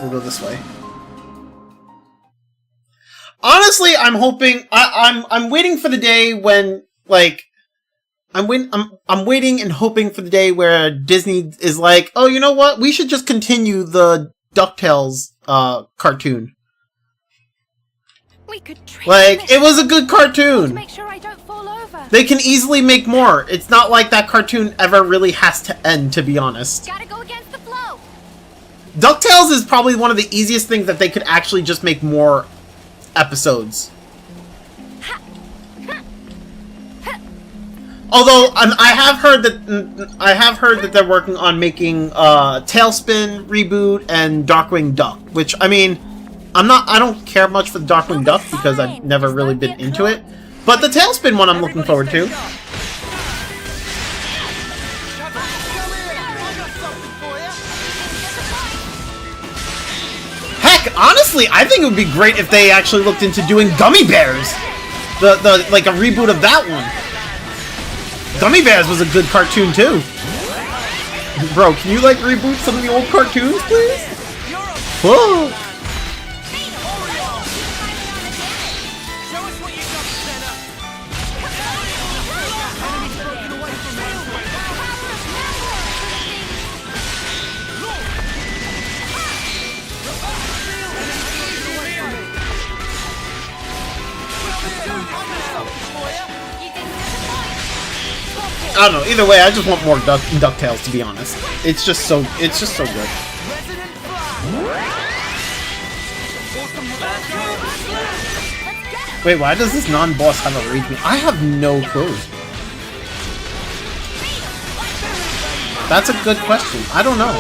We'll go this way. Honestly, I'm hoping... I'm waiting for the day when, like... I'm waiting and hoping for the day where Disney is like, oh, you know what? We should just continue the DuckTales cartoon. We could like, it was a good cartoon. Make sure I don't fall over. They can easily make more. It's not like that cartoon ever really has to end, to be honest. Gotta go against the flow. DuckTales is probably one of the easiest things that they could actually just make more episodes. Although I have heard that they're working on making Tailspin reboot and Darkwing Duck, which I mean, I don't care much for the Darkwing Duck because I've never really been into it, but the Tailspin one I'm looking forward to. Heck, honestly, I think it would be great if they actually looked into doing Gummy Bears, like a reboot of that one. Gummy Bears was a good cartoon, too. Bro, can you, like, reboot some of the old cartoons, please? Whoa! I don't know. Either way, I just want more DuckTales, to be honest. It's just so good. Wait, why does this non-boss have a rage me? I have no clue. That's a good question. I don't know.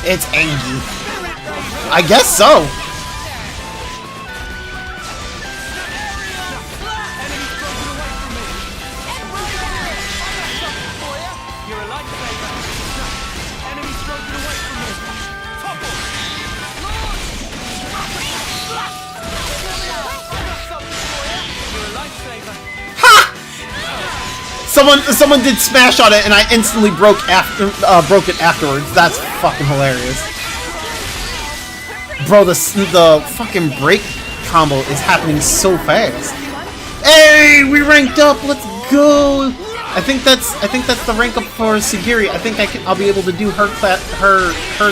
It's Angie. I guess so. Someone did smash on it, and I instantly broke it afterwards. That's fucking hilarious, bro. The fucking break combo is happening so fast. Hey, we ranked up. Let's go. I think that's the rank up for Sagiri. I think I'll be able to do her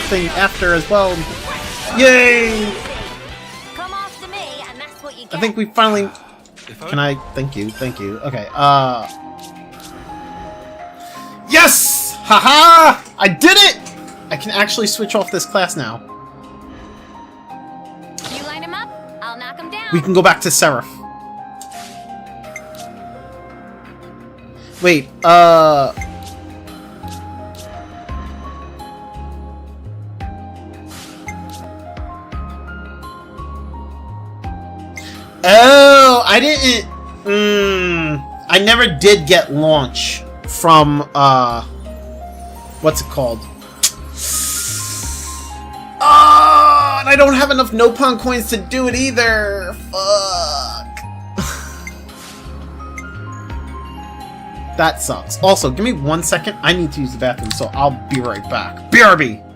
thing after as well. Yay! Come after me, and that's what you get. I think we finally. Can I? Thank you. Okay. Yes! Haha! I did it! I can actually switch off this class now. You line him up, I'll knock him down. We can go back to Seraph. Wait, Oh, I didn't... I never did get launch from, what's it called? And I don't have enough Nopon coins to do it either! Fuck! That sucks. Also, give me 1 second. I need to use the bathroom, so I'll be right back. BRB!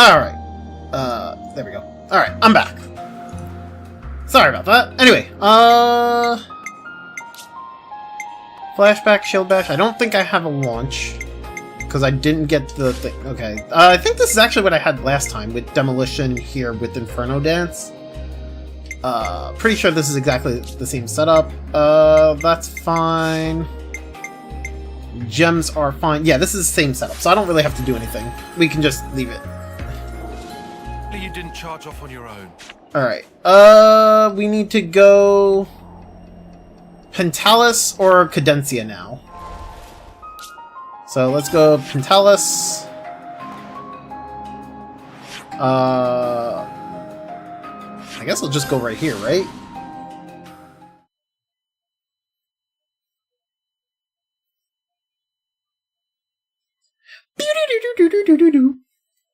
Alright. There we go. Alright, I'm back. Sorry about that. Anyway, flashback, shield bash. I don't think I have a launch. Because I didn't get the thing. Okay. I think this is actually what I had last time with Demolition here with Inferno Dance. Pretty sure this is exactly the same setup. That's fine. Gems are fine. Yeah, this is the same setup, so I don't really have to do anything. We can just leave it. You didn't charge off on your own. Alright. We need to go Pentalis or Cadencia now. So let's go Pentalis. I guess I'll just go right here, right?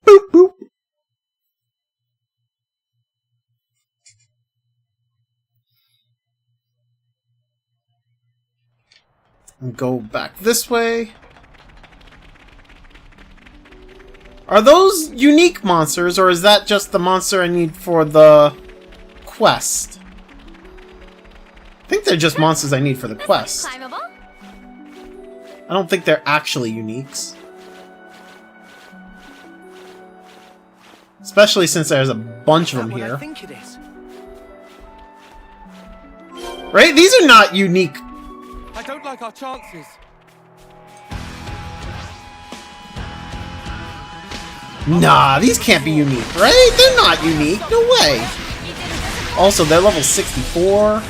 Boop boop. And go back this way. Are those unique monsters, or is that just the monster I need for the quest? I think they're just monsters I need for the quest. I don't think they're actually uniques. Especially since there's a bunch of them here. Right? These are not unique. I don't like our chances. Nah, these can't be unique, right? They're not unique. No way. Also, they're level 64.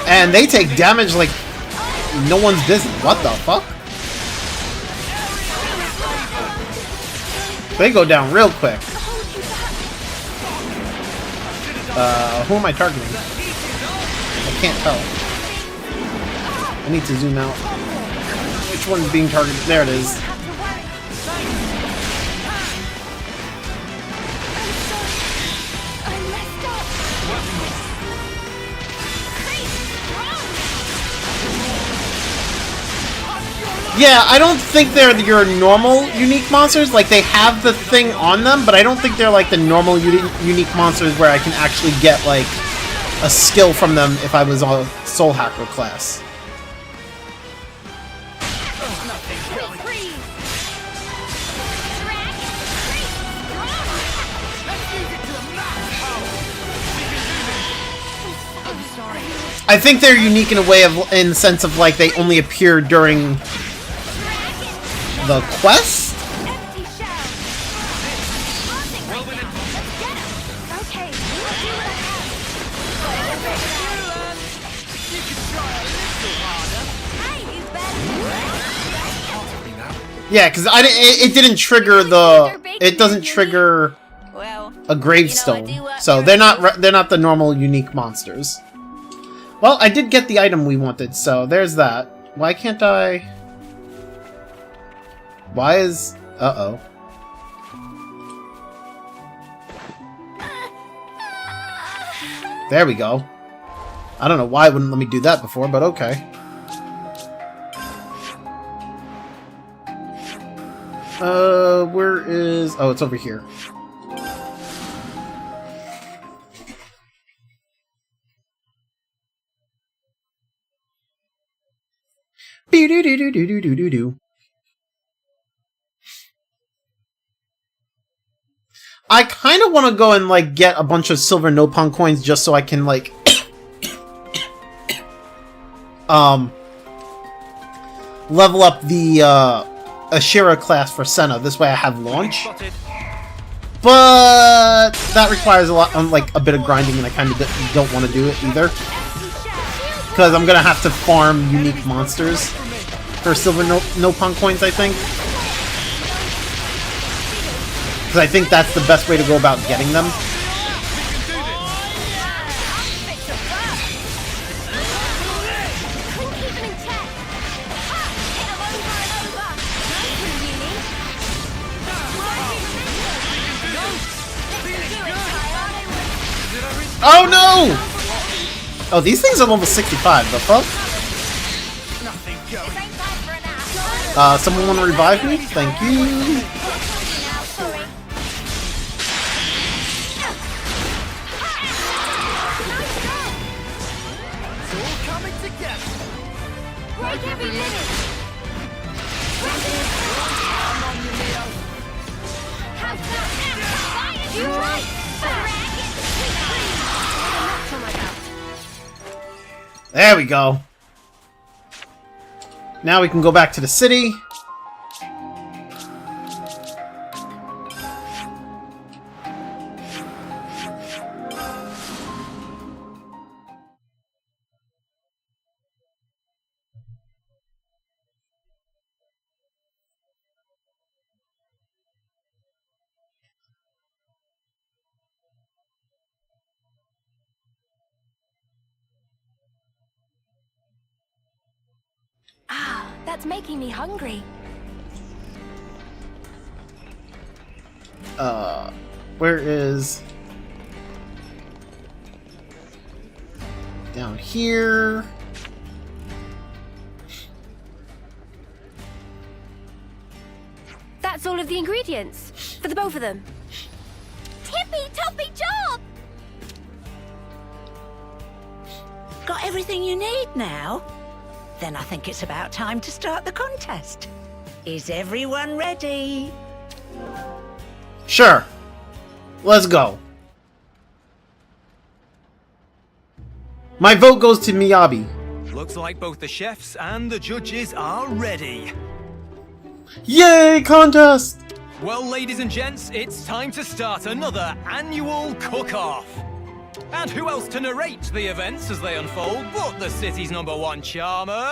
And they take damage like no one's business. What the fuck? They go down real quick. Who am I targeting? I can't tell. I need to zoom out. Which one's being targeted? There it is. Yeah, I don't think they're your normal unique monsters. Like, they have the thing on them, but I don't think they're like the normal unique monsters where I can actually get, like, a skill from them if I was a Soul Hacker class. I think they're unique in a way of, in the sense of, like, they only appear during the quest? Yeah, because it didn't trigger the... It doesn't trigger a gravestone, so they're not the normal unique monsters. Well, I did get the item we wanted, so there's that. Why can't I... Why is... Uh-oh. There we go. I don't know why it wouldn't let me do that before, but okay. Where is... Oh, it's over here. Be-do-do-do-do-do-do-do. I kind of want to go and, like, get a bunch of silver no-pun coins just so I can, like... level up the, Ashira class for Senna. This way I have launch. But that requires a lot, like, a bit of grinding, and I kind of don't want to do it either. Because I'm gonna have to farm unique monsters for silver no-pun coins, I think. Because I think that's the best way to go about getting them. Oh no! Oh, these things are level 65. The fuck? Someone want to revive me? Thank you. Break every limit! You right! There we go. Now we can go back to the city. Ah, that's making me hungry. Where is... Down here... That's all of the ingredients. For the both of them. Tippy-toppy job! Got everything you need now? Then I think it's about time to start the contest. Is everyone ready? Sure. Let's go. My vote goes to Miyabi. Looks like both the chefs and the judges are ready. Yay, contest! Well, ladies and gents, it's time to start another annual cook-off. And who else to narrate the events as they unfold but the city's #1 charmer?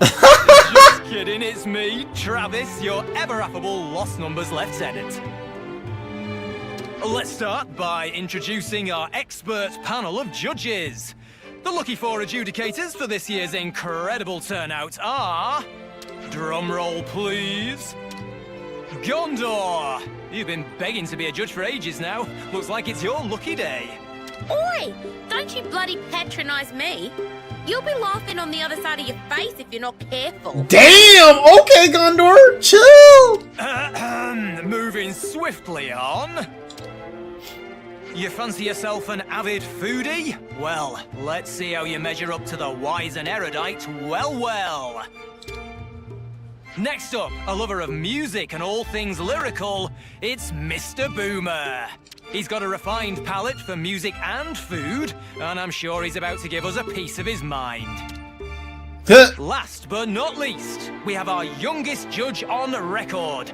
Just kidding, it's me, Travis, your ever-affable Lost Numbers Lieutenant. Let's start by introducing our expert panel of judges. The lucky 4 adjudicators for this year's incredible turnout are... Drumroll, please. Gondor! You've been begging to be a judge for ages now. Looks like it's your lucky day. Oi! Don't you bloody patronize me. You'll be laughing on the other side of your face if you're not careful. Damn! Okay, Gondor! Chill! Moving swiftly on. You fancy yourself an avid foodie? Well, let's see how you measure up to the wise and erudite. Well. Next up, a lover of music and all things lyrical, it's Mr. Boomer. He's got a refined palate for music and food, and I'm sure he's about to give us a piece of his mind. Last but not least, we have our youngest judge on record.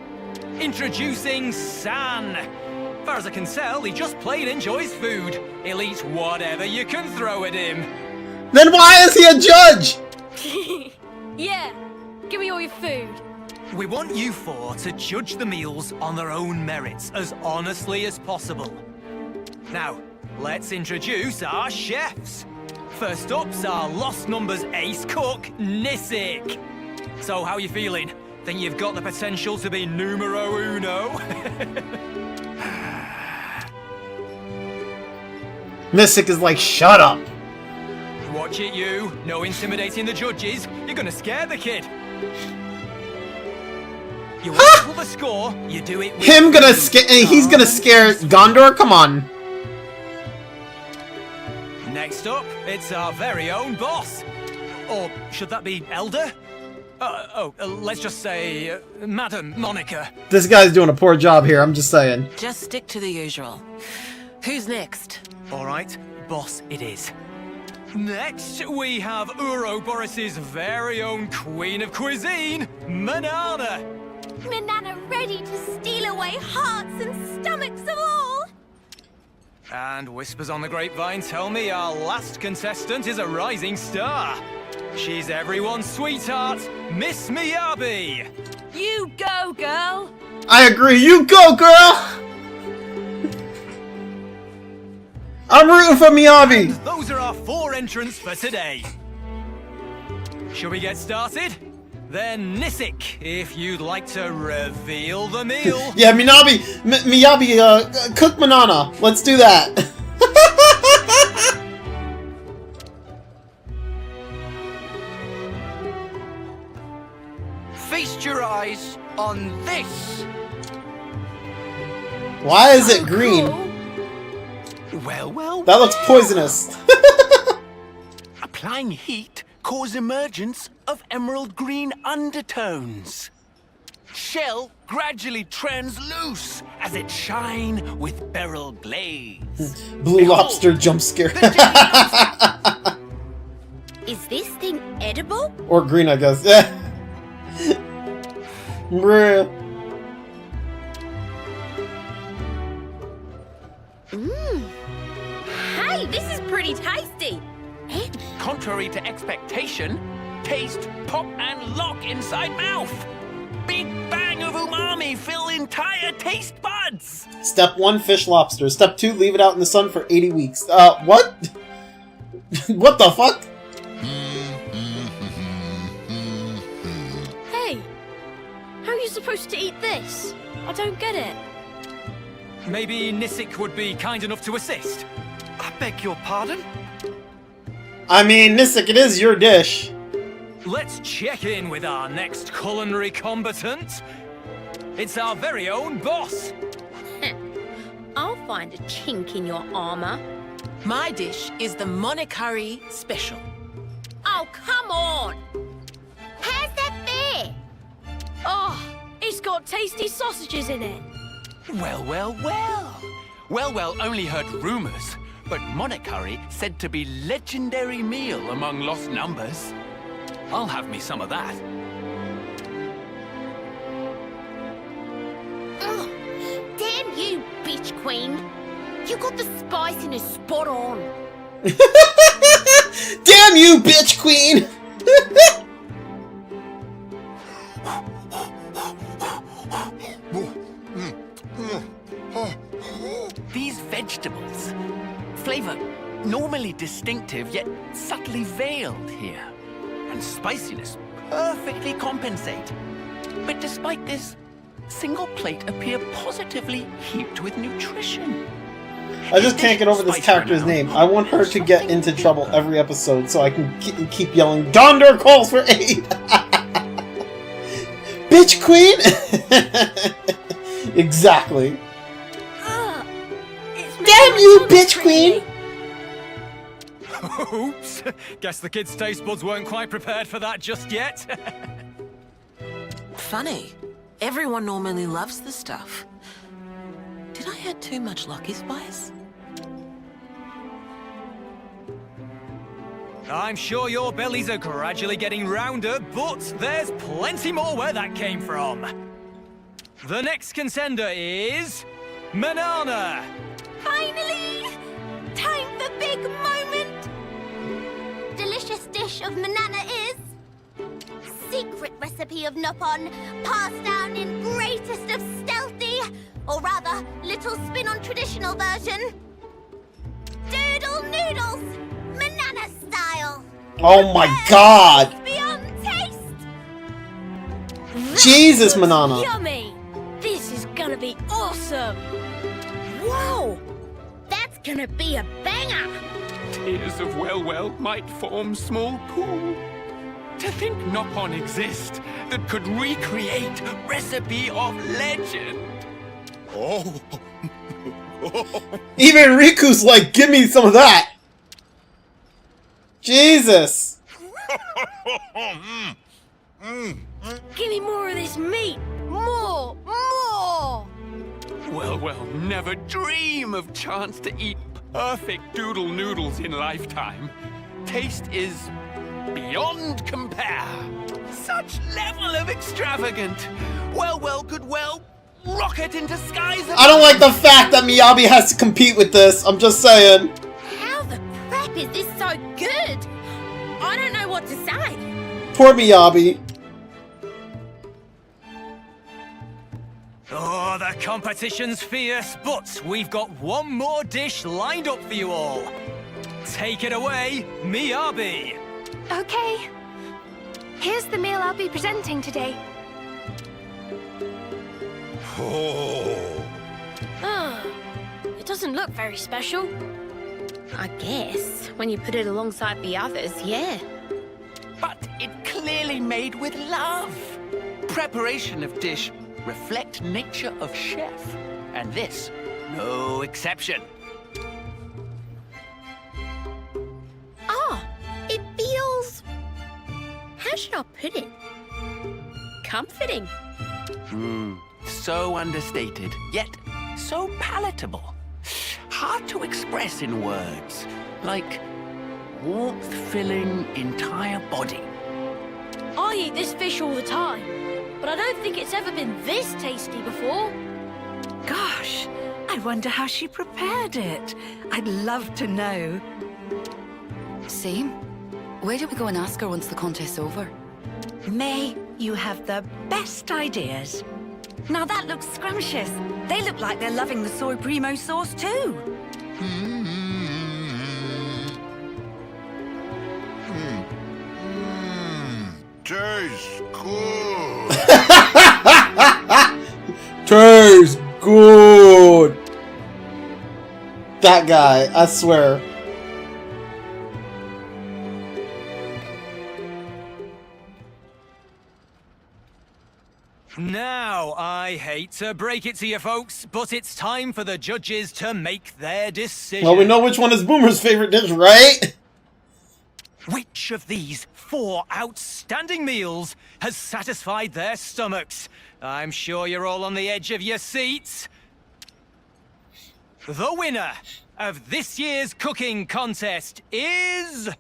Introducing San. Far as I can tell, he just plain enjoys food. He'll eat whatever you can throw at him. Then why is he a judge? Yeah, give me all your food. We want you 4 to judge the meals on their own merits as honestly as possible. Now, let's introduce our chefs. First up's our Lost Numbers ace cook, Nisik. So how you feeling? Think you've got the potential to be numero uno? Nisik is like, shut up. Watch it, you. No intimidating the judges. You're gonna scare the kid. You want to pull the score, you do it with Him gonna scare... He's gonna scare Gondor? Come on. Next up, it's our very own boss. Or should that be Elder? Let's just say, Madam Monica. This guy's doing a poor job here, I'm just saying. Just stick to the usual. Who's next? All right, boss it is. Next, we have Ouroboros' very own Queen of Cuisine, Manana. Manana ready to steal away hearts and stomachs of all. And whispers on the grapevine tell me our last contestant is a rising star. She's everyone's sweetheart, Miss Miyabi. You go, girl. I agree, you go, girl! I'm rooting for Miyabi! And those are our 4 entrants for today. Shall we get started? Then Nisik, if you'd like to reveal the meal. Yeah, Miyabi, cook Manana. Let's do that. Feast your eyes on this. Why is it green? Well. That looks poisonous. Applying heat causes emergence of emerald green undertones. Shell gradually turns loose as it shine with beryl glaze. Blue lobster jump scare. Is this thing edible? Or green, I guess. Yeah. Bruh. Hey, this is pretty tasty. Contrary to expectation, taste pop and lock inside mouth. Big bang of umami fill entire taste buds. Step 1, fish lobster. Step 2, leave it out in the sun for 80 weeks. What? What the fuck? Hey, how are you supposed to eat this? I don't get it. Maybe Nisik would be kind enough to assist. I beg your pardon? I mean, Nisik, it is your dish. Let's check in with our next culinary combatant. It's our very own boss. I'll find a chink in your armor. My dish is the Monikari Special. Oh, come on! How's that fair? Oh, it's got tasty sausages in it. Well, only heard rumors, but Monikari said to be legendary meal among lost numbers. I'll have me some of that. Ugh, damn you, bitch queen. You got the spiciness spot on. Damn you, bitch queen! These vegetables, flavor normally distinctive yet subtly veiled here, and spiciness perfectly compensate. But despite this, single plate appear positively heaped with nutrition. I just can't get over this character's name. I want her to get into trouble every episode so I can keep yelling, Donder calls for aid! Bitch queen! Exactly. Damn you, bitch queen! Oops. Guess the kids' taste buds weren't quite prepared for that just yet. Funny. Everyone normally loves the stuff. Did I add too much Lucky Spice? I'm sure your bellies are gradually getting rounder, but there's plenty more where that came from. The next contender is... Manana! Finally! Time for big moment! Delicious dish of Manana is... secret recipe of Noppon, passed down in greatest of stealthy, or rather, little spin on traditional version. Doodle noodles! Manana style! Oh my god! Beyond taste! Jesus, Manana! Yummy! This is gonna be awesome! Whoa! That's gonna be a banger! Tears of well might form small pool. To think Noppon exists that could recreate recipe of legend. Oh. Even Riku's like, give me some of that! Jesus! Give me more of this meat! More! More! Well, never dream of chance to eat perfect doodle noodles in lifetime. Taste is beyond compare. Such level of extravagant. Well, could rocket into skies. I don't like the fact that Miyabi has to compete with this, I'm just saying. How the crap is this so good? I don't know what to say. Poor Miyabi. Oh, the competition's fierce, but we've got one more dish lined up for you all. Take it away, Miyabi. Okay. Here's the meal I'll be presenting today. Oh. It doesn't look very special. I guess, when you put it alongside the others, yeah. But it clearly made with love. Preparation of dish reflect nature of chef. And this, no exception. Ah, it feels... How should I put it? Comforting. So understated, yet so palatable. Hard to express in words. Like warmth filling entire body. I eat this fish all the time, but I don't think it's ever been this tasty before. Gosh, I wonder how she prepared it. I'd love to know. Same. Where do we go and ask her once the contest's over? May, you have the best ideas. Now that looks scrumptious. They look like they're loving the soy primo sauce too. Tastes good. Tastes good. That guy, I swear. Now, I hate to break it to you folks, but it's time for the judges to make their decision. Well, we know which one is Boomer's favorite dish, right? Which of these 4 outstanding meals has satisfied their stomachs? I'm sure you're all on the edge of your seats. The winner of this year's cooking contest is...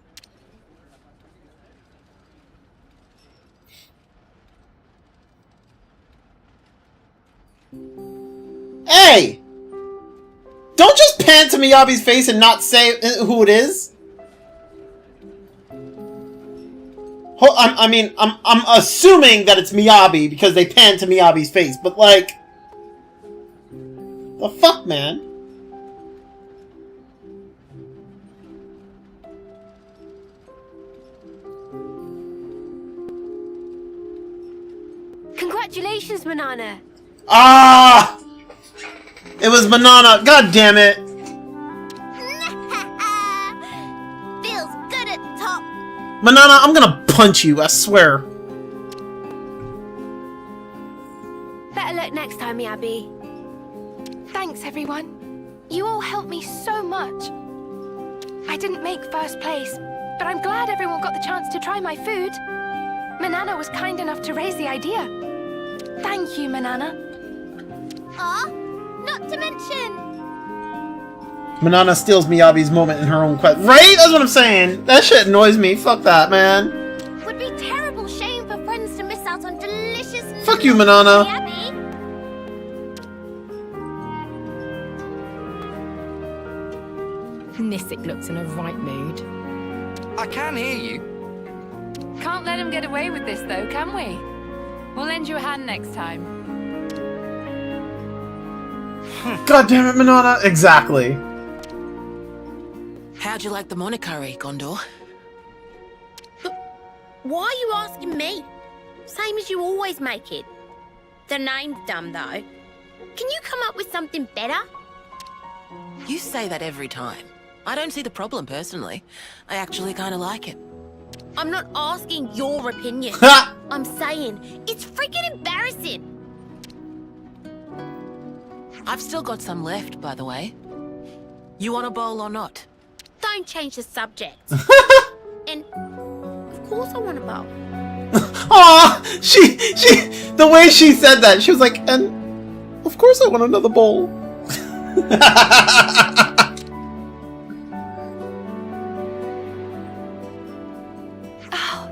Hey! Don't just pan to Miyabi's face and not say who it is. I'm assuming that it's Miyabi because they pan to Miyabi's face, but like... The fuck, man? Congratulations, Manana. Ah! It was Manana. God damn it. Feels good at top. Manana, I'm gonna punch you, I swear. Better luck next time, Miyabi. Thanks, everyone. You all helped me so much. I didn't make first place, but I'm glad everyone got the chance to try my food. Manana was kind enough to raise the idea. Thank you, Manana. Aw, not to mention. Manana steals Miyabi's moment in her own quest. Right? That's what I'm saying. That shit annoys me. Fuck that, man. Would be terrible shame for friends to miss out on delicious. Fuck you, Manana. Nissick looks in a right mood. I can hear you. Can't let him get away with this, though, can we? We'll lend you a hand next time. God damn it, Manana. Exactly. How'd you like the monikari, Gondor? Why are you asking me? Same as you always make it. The name's dumb, though. Can you come up with something better? You say that every time. I don't see the problem, personally. I actually kind of like it. I'm not asking your opinion. I'm saying it's freaking embarrassing. I've still got some left, by the way. You want a bowl or not? Don't change the subject. And of course I want a bowl. Aw! The way she said that, she was like, and of course I want another bowl.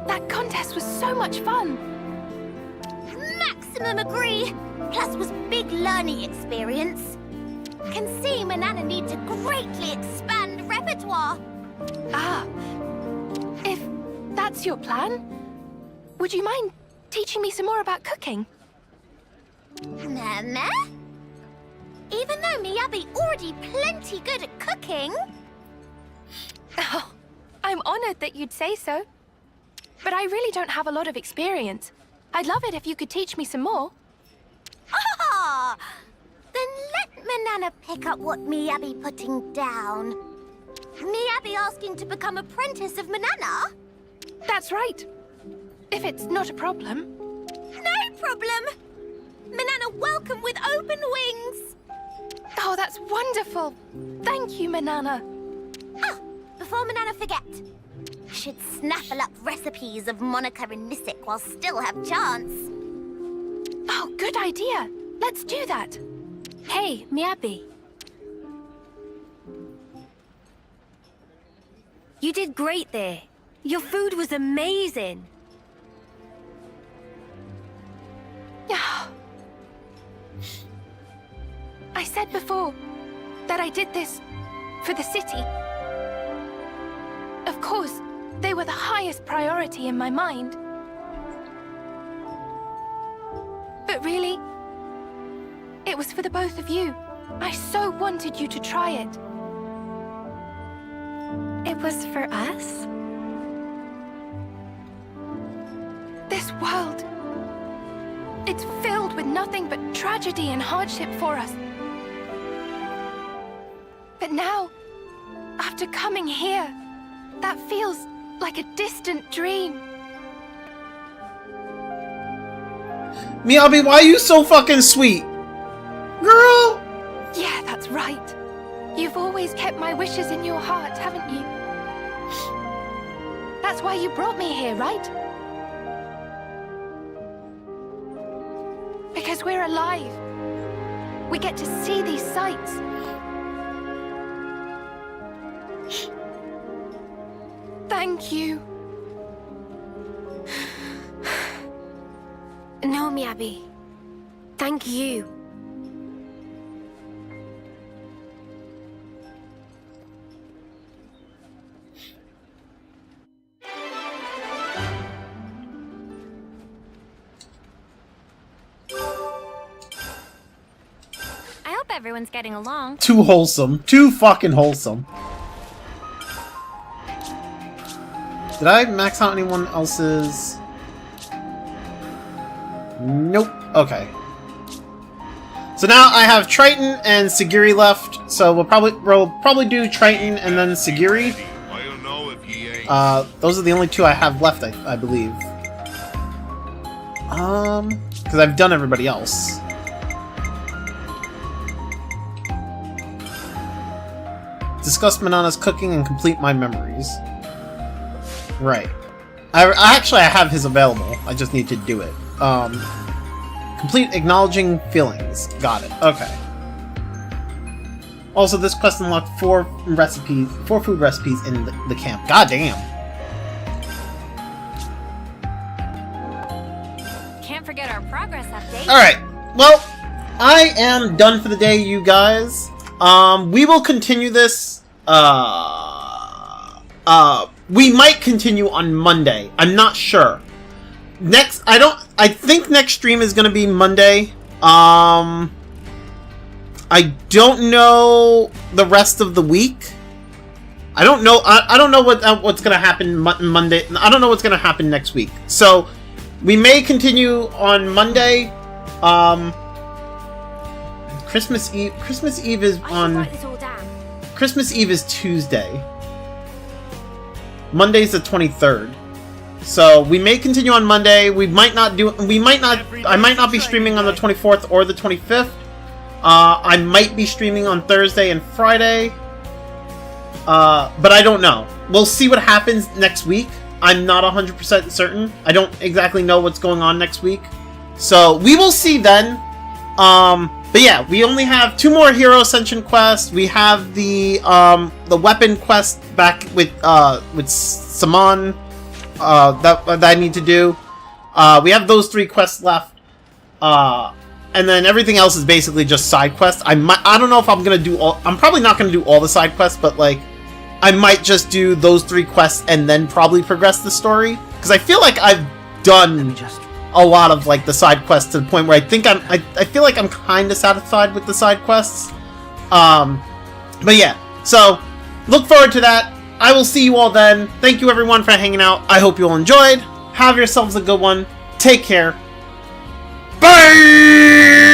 That contest was so much fun. Maximum agree. Plus was big learning experience. Can see Manana need to greatly expand repertoire. If that's your plan, would you mind teaching me some more about cooking? Mama? Even though Miyabi already plenty good at cooking. Oh, I'm honored that you'd say so. but I really don't have a lot of experience. I'd love it if you could teach me some more. Ah! Then let Manana pick up what Miyabi putting down. Miyabi asking to become apprentice of Manana? That's right. If it's not a problem. No problem! Manana welcome with open wings! Oh, that's wonderful. Thank you, Manana. Ah, before Manana forget, should snaffle up recipes of Monica and Nisik while still have chance. Oh, good idea. Let's do that. Hey, Miyabi. You did great there. Your food was amazing. Yeah. I said before that I did this for the city. Of course, they were the highest priority in my mind. But really, it was for the both of you. I so wanted you to try it. It was for us? This world, it's filled with nothing but tragedy and hardship for us. But now, after coming here, that feels like a distant dream. Miyabi, why are you so fucking sweet? Girl! Yeah, that's right. You've always kept my wishes in your heart, haven't you? That's why you brought me here, right? Because we're alive. We get to see these sights. Thank you. No, Miyabi. Thank you. I hope everyone's getting along. Too wholesome. Too fucking wholesome. Did I max out anyone else's? Nope. Okay. So now I have Triton and Sagiri left, so we'll probably do Triton and then Sagiri. Those are the only two I have left, I believe. Because I've done everybody else. Discuss Manana's cooking and complete my memories. Right. I have his available. I just need to do it. Complete acknowledging feelings. Got it. Okay. Also, this quest unlocked 4 food recipes in the camp. God damn. Can't forget our progress update. Alright. Well, I am done for the day, you guys. We will continue this. We might continue on Monday. I'm not sure. I think next stream is gonna be Monday. I don't know the rest of the week. I don't know. I don't know what's gonna happen Monday. I don't know what's gonna happen next week. So we may continue on Monday. Christmas Eve. Christmas Eve is on. Christmas Eve is Tuesday. Monday's the 23rd. So we may continue on Monday. I might not be streaming on the 24th or the 25th. I might be streaming on Thursday and Friday. But I don't know. We'll see what happens next week. I'm not 100% certain. I don't exactly know what's going on next week. So we will see then. But yeah, we only have 2 more Hero Ascension quests. We have the weapon quest back with Saman that I need to do. We have those 3 quests left. And then everything else is basically just side quests. I don't know if I'm gonna do all. I'm probably not gonna do all the side quests, but like, I might just do those 3 quests and then probably progress the story, because I feel like I've done a lot of like the side quests to the point where I think I feel like I'm kind of satisfied with the side quests. But yeah, so look forward to that. I will see you all then. Thank you everyone for hanging out. I hope you all enjoyed. Have yourselves a good one. Take care. Bye!